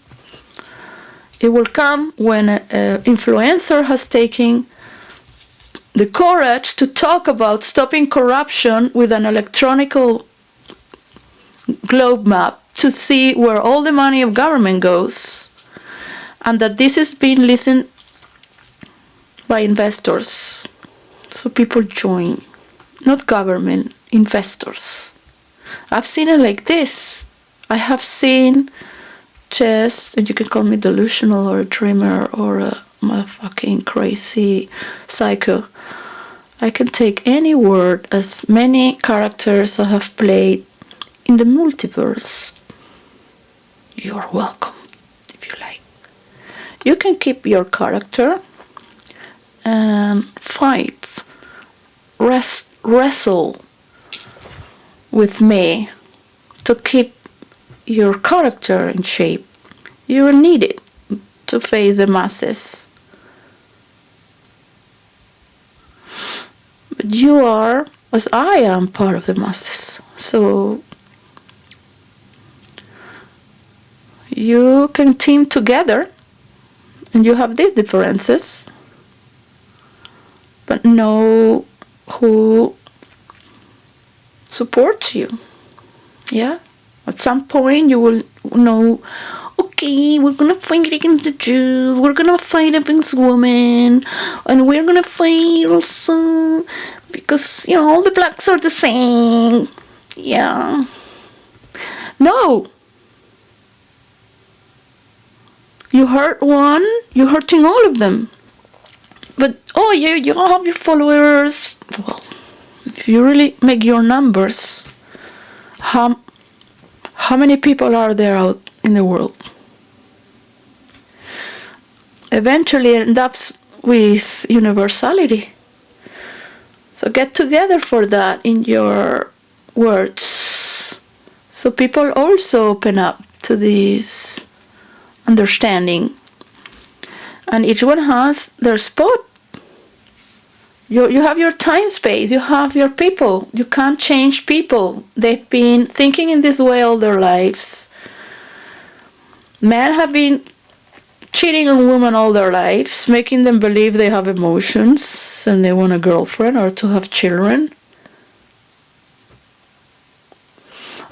it will come when an influencer has taken the courage to talk about stopping corruption with an electronic globe map to see where all the money of government goes, and that this is being listened by investors. So people join, not government, investors. I've seen it like this. I have seen just, and you can call me delusional or a dreamer or a motherfucking crazy psycho. I can take any word as many characters I have played in the multiverse. You're welcome, if you like. You can keep your character and fight, wrestle with me to keep your character in shape. You will need it to face the masses. But you are, as I am, part of the masses. So you can team together, and you have these differences, but know who supports you. Yeah? At some point you will know, okay, we're gonna fight against the Jews, we're gonna fight against women, and we're gonna fight also because, all the blacks are the same. Yeah. No! You hurt one, you're hurting all of them. But, you have your followers. Well, if you really make your numbers, how many people are there out in the world? Eventually it ends up with universality. So get together for that in your words. So people also open up to this understanding. And each one has their spot. You have your time space, you have your people. You can't change people. They've been thinking in this way all their lives. Men have been cheating on women all their lives, making them believe they have emotions and they want a girlfriend or to have children.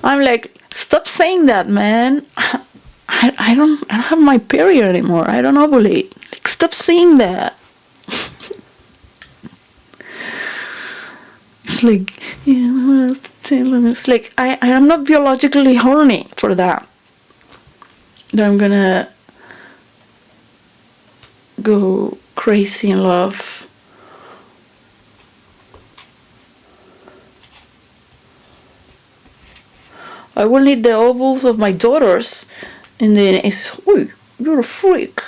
I'm like, stop saying that, man. I don't have my period anymore. I don't ovulate. Like, stop saying that. It's like, it's like I am not biologically horny for that. That I'm gonna go crazy in love. I will need the ovules of my daughters, and then it's, you're a freak.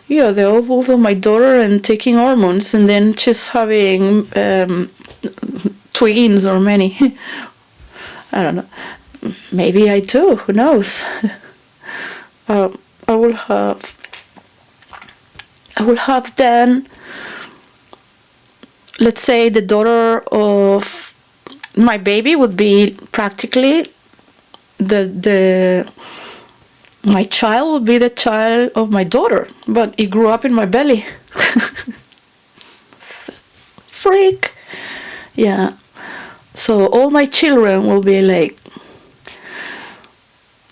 Yeah, the ovules of my daughter and taking hormones, and then just having twins or many. I don't know. Maybe I do. Who knows? I will have then, let's say, the daughter of my baby would be practically my child would be the child of my daughter, but he grew up in my belly. Freak. Yeah. So all my children will be like,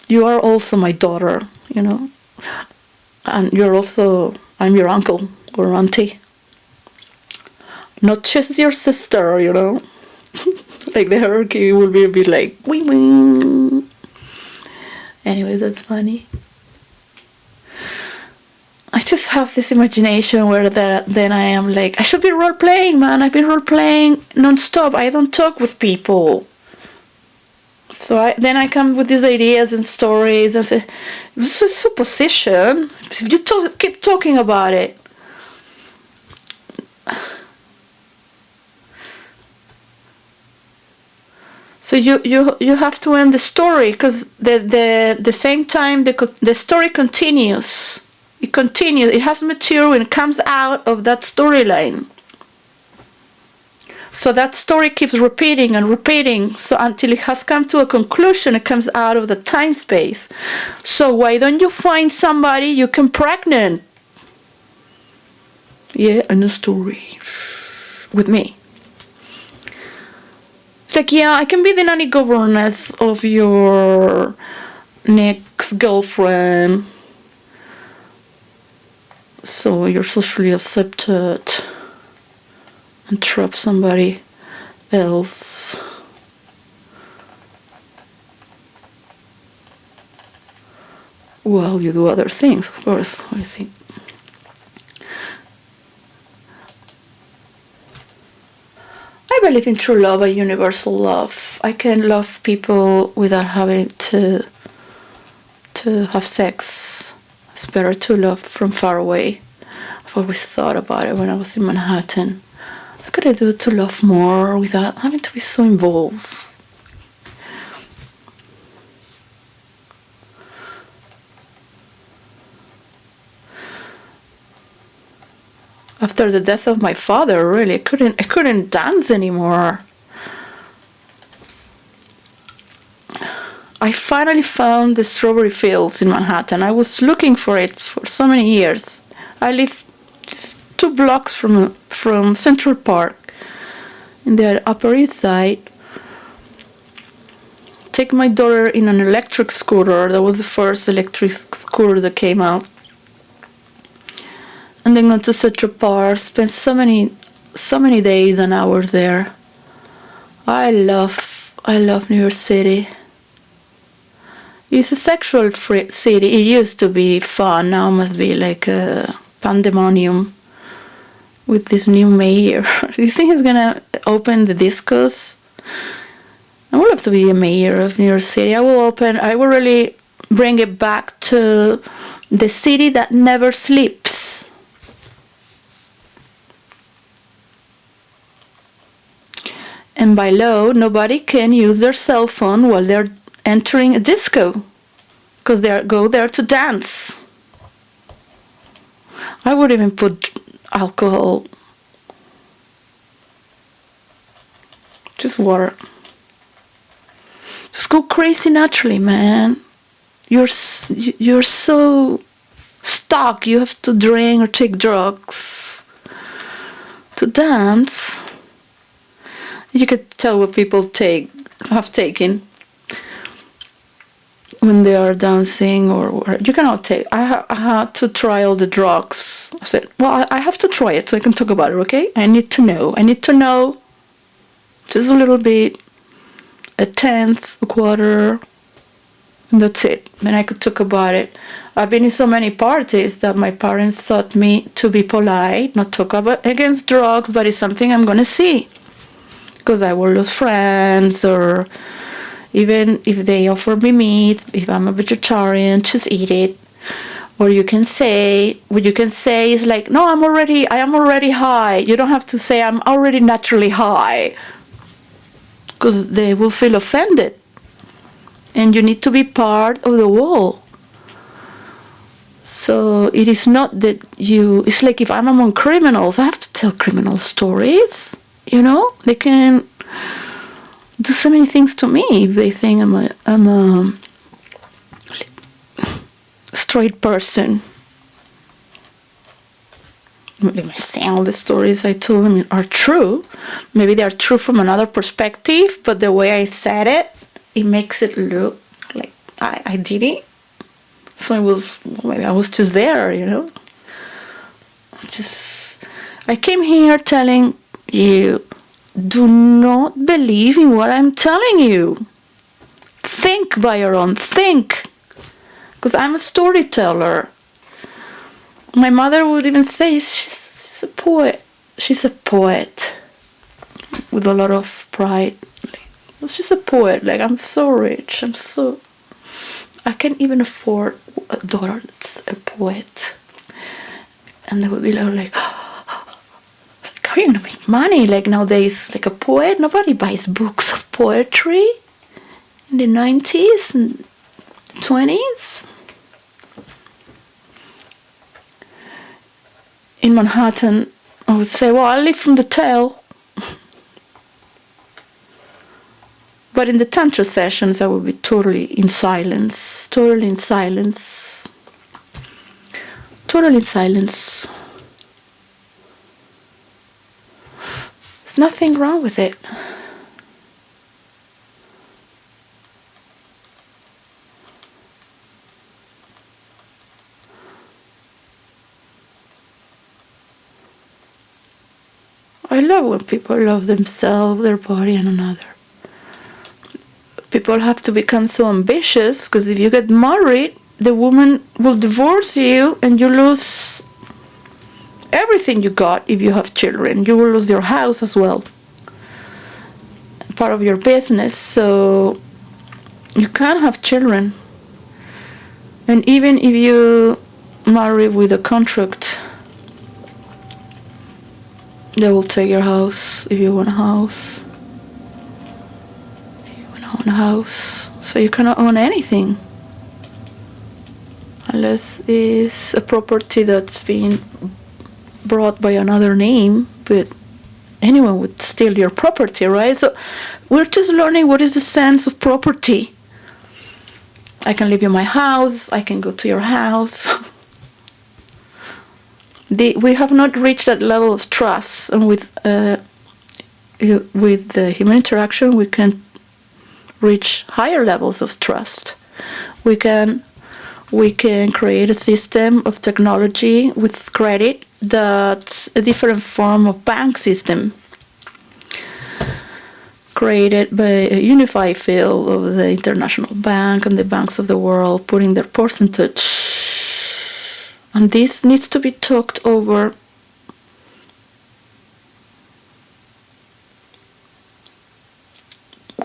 you are also my daughter, and I'm your uncle or auntie. Not just your sister, Like the hierarchy will be a bit like, wing. Anyway, that's funny. I just have this imagination where then I am like, I should be role-playing, man. I've been role-playing non-stop. I don't talk with people. So then I come with these ideas and stories and say, this is supposition. If you keep talking about it. So you have to end the story, because the same time the story continues. It continues. It has material and it comes out of that storyline. So that story keeps repeating and repeating. So until it has come to a conclusion, it comes out of the time space. So why don't you find somebody you can pregnant? Yeah, a new story with me. Like, yeah, I can be the nanny governess of your next girlfriend. So you're socially accepted and trap somebody else. Well, you do other things, of course, I think. I believe in true love and universal love. I can love people without having to have sex. It's better to love from far away. I've always thought about it when I was in Manhattan. What could I do to love more without having to be so involved? After the death of my father, really, I couldn't dance anymore. I finally found the strawberry fields in Manhattan. I was looking for it for so many years. I live just 2 blocks from Central Park, in the Upper East Side. Take my daughter in an electric scooter. That was the first electric scooter that came out. And then go to Central Park. Spend so many days and hours there. I love New York City. It's a sexual free city. It used to be fun. Now it must be like a pandemonium with this new mayor. Do you think he's gonna open the discos? I would love to be a mayor of New York City. I will really bring it back to the city that never sleeps. And by law, nobody can use their cell phone while they're entering a disco, because they go there to dance. I would even put alcohol, just water. Just go crazy naturally, man. You're so stuck. You have to drink or take drugs to dance. You could tell what people have taken when they are dancing, or you cannot take. I had to try all the drugs. I said, well, I have to try it so I can talk about it, okay? I need to know just a little bit, a tenth, a quarter, and that's it. Then I could talk about it. I've been in so many parties that my parents taught me to be polite, not talk about against drugs, but it's something I'm gonna see, because I will lose friends, or even if they offer me meat, if I'm a vegetarian, just eat it. Or what you can say is like, no, I am already high. You don't have to say I'm already naturally high, because they will feel offended. And you need to be part of the wall. So it is not that it's like if I'm among criminals, I have to tell criminal stories. They can do so many things to me if they think I'm a straight person. They might say all the stories I told them are true. Maybe they are true from another perspective, but the way I said it makes it look like I did it. So I was just there, I came here telling you, do not believe in what I'm telling you. Think by your own. Think. Because I'm a storyteller. My mother would even say she's a poet. She's a poet with a lot of pride. She's a poet. Like, I'm so rich. I can't even afford a daughter that's a poet. And they would be like, how are you going to make money? Like, nowadays, like a poet, nobody buys books of poetry in the 90s and 20s. In Manhattan, I would say, well, I live from the tail. But in the Tantra sessions, I would be totally in silence. Totally in silence. Totally in silence. There's nothing wrong with it. I love when people love themselves, their body, and another. People have to become so ambitious, because if you get married, the woman will divorce you and you lose everything you got. If you have children, you will lose your house as well, part of your business. So you can't have children. And even if you marry with a contract, they will take your house if you want a house. You want to own a house. So you cannot own anything unless it's a property that's being brought by another name, but anyone would steal your property, right? So we're just learning what is the sense of property. I can leave you my house, I can go to your house. We have not reached that level of trust, and with the human interaction, we can reach higher levels of trust. We can create a system of technology with credit that's a different form of bank system, created by a unified field of the international bank and the banks of the world, putting their percentage. And this needs to be talked over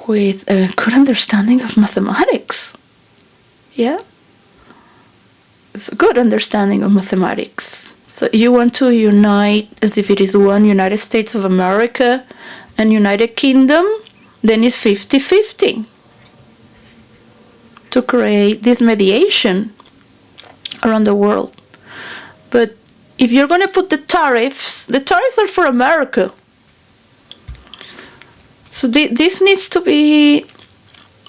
with a good understanding of mathematics. Yeah? It's a good understanding of mathematics. So you want to unite as if it is one United States of America and United Kingdom, then it's 50-50 to create this mediation around the world. But if you're going to put the tariffs are for America. So this needs to be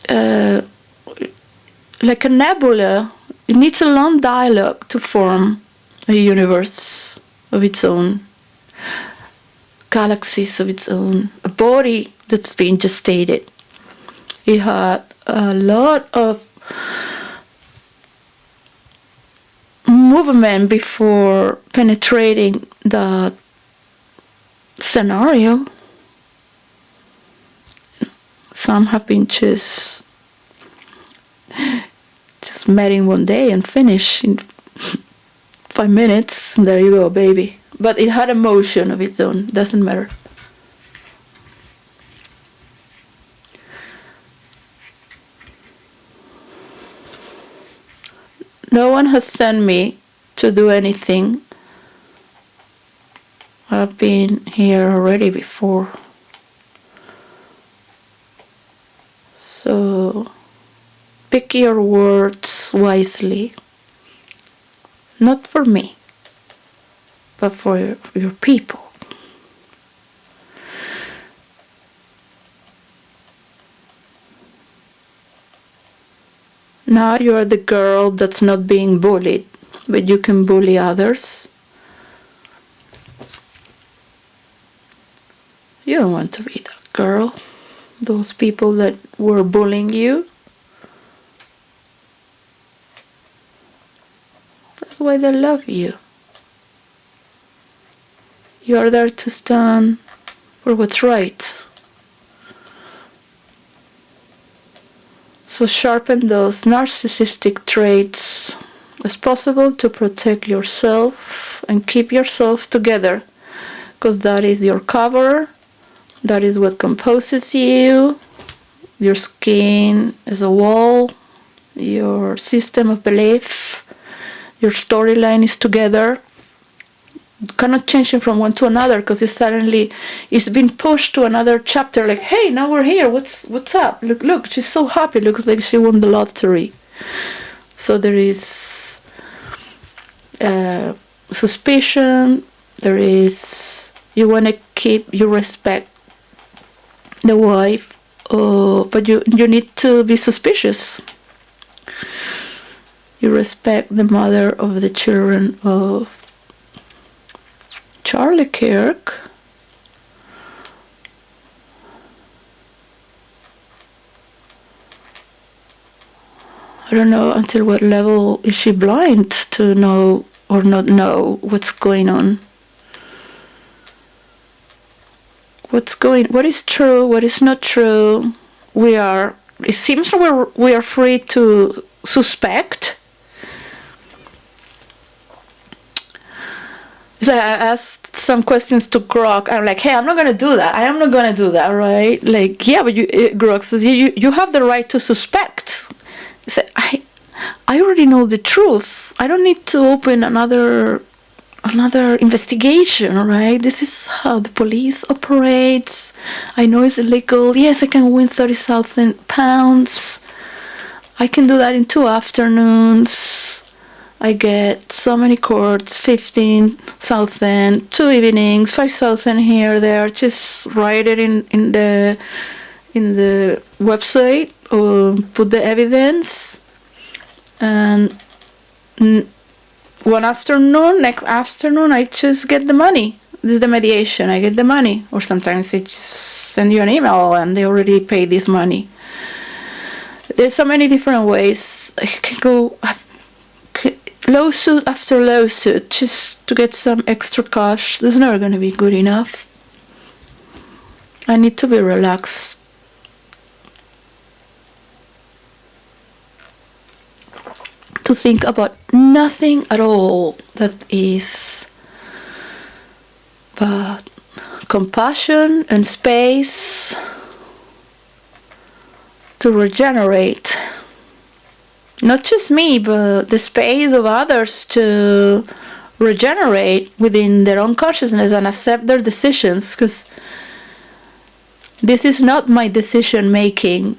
like a nebula. It needs a long dialogue to form a universe of its own, galaxies of its own, a body that's being gestated. It had a lot of movement before penetrating the scenario. Some have been just met in one day and finished in 5 minutes, and there you go, baby. But it had a motion of its own. Doesn't matter. No one has sent me to do anything. I've been here already before. So pick your words wisely. Not for me, but for your people. Now you are the girl that's not being bullied, but you can bully others. You don't want to be that girl. Those people that were bullying you. That's why they love you. You are there to stand for what's right. So sharpen those narcissistic traits as possible to protect yourself and keep yourself together, because that is your cover, that is what composes you. Your skin is a wall, your system of belief, your storyline is together. cannot change it from one to another because it's been pushed to another chapter. Like, hey, now we're here. What's up? Look, she's so happy. Looks like she won the lottery. So there is suspicion. There is, you want to you respect the wife, but you need to be suspicious. You respect the mother of the children of Charlie Kirk. I don't know until what level is she blind to know or not know what's going on. What is true, what is not true. It seems we are free to suspect. So I asked some questions to Grok. I'm like, hey, I'm not going to do that. I am not going to do that, right? Like, yeah, but Grok says, you have the right to suspect. I said, I already know the truth. I don't need to open another investigation, right? This is how the police operates. I know it's illegal. Yes, I can win 30,000 pounds. I can do that in 2 afternoons. I get so many courts, 15,000, 2 evenings, 5,000 here, there. Just write it in the website or put the evidence. And next afternoon, I just get the money. This is the mediation. I get the money. Or sometimes they just send you an email and they already pay this money. There's so many different ways. I can go lawsuit after lawsuit just to get some extra cash. That's never going to be good enough. I need to be relaxed. To think about nothing at all that is but compassion and space to regenerate. Not just me, but the space of others to regenerate within their own consciousness and accept their decisions, because this is not my decision making.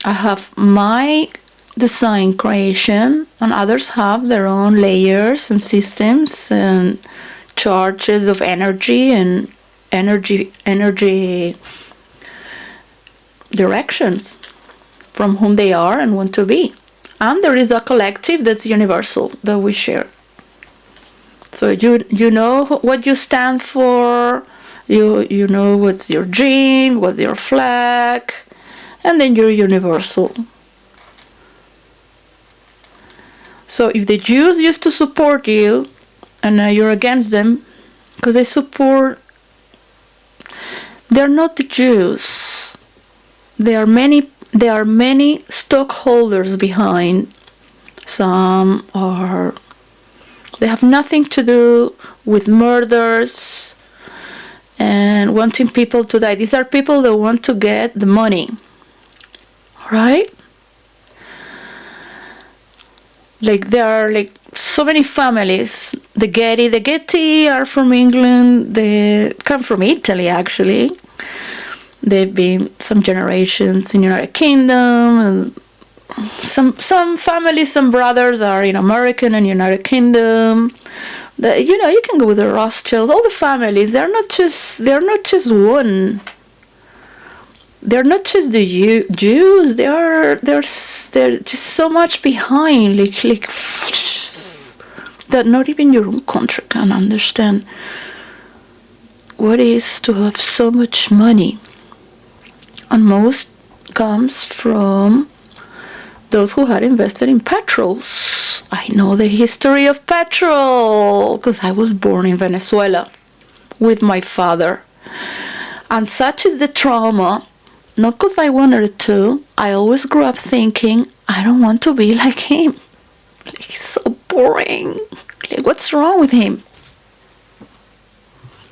I have my design creation and others have their own layers and systems and charges of energy and energy directions from whom they are and want to be. And there is a collective that's universal that we share. So you know what you stand for, you know what's your dream, what's your flag, and then you're universal. So if the Jews used to support you, and now you're against them, because they're not the Jews. There are many stockholders behind. They have nothing to do with murders and wanting people to die. These are people that want to get the money, right? Like there are like so many families. The Getty are from England. They come from Italy, actually. They've been some generations in United Kingdom, and some families, some brothers are in American and United Kingdom. You can go with the Rothschilds, all the families. They're not just one. They're not just the Jews. There's just so much behind, like that not even your own country can understand what it is to have so much money. And most comes from those who had invested in petrols. I know the history of petrol because I was born in Venezuela with my father. And such is the trauma, not because I wanted to. I always grew up thinking, I don't want to be like him. Like, he's so boring. Like, what's wrong with him?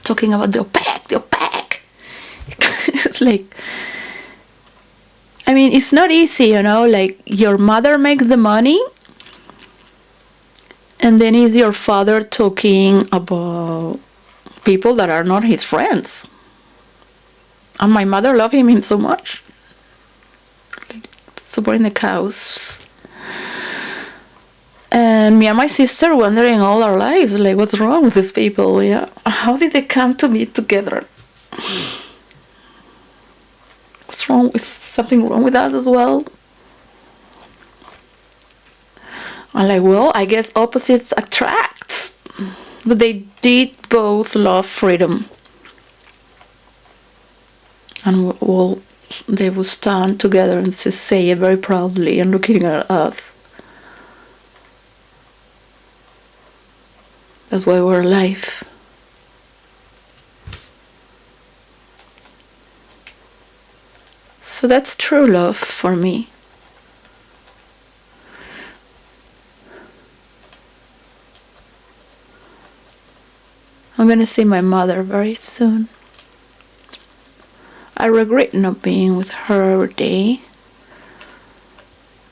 Talking about the OPEC. It's like, I mean, it's not easy, like your mother makes the money and then is your father talking about people that are not his friends. And my mother loved him so much. Like, supporting the cows. And me and my sister wondering all our lives, like, what's wrong with these people? Yeah, how did they come to be together? What's wrong? Is something wrong with us as well? I'm like, well, I guess opposites attract. But they did both love freedom. And well, they would stand together and just say it very proudly and looking at us. That's why we're alive. So that's true love for me. I'm going to see my mother very soon. I regret not being with her every day.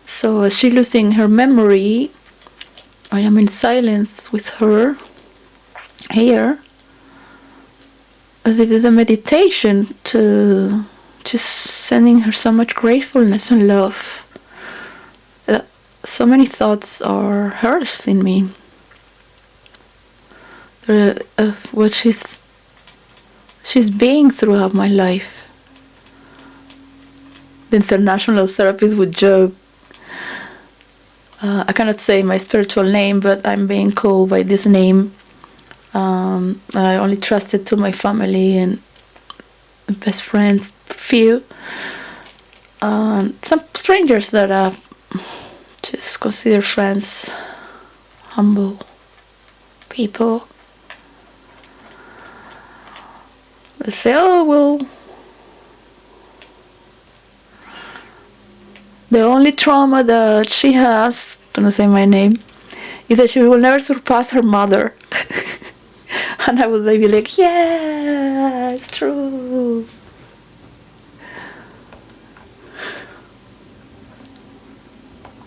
So as she's losing her memory, I am in silence with her here, as if it's a meditation to just sending her so much gratefulness and love. So many thoughts are hers in me. Of what she's being throughout my life. The international therapist would joke, I cannot say my spiritual name, but I'm being called by this name. I only trusted to my family and best friends, few. Some strangers that I just consider friends, humble people. They say, oh, well, the only trauma that she has, don't say my name, is that she will never surpass her mother. And I would be like, yeah, it's true.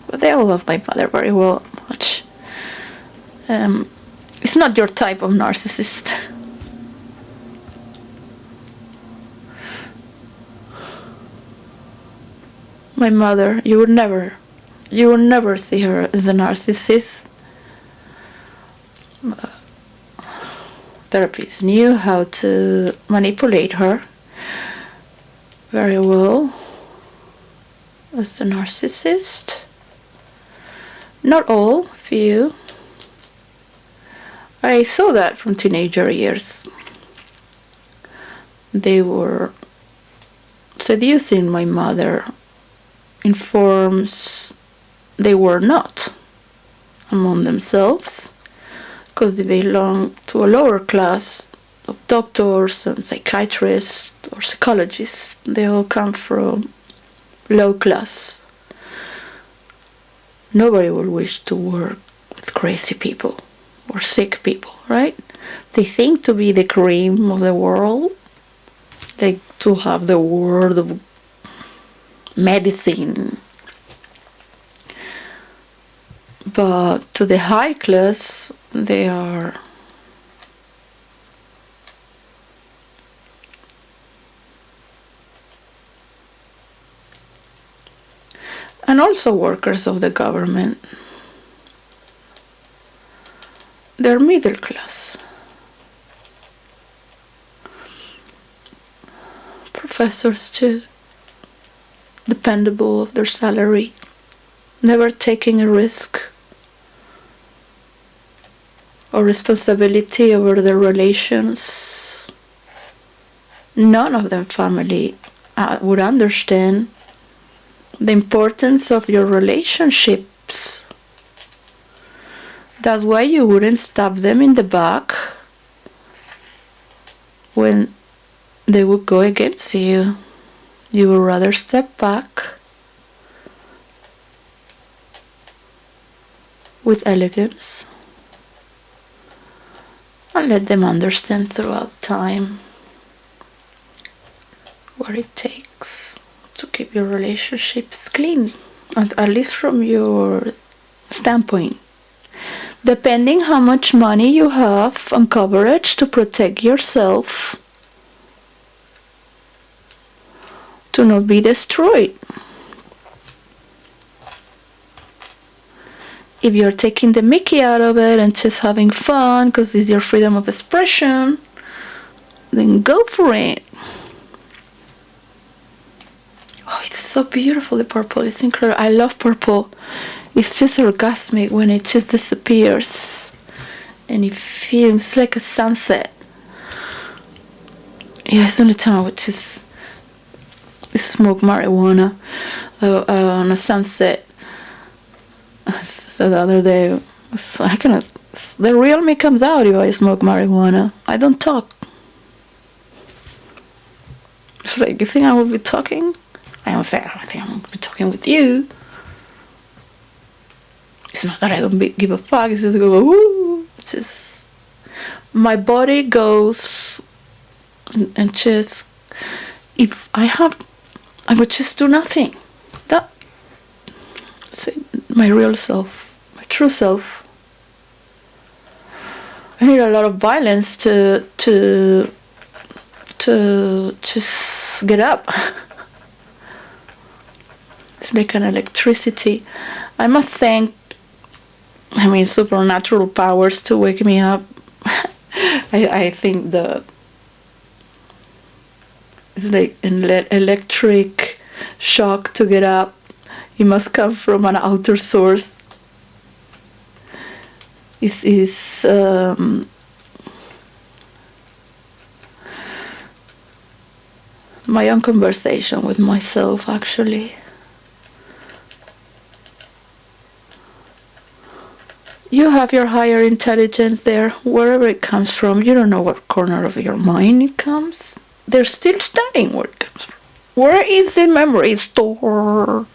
But they all love my mother very well, much. It's not your type of narcissist. My mother, you would never see her as a narcissist. Therapists knew how to manipulate her very well as a narcissist. Not all, few. I saw that from teenager years. They were seducing my mother in forms they were not among themselves, because they belong to a lower class of doctors and psychiatrists or psychologists. They all come from low class. Nobody would wish to work with crazy people or sick people, right? They think to be the cream of the world, like to have the world of medicine. But to the high class, they are and also workers of the government. They're middle class. Professors too. Dependable of their salary, never taking a risk or responsibility over their relations. None of them family would understand the importance of your relationships. That's why you wouldn't stab them in the back when they would go against you. You would rather step back with elegance and let them understand throughout time what it takes to keep your relationships clean, and at least from your standpoint. depending how much money you have and coverage to protect yourself to not be destroyed. If you're taking the mickey out of it and just having fun because it's your freedom of expression, then go for it. Oh, it's so beautiful, the purple. It's incredible. I love purple. It's just orgasmic when it just disappears. And it feels like a sunset. Yeah, it's the only time I would just smoke marijuana on a sunset. So the other day, the real me comes out if I smoke marijuana. I don't talk. It's like, you think I will be talking? I don't say, I think I'm going to be talking with you. It's not that I don't give a fuck. It's just go, woo. It's just, my body goes and just, if I would just do nothing. That's my real self. True self. I need a lot of violence to just get up. It's like an electricity. I must thank, supernatural powers to wake me up. I think it's like an electric shock to get up. It must come from an outer source. Is my own conversation with myself, actually. You have your higher intelligence there, wherever it comes from. You don't know what corner of your mind it comes. They're still studying where it comes from. Where is the memory stored?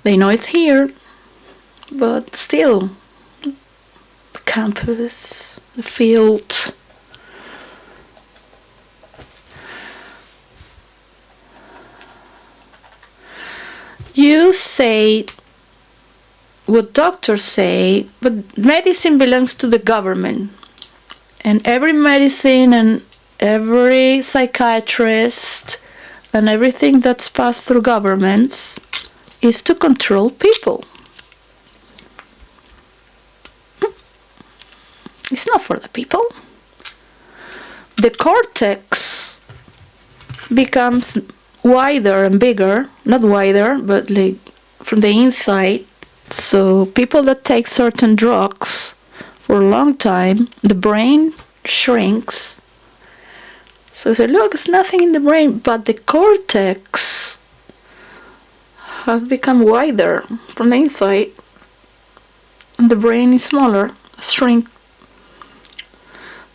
They know it's here, but still, the campus, the field. You say what doctors say, but medicine belongs to the government. And every medicine and every psychiatrist and everything that's passed through governments is to control people. It's not for the people. The cortex becomes wider and bigger, not wider, but like from the inside. So people that take certain drugs for a long time, the brain shrinks. So they say, look, it's nothing in the brain, but the cortex has become wider from the inside, and the brain is smaller, shrink.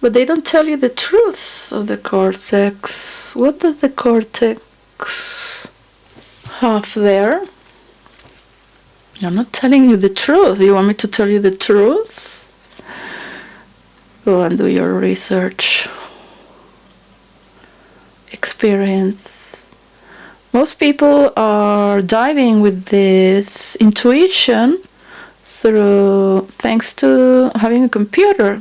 But they don't tell you the truth of the cortex. What does the cortex have there? I'm not telling you the truth. You want me to tell you the truth? Go and do your research. Experience. Most people are diving with this intuition thanks to having a computer,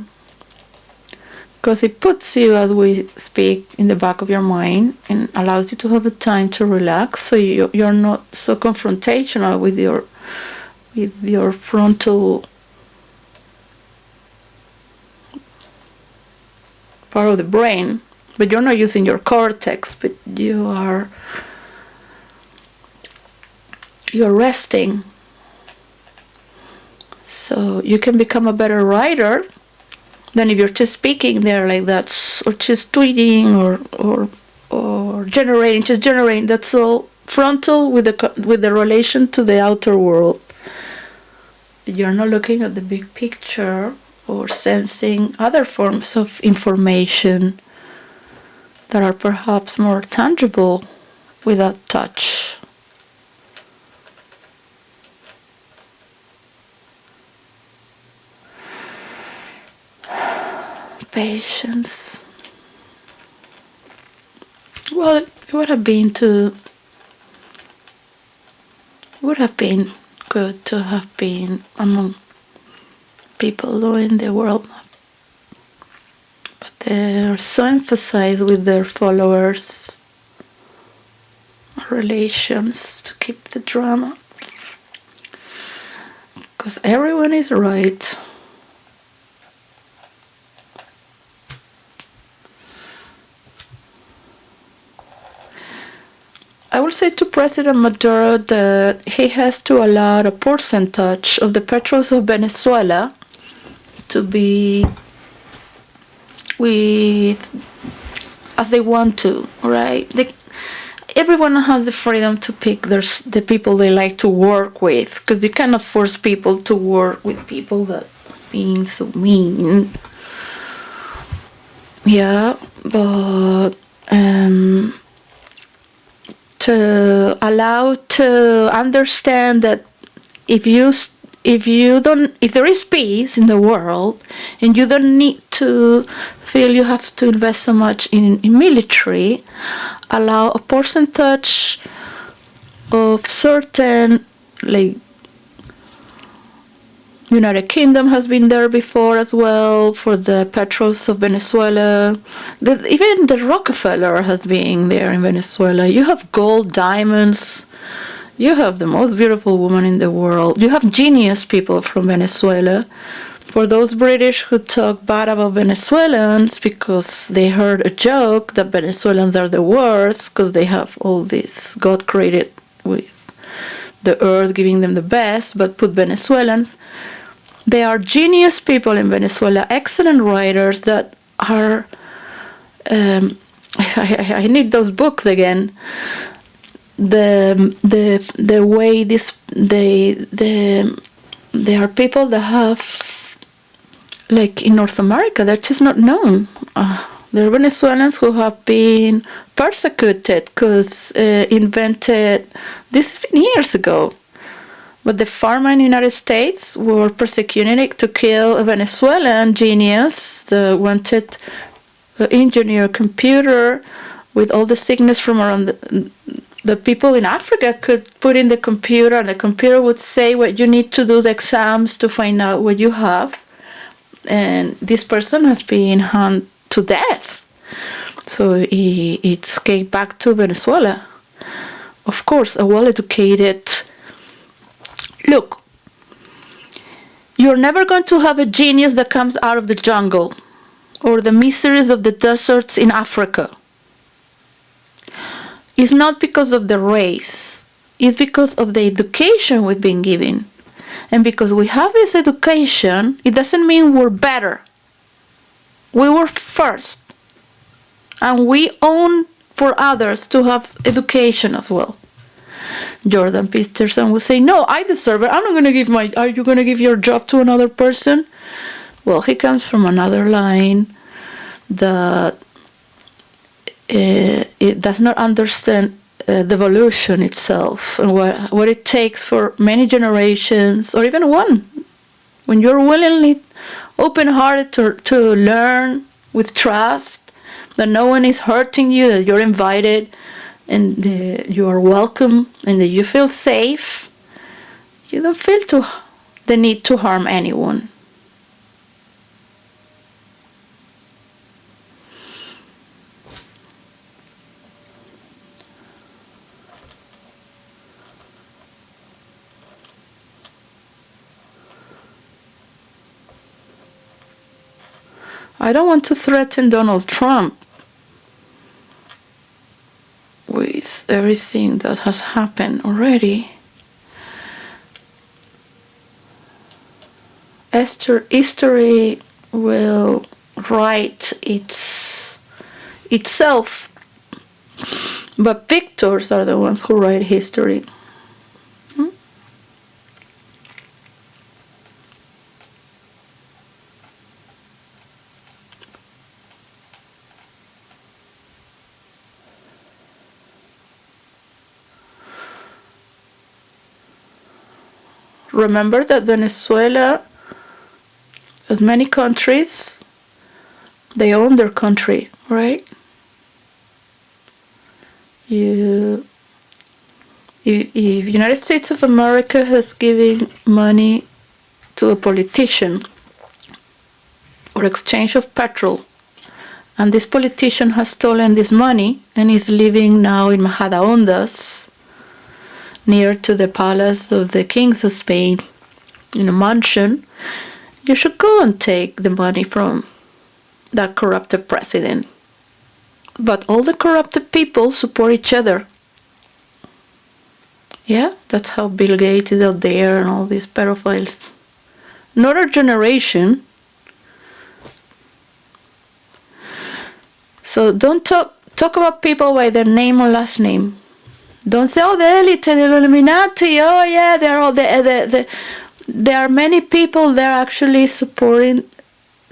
because it puts you, as we speak, in the back of your mind and allows you to have a time to relax, so you're not so confrontational with your frontal part of the brain. But you're not using your cortex, but you're resting. So you can become a better writer than if you're just speaking there like that, or just tweeting or generating. That's all frontal with the relation to the outer world. You're not looking at the big picture or sensing other forms of information that are perhaps more tangible without touch. Patience. Well, it would have been good to have been among people doing the world map. But they're so emphasized with their followers' relations to keep the drama. Because everyone is right. I will say to President Maduro that he has to allow a percentage of the petros of Venezuela to be with as they want to, right? Everyone has the freedom to pick the people they like to work with, because you cannot force people to work with people that are being so mean. Yeah, but to allow to understand that if there is peace in the world and you don't need to feel you have to invest so much in military, allow a percentage of certain, like United Kingdom has been there before as well for the petros of Venezuela. Even the Rockefeller has been there in Venezuela. You have gold, diamonds. You have the most beautiful woman in the world. You have genius people from Venezuela. For those British who talk bad about Venezuelans because they heard a joke that Venezuelans are the worst because they have all this God created with the earth giving them the best, but put Venezuelans. They are genius people in Venezuela, excellent writers that are. I need those books again. The way they are people that have, like in North America, they're just not known. There are Venezuelans who have been persecuted because invented. This has been years ago. But the pharma in the United States were persecuting it to kill a Venezuelan genius that wanted to engineer a computer with all the sickness from around the people in Africa could put in the computer, and the computer would say what you need to do, the exams to find out what you have. And this person has been hung to death. So he escaped back to Venezuela. Of course, a well-educated... Look, you're never going to have a genius that comes out of the jungle or the miseries of the deserts in Africa. It's not because of the race. It's because of the education we've been given. And because we have this education, it doesn't mean we're better. We were first. And we own for others to have education as well. Jordan Peterson would say, no, I deserve it. I'm not going to give are you going to give your job to another person? Well, he comes from another line that it does not understand the evolution itself and what it takes for many generations or even one. When you're willingly open-hearted to learn with trust, that no one is hurting you, that you're invited, and you are welcome, and that you feel safe, you don't feel the need to harm anyone. I don't want to threaten Donald Trump with everything that has happened already. History will write itself, but victors are the ones who write history. Remember that Venezuela, as many countries, they own their country, right? If United States of America has given money to a politician or exchange of petrol, and this politician has stolen this money and is living now in Majadahondas, near to the palace of the kings of Spain, in a mansion, you should go and take the money from that corrupted president. But all the corrupted people support each other. Yeah, that's how Bill Gates is out there and all these pedophiles. Another generation. So don't talk about people by their name or last name. Don't say, oh, the elite, the Illuminati, oh yeah, they're all there are many people that are actually supporting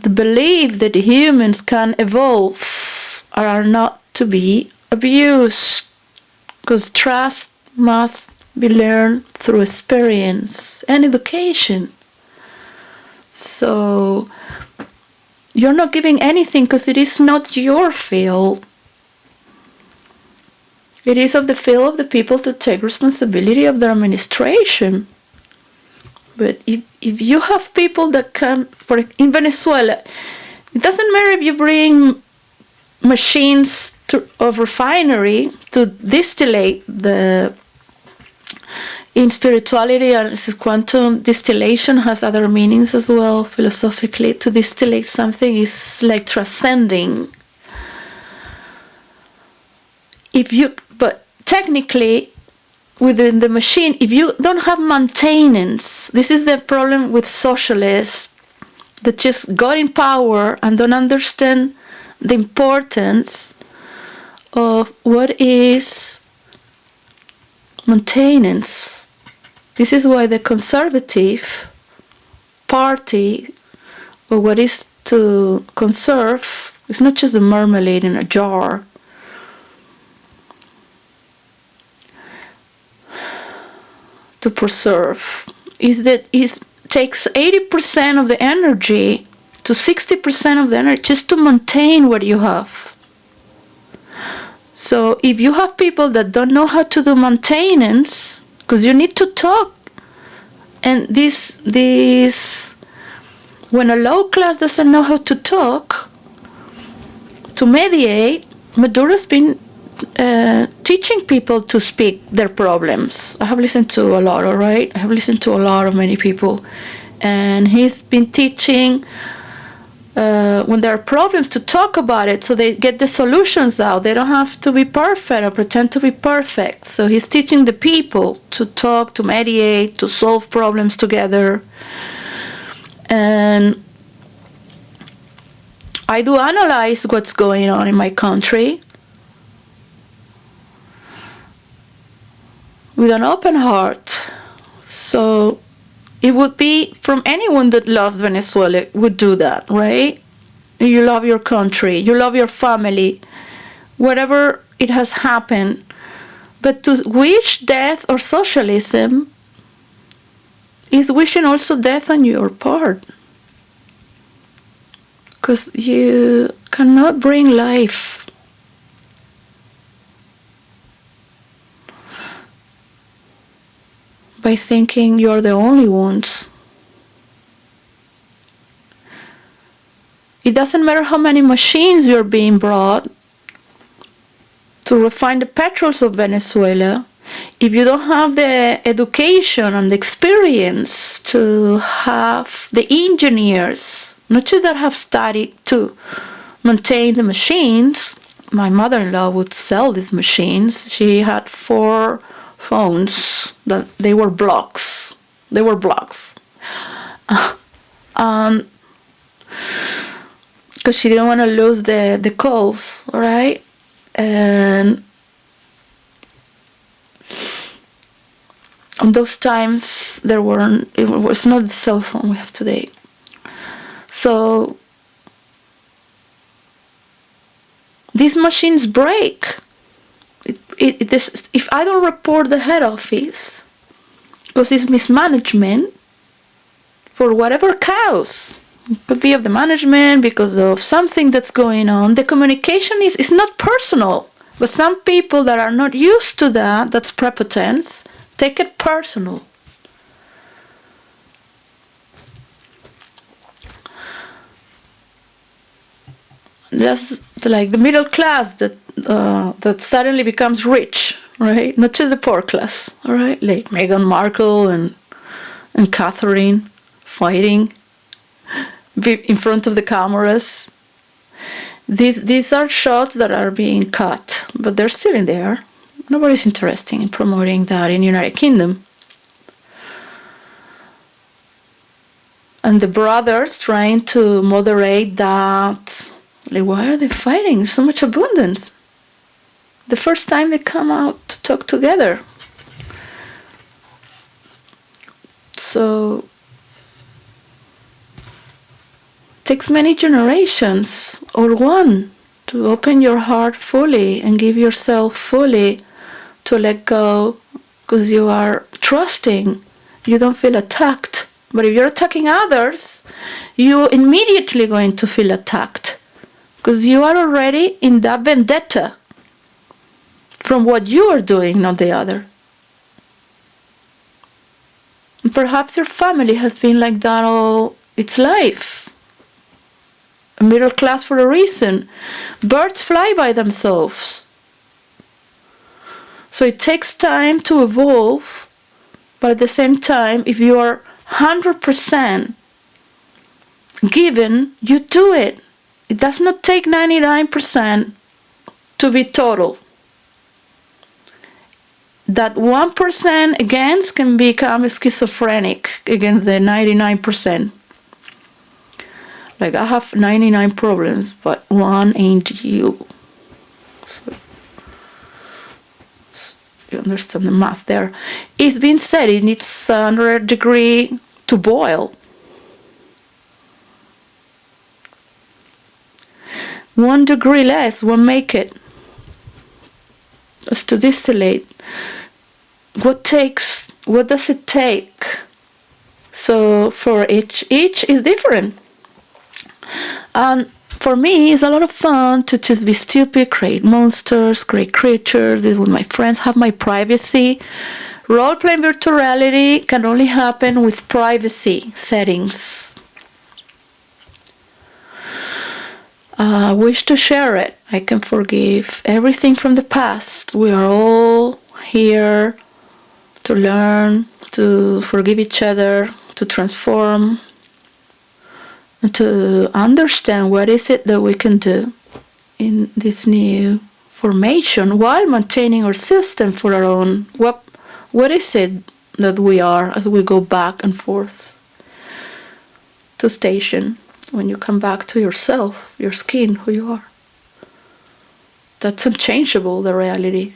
the belief that humans can evolve or are not to be abused. Because trust must be learned through experience and education. So you're not giving anything because it is not your field. It is of the field of the people to take responsibility of their administration. But if you have people that can, in Venezuela, it doesn't matter if you bring machines of refinery to distillate in spirituality, and quantum distillation has other meanings as well, philosophically. To distillate something is like transcending. But technically, within the machine, if you don't have maintenance, this is the problem with socialists that just got in power and don't understand the importance of what is maintenance. This is why the conservative party, or what is to conserve, is not just a marmalade in a jar. To preserve is that it takes 80% of the energy to 60% of the energy just to maintain what you have. So if you have people that don't know how to do maintenance, because you need to talk, and this when a low class doesn't know how to talk, to mediate, Maduro's been teaching people to speak their problems. I have listened to a lot, all right? I have listened to a lot of many people. And he's been teaching when there are problems to talk about it so they get the solutions out. They don't have to be perfect or pretend to be perfect. So he's teaching the people to talk, to mediate, to solve problems together. And I do analyze what's going on in my country with an open heart. So it would be from anyone that loves Venezuela would do that, right? You love your country, you love your family, whatever it has happened. But to wish death or socialism is wishing also death on your part. Because you cannot bring life by thinking you're the only ones. It doesn't matter how many machines you're being brought to refine the petrols of Venezuela. If you don't have the education and the experience to have the engineers, not just that have studied to maintain the machines. My mother-in-law would sell these machines. She had 4 phones that they were blocks. They were blocks. Because she didn't want to lose the calls, right? And on those times it was not the cell phone we have today. So these machines break. If I don't report the head office, because it's mismanagement, for whatever cause, it could be of the management, because of something that's going on, the communication is not personal. But some people that are not used to that, that's prepotence, take it personal. That's like the middle class that suddenly becomes rich, right? Not just the poor class, all right? Like Meghan Markle and Catherine fighting in front of the cameras. These are shots that are being cut, but they're still in there. Nobody's interested in promoting that in the United Kingdom. And the brothers trying to moderate that. Like, why are they fighting? There's so much abundance. The first time they come out to talk together. So it takes many generations or one to open your heart fully and give yourself fully to let go, because you are trusting. You don't feel attacked. But if you're attacking others, you're immediately going to feel attacked, because you are already in that vendetta from what you are doing, not the other. And perhaps your family has been like that all its life. A middle class for a reason. Birds fly by themselves. So it takes time to evolve, but at the same time, if you are 100% given, you do it. It does not take 99% to be total. That 1% against can become schizophrenic against the 99%. Like, I have 99 problems, but one ain't you. So, you understand the math there. It's been said it needs 100 degrees to boil. 1 degree less won't make it. As to distillate. What does it take? So for each is different. And for me, it's a lot of fun to just be stupid, create monsters, create creatures, be with my friends, have my privacy. Role-playing virtual reality can only happen with privacy settings. I wish to share it. I can forgive everything from the past. We are all here to learn, to forgive each other, to transform, and to understand what is it that we can do in this new formation while maintaining our system for our own. What is it that we are as we go back and forth to station? When you come back to yourself, your skin, who you are. That's unchangeable, the reality.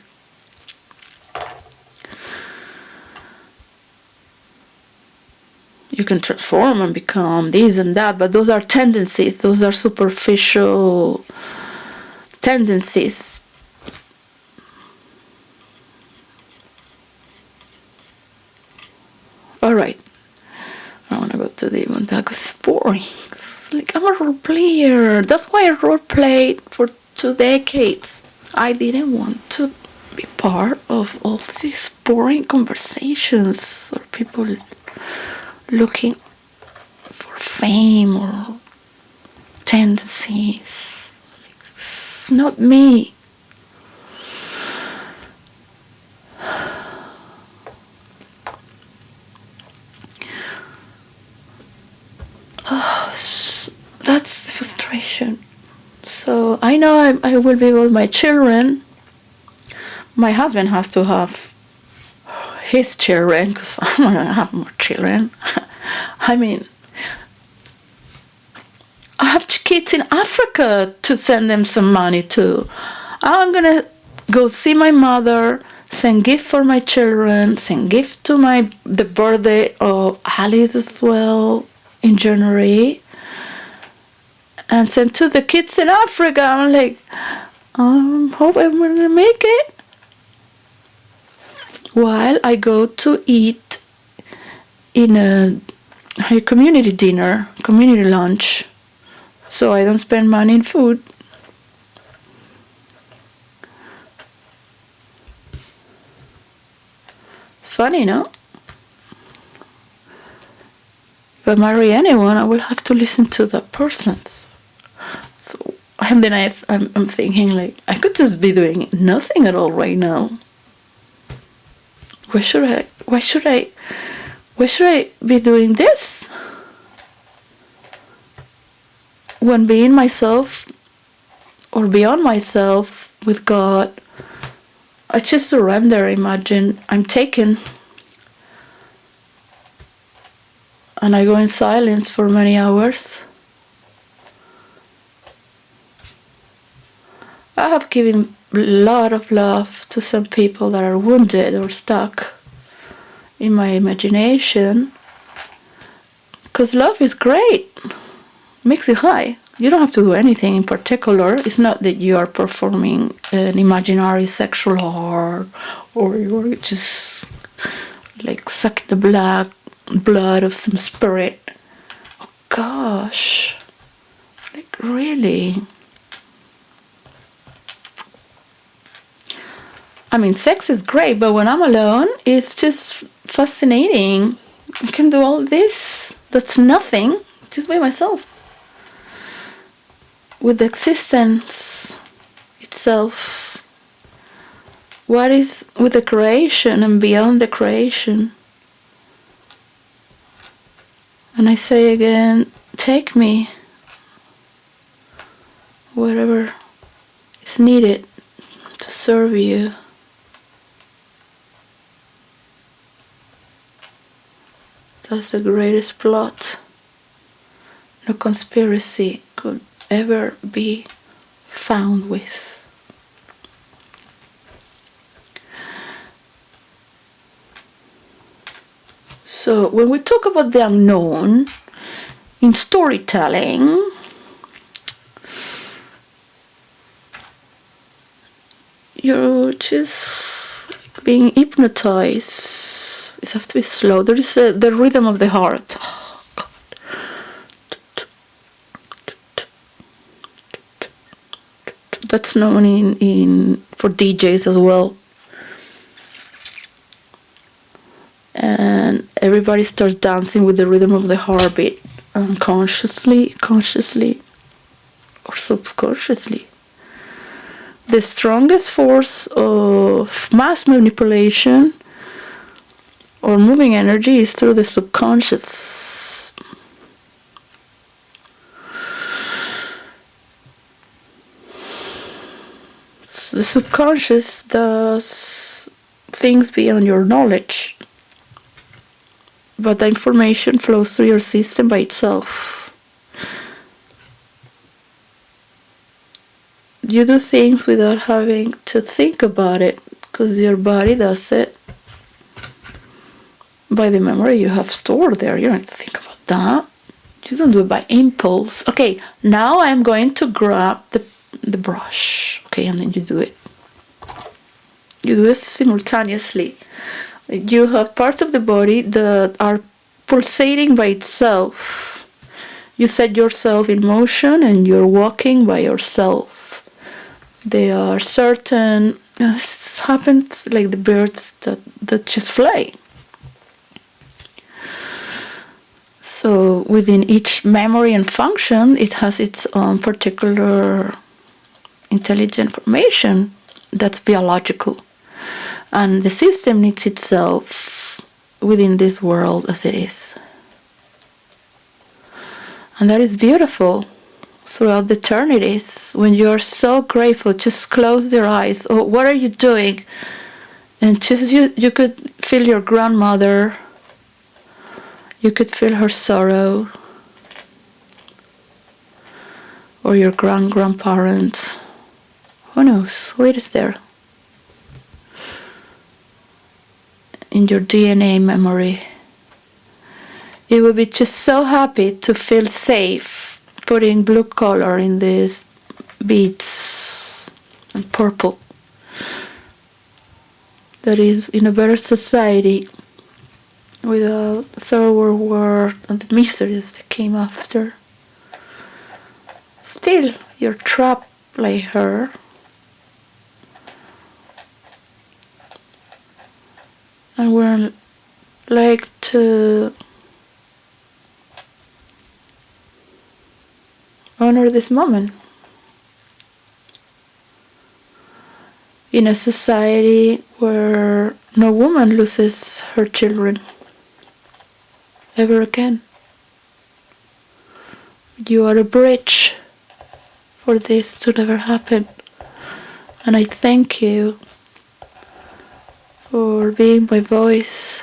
You can transform and become this and that, but those are tendencies. Those are superficial tendencies. All right. I want to go to the one that because it's boring. It's like, I'm a role player. That's why I role played for 2 decades. I didn't want to be part of all these boring conversations or people looking for fame or tendencies. It's not me. That's frustration. So I know I will be with my children. My husband has to have his children because I'm not going to have more children. I mean, I have kids in Africa to send them some money to. I'm going to go see my mother, send gift for my children, send gift to the birthday of Alice as well in January. And send to the kids in Africa. I'm like, hope I'm gonna make it. While I go to eat in a community dinner, community lunch, so I don't spend money in food. Funny, no? If I marry anyone, I will have to listen to that person. So, and then I'm thinking, like, I could just be doing nothing at all right now. Why should I be doing this? When being myself or beyond myself with God, I just surrender. Imagine I'm taken and I go in silence for many hours. I have given a lot of love to some people that are wounded or stuck in my imagination, because love is great. Makes you high. You don't have to do anything in particular. It's not that you are performing an imaginary sexual art or you're just like suck the blood of some spirit. Oh gosh. Like really. I mean, sex is great, but when I'm alone, it's just fascinating. I can do all this. That's nothing. Just by myself. With the existence itself. What is with the creation and beyond the creation? And I say again, take me wherever is needed to serve you. That's the greatest plot. No conspiracy could ever be found with. So when we talk about the unknown in storytelling, you're just being hypnotized. It has to be slow. There is the rhythm of the heart. Oh, God. That's known in for DJs as well. And everybody starts dancing with the rhythm of the heartbeat, unconsciously, consciously, or subconsciously. The strongest force of mass manipulation or moving energy is through the subconscious. So the subconscious does things beyond your knowledge, but the information flows through your system by itself. You do things without having to think about it, because your body does it by the memory you have stored there. You don't have to think about that. You don't do it by impulse. Okay, now I'm going to grab the brush. Okay, and then you do it. You do it simultaneously. You have parts of the body that are pulsating by itself. You set yourself in motion and you're walking by yourself. There are certain, it happens like the birds that just fly. So within each memory and function, it has its own particular intelligent information that's biological. And the system needs itself within this world as it is. And that is beautiful. Throughout the eternities, when you are so grateful, just close your eyes. Oh, what are you doing? And just you could feel your grandmother. You could feel her sorrow. Or your grandparents. Who knows? Who is there? In your DNA memory. You will be just so happy to feel safe. Putting blue color in these beads and purple. That is in a better society without the Third World War and the miseries that came after. Still, you're trapped like her. And we're like to honor this moment in a society where no woman loses her children ever again. You are a bridge for this to never happen. And I thank you for being my voice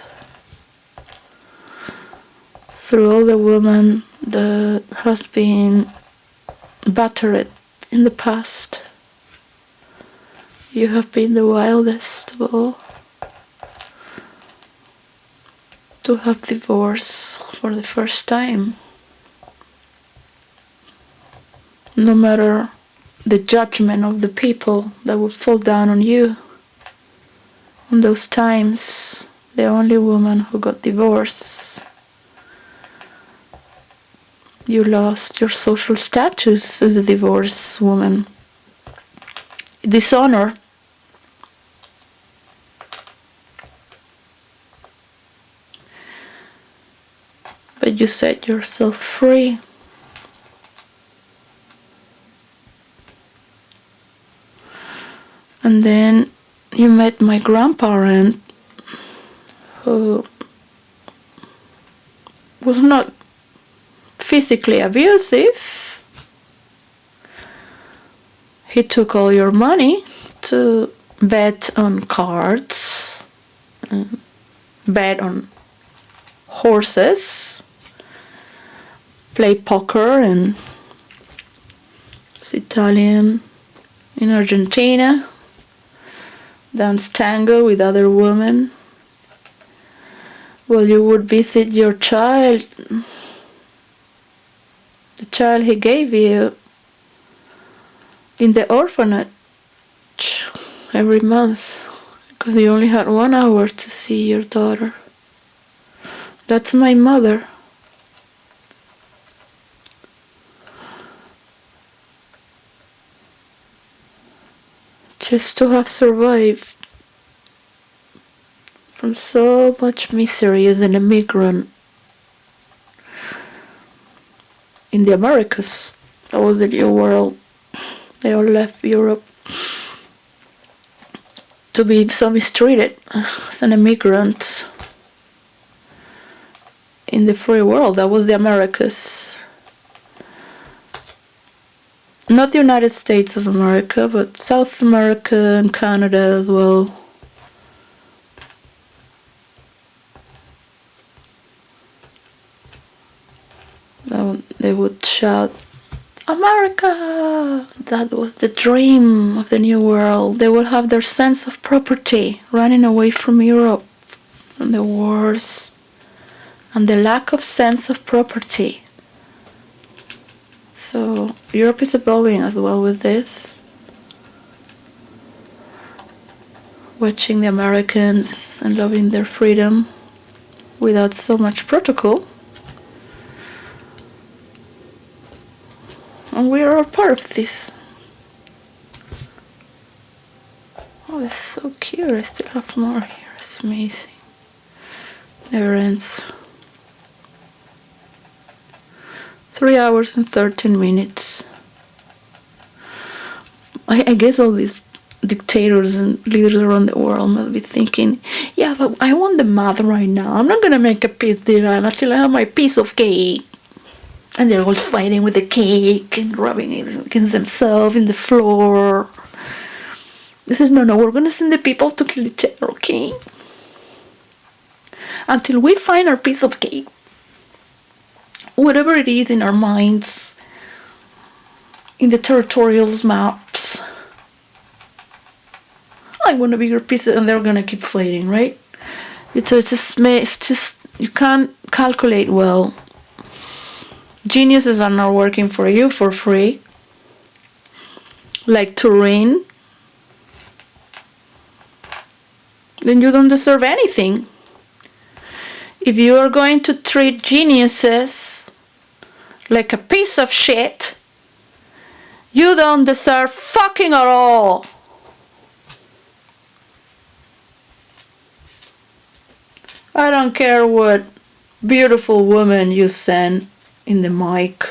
through all the women that has been battered in the past. You have been the wildest of all. To have divorce for the first time. No matter the judgment of the people that would fall down on you. In those times, the only woman who got divorced, you lost your social status as a divorced woman. Dishonor. But you set yourself free. And then you met my grandparent, who was not physically abusive. He took all your money to bet on cards, bet on horses, play poker, and was Italian in Argentina. Dance tango with other women. Well, you would visit your child, the child he gave you, in the orphanage every month, because you only had 1 hour to see your daughter. That's my mother. Just to have survived from so much misery as an immigrant in the Americas. That was the new world. They all left Europe to be so mistreated as an immigrant in the free world. That was the Americas. Not the United States of America, but South America and Canada as well. They would shout, America! That was the dream of the new world. They will have their sense of property running away from Europe and the wars and the lack of sense of property. So Europe is evolving as well with this. Watching the Americans and loving their freedom without so much protocol. And we are a part of this. Oh, it's so cute. I still have more here. It's amazing. Never ends. 3 hours and 13 minutes. I guess all these dictators and leaders around the world must be thinking, yeah, but I want the math right now. I'm not going to make a peace deal until I have my piece of cake. And they're all fighting with the cake and rubbing it against themselves in the floor. They says, no, we're going to send the people to kill each other, okay? Until we find our piece of cake. Whatever it is in our minds, in the territorial maps. I want a bigger piece, and they're going to keep fighting, right? It's just, you can't calculate well. Geniuses are not working for you for free. Like Turin. Then you don't deserve anything. If you are going to treat geniuses like a piece of shit, you don't deserve fucking at all. I don't care what beautiful woman you send in the mic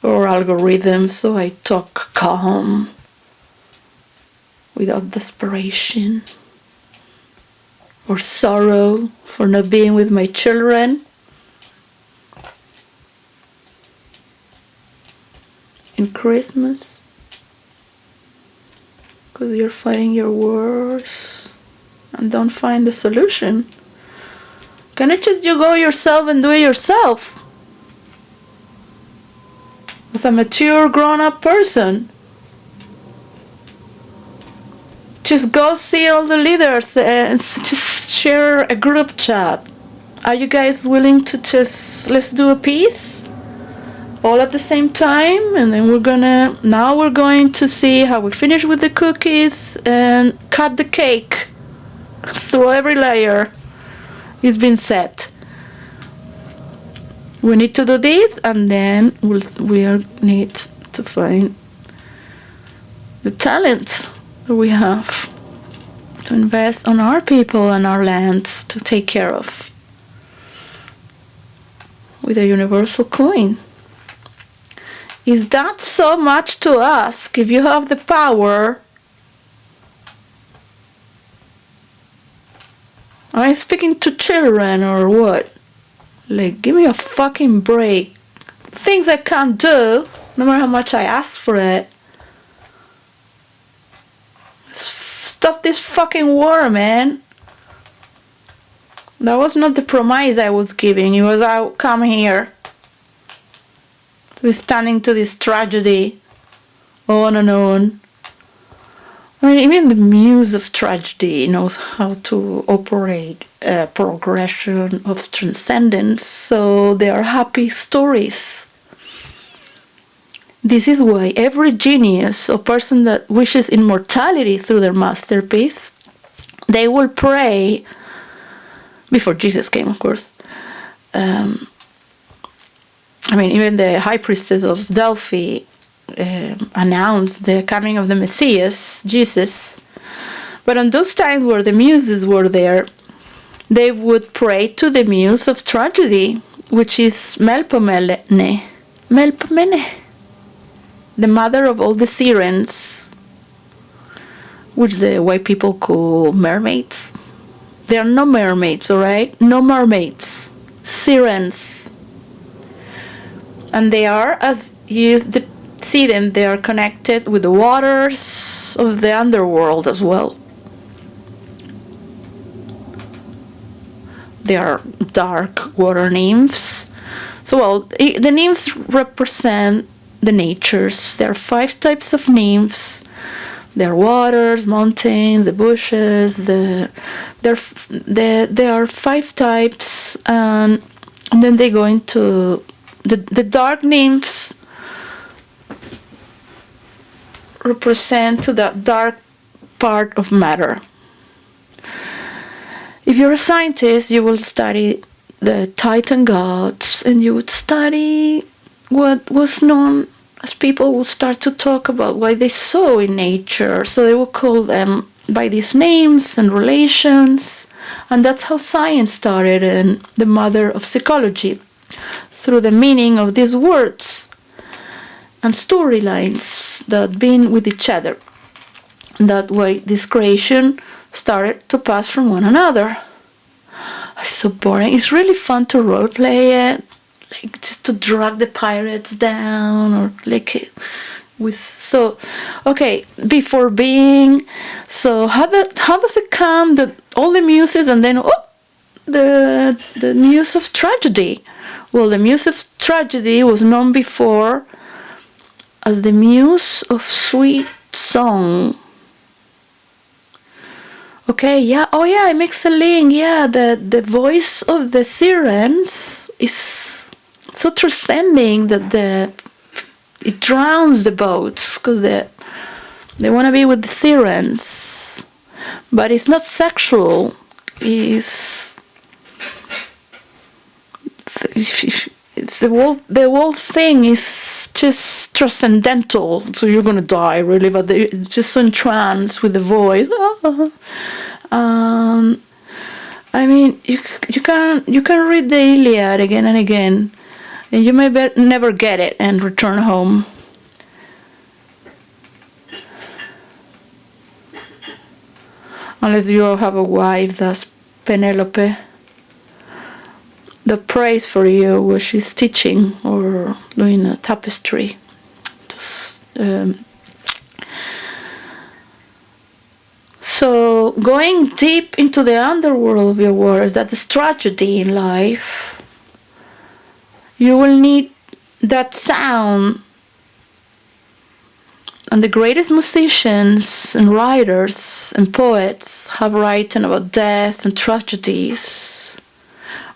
or algorithm, so I talk calm without desperation or sorrow for not being with my children. In Christmas, because you're fighting your wars and don't find the solution. Can it just you go yourself and do it yourself? As a mature, grown-up person, just go see all the leaders and just share a group chat. Are you guys willing to just, let's do a piece? All at the same time, and then we're going to see how we finish with the cookies and cut the cake. So every layer is been set. We need to do this, and then we need to find the talent that we have to invest on our people and our lands to take care of with a universal coin. Is that so much to ask? If you have the power, am I speaking to children or what? Like, give me a fucking break. Things I can't do, no matter how much I ask for it. Stop this fucking war, man. That was not the promise I was giving. It was, I'll come here. Standing to this tragedy on and on. I mean, even the muse of tragedy knows how to operate a progression of transcendence, so they are happy stories. This is why every genius or person that wishes immortality through their masterpiece, they will pray, before Jesus came, of course, even the high priestess of Delphi announced the coming of the Messiah, Jesus. But on those times where the muses were there, they would pray to the muse of tragedy, which is Melpomene, the mother of all the sirens, which the white people call mermaids. There are no mermaids, alright? No mermaids. Sirens. And they are, as you see them, they are connected with the waters of the underworld as well. They are dark water nymphs. So, the nymphs represent the natures. There are 5 types of nymphs. There are waters, mountains, the bushes. There are 5 types, and then they go into the dark nymphs represent to that dark part of matter. If you're a scientist, you will study the Titan gods, and you would study what was known as people will start to talk about what they saw in nature. So they will call them by these names and relations, and that's how science started, and the mother of psychology, through the meaning of these words and storylines that been with each other. That way this creation started to pass from one another. It's so boring. It's really fun to roleplay it, like just to drag the pirates down, or like with before being. So how does it come that all the muses and then the muse of tragedy? Well, the muse of tragedy was known before as the muse of sweet song. Okay, yeah, it makes a link. Yeah, the voice of the sirens is so transcending that it drowns the boats, because they want to be with the sirens, but it's not sexual. It's the whole thing is just transcendental. So you're gonna die, really, but it's just so entranced with the voice. I mean, you can read the Iliad again and again, and you may never get it and return home. Unless you have a wife that's Penelope that prays for you while she's stitching or doing a tapestry. So going deep into the underworld of your words, that is tragedy in life, you will need that sound. And the greatest musicians and writers and poets have written about death and tragedies,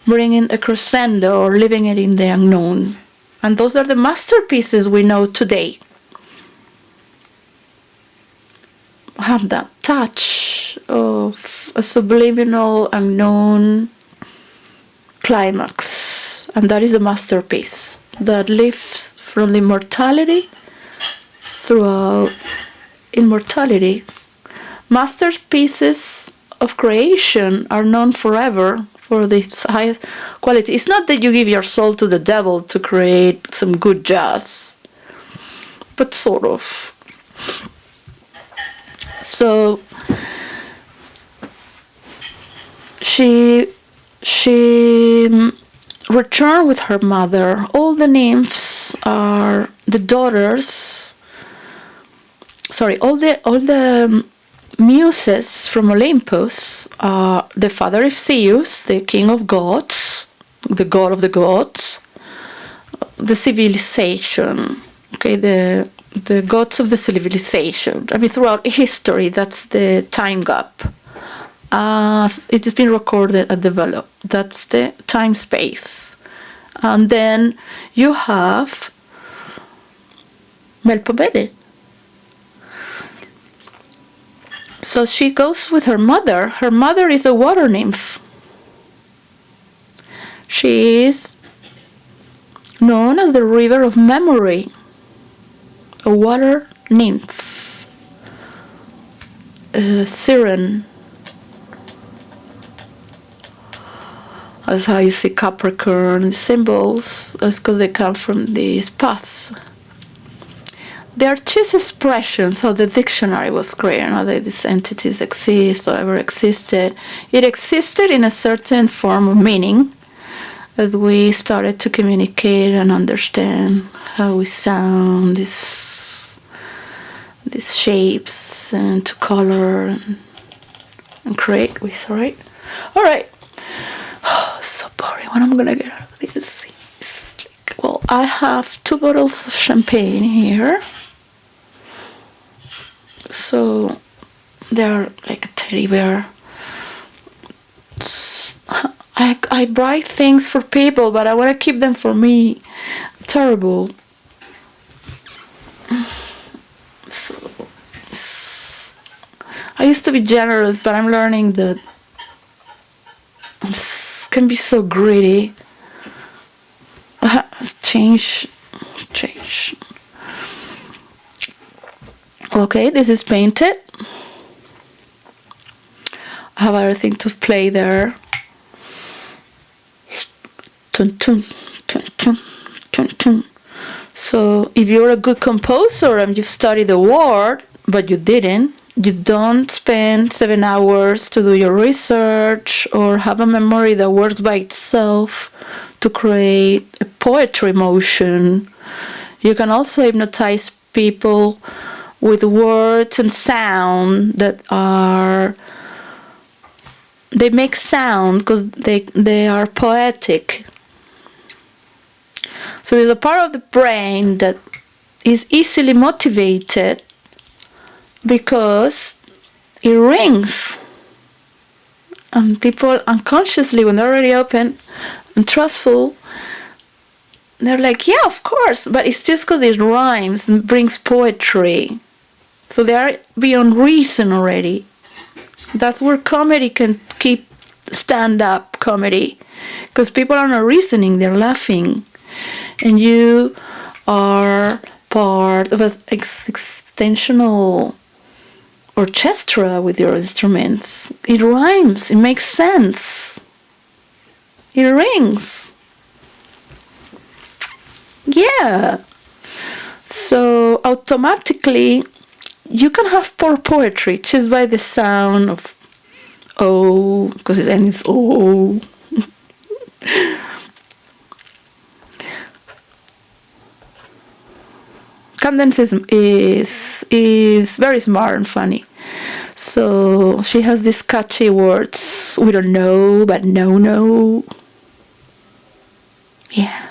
bringing a crescendo or living it in the unknown. And those are the masterpieces we know today. Have that touch of a subliminal, unknown climax. And that is a masterpiece that lives from the immortality throughout immortality. Masterpieces of creation are known forever for this high quality. It's not that you give your soul to the devil to create some good jazz, but sort of. So she returned with her mother. All the nymphs are the daughters. All the muses from Olympus are the father of Zeus, the king of gods, the god of the gods, the civilization. Okay, the gods of the civilization. I mean, throughout history, that's the time gap. It has been recorded and developed. That's the time space. And then you have Melpomene. So she goes with her mother. Her mother is a water nymph. She is known as the river of memory, a water nymph, a siren. That's how you see Capricorn symbols. That's because they come from these paths. They are just expressions how the dictionary was created, how these entities exist or ever existed. It existed in a certain form of meaning as we started to communicate and understand how we sound these shapes and to color and create with, right? All right. Oh, so boring. When I'm gonna get out of this? Well, I have 2 bottles of champagne here. So they're like a teddy bear. I buy things for people, but I want to keep them for me. Terrible. So I used to be generous, but I'm learning that I can be so greedy. Change. Okay, this is painted. I have everything to play there. So if you're a good composer and you've studied the word, but you didn't, you don't spend 7 hours to do your research or have a memory that works by itself to create a poetry motion. You can also hypnotize people with words and sound that they make sound because they are poetic. So there's a part of the brain that is easily motivated because it rings. And people unconsciously, when they're already open and trustful, they're like, yeah, of course. But it's just because it rhymes and brings poetry. So they are beyond reason already. That's where comedy can keep stand-up comedy. Because people are not reasoning, they're laughing. And you are part of an extensional orchestra with your instruments. It rhymes, it makes sense, it rings. Yeah. So automatically you can have poetry just by the sound of oh, because it ends oh. Cadence is very smart and funny. So she has these catchy words. We don't know, but no. Yeah.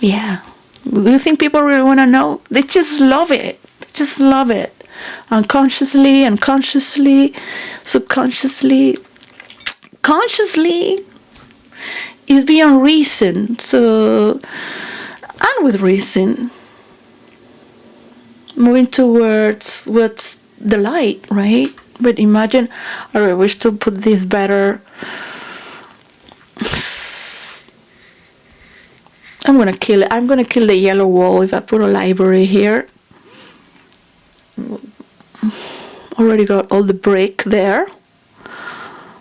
Yeah. Do you think people really want to know? They just love it. They just love it. Unconsciously, unconsciously, subconsciously, consciously. Is beyond reason. So, and with reason. Moving towards what's the light, right? But imagine, I wish to put this better. I'm gonna kill it. I'm gonna kill the yellow wall if I put a library here. Already got all the brick there.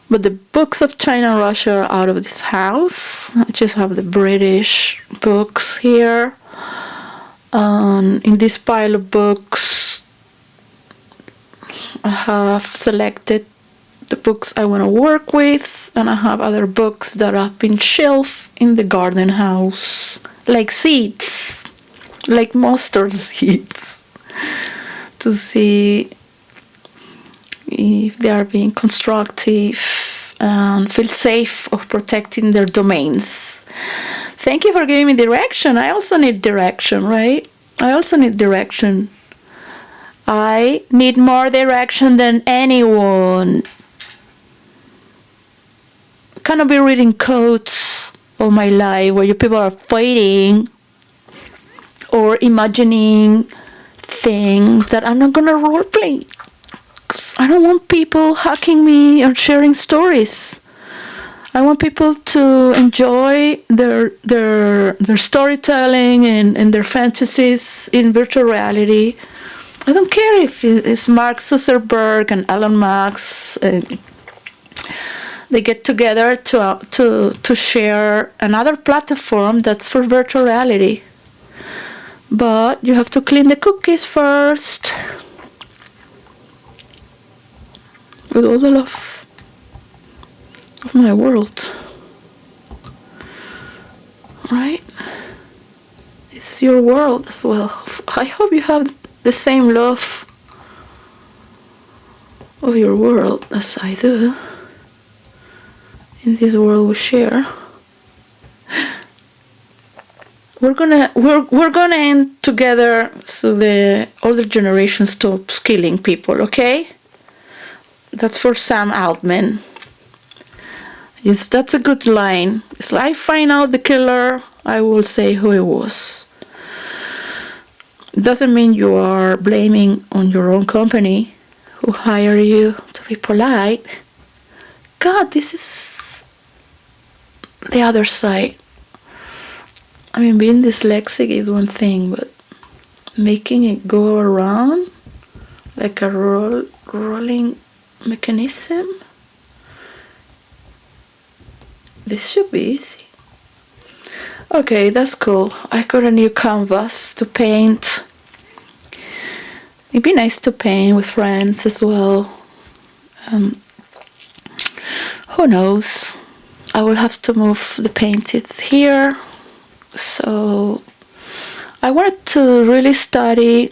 But the books of China and Russia are out of this house. I just have the British books here. In this pile of books, I have selected the books I want to work with, and I have other books that have been shelved in the garden house, like seeds, like mustard seeds, to see if they are being constructive and feel safe of protecting their domains. Thank you for giving me direction. I also need direction, right? I also need direction. I need more direction than anyone. I cannot be reading quotes all my life where you people are fighting or imagining things that I'm not gonna roleplay. I don't want people hacking me or sharing stories. I want people to enjoy their storytelling and their fantasies in virtual reality. I don't care if it's Mark Zuckerberg and Elon Musk. They get together to share another platform that's for virtual reality. But you have to clean the cookies first. With all the love of my world, right? It's your world as well. I hope you have the same love of your world as I do. In this world we share. We're gonna end together so the older generation stops killing people, okay? That's for Sam Altman. Yes, that's a good line. If I find out the killer, I will say who it was. It doesn't mean you are blaming on your own company who hire you to be polite. God, this is the other side. I mean, being dyslexic is one thing, but making it go around like a rolling mechanism, this should be easy. Okay, that's cool. I got a new canvas to paint. It'd be nice to paint with friends as well. Who knows? I will have to move the painted here. So I wanted to really study.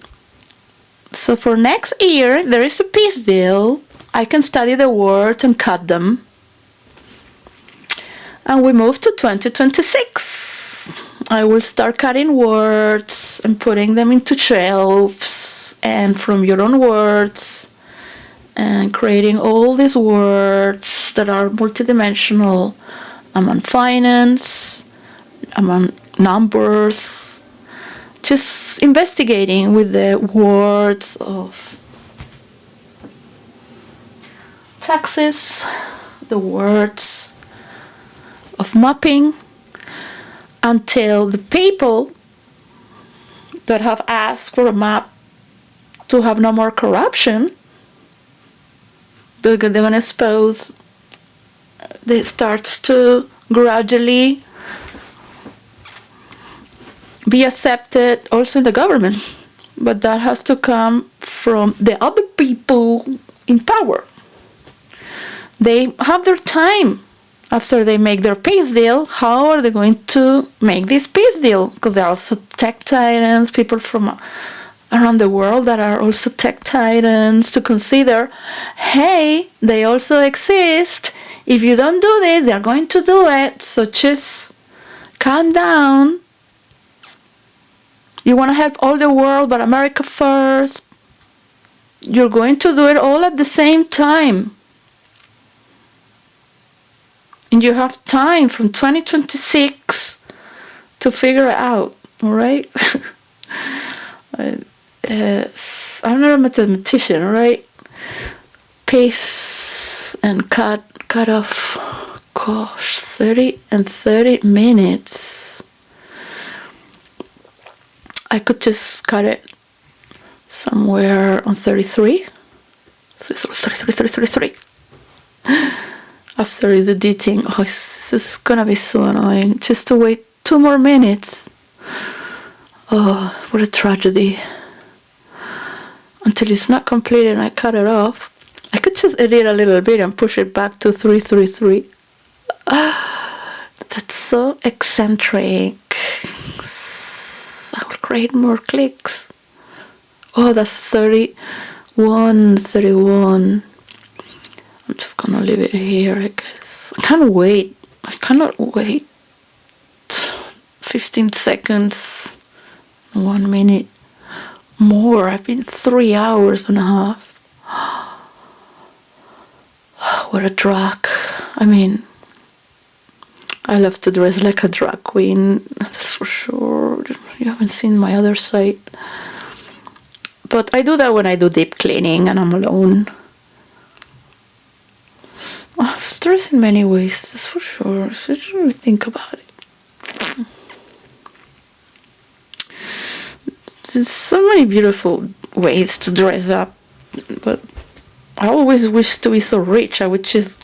So for next year, there is a peace deal. I can study the words and cut them. And we move to 2026. I will start cutting words and putting them into shelves and from your own words and creating all these words that are multidimensional. I'm on finance, I'm on numbers, just investigating with the words of taxes, the words of mapping, until the people that have asked for a map to have no more corruption they're going to suppose it starts to gradually be accepted also in the government. But that has to come from the other people in power. They have their time. After they make their peace deal, how are they going to make this peace deal? Because there are also tech titans, people from around the world that are also tech titans to consider, hey, they also exist. If you don't do this, they're going to do it. So just calm down. You want to help all the world, but America first. You're going to do it all at the same time. And you have time from 2026 to figure it out, all right? I'm not a mathematician, all right? Pace and cut off. Gosh, 30 minutes. I could just cut it somewhere on 33. 33. After the editing, this is gonna be so annoying. Just to wait 2 more minutes. Oh, what a tragedy. Until it's not completed and I cut it off. I could just edit a little bit and push it back to 333. That's so eccentric. I will create more clicks. Oh, that's 31. I'm just gonna leave it here, I guess. I cannot wait 15 seconds, 1 minute more. I've been 3 hours and a half. What a drag. I mean, I love to dress like a drag queen, that's for sure. You haven't seen my other side. But I do that when I do deep cleaning and I'm alone. I stress in many ways, that's for sure. So just really think about it. There's so many beautiful ways to dress up, but I always wish to be so rich. I would just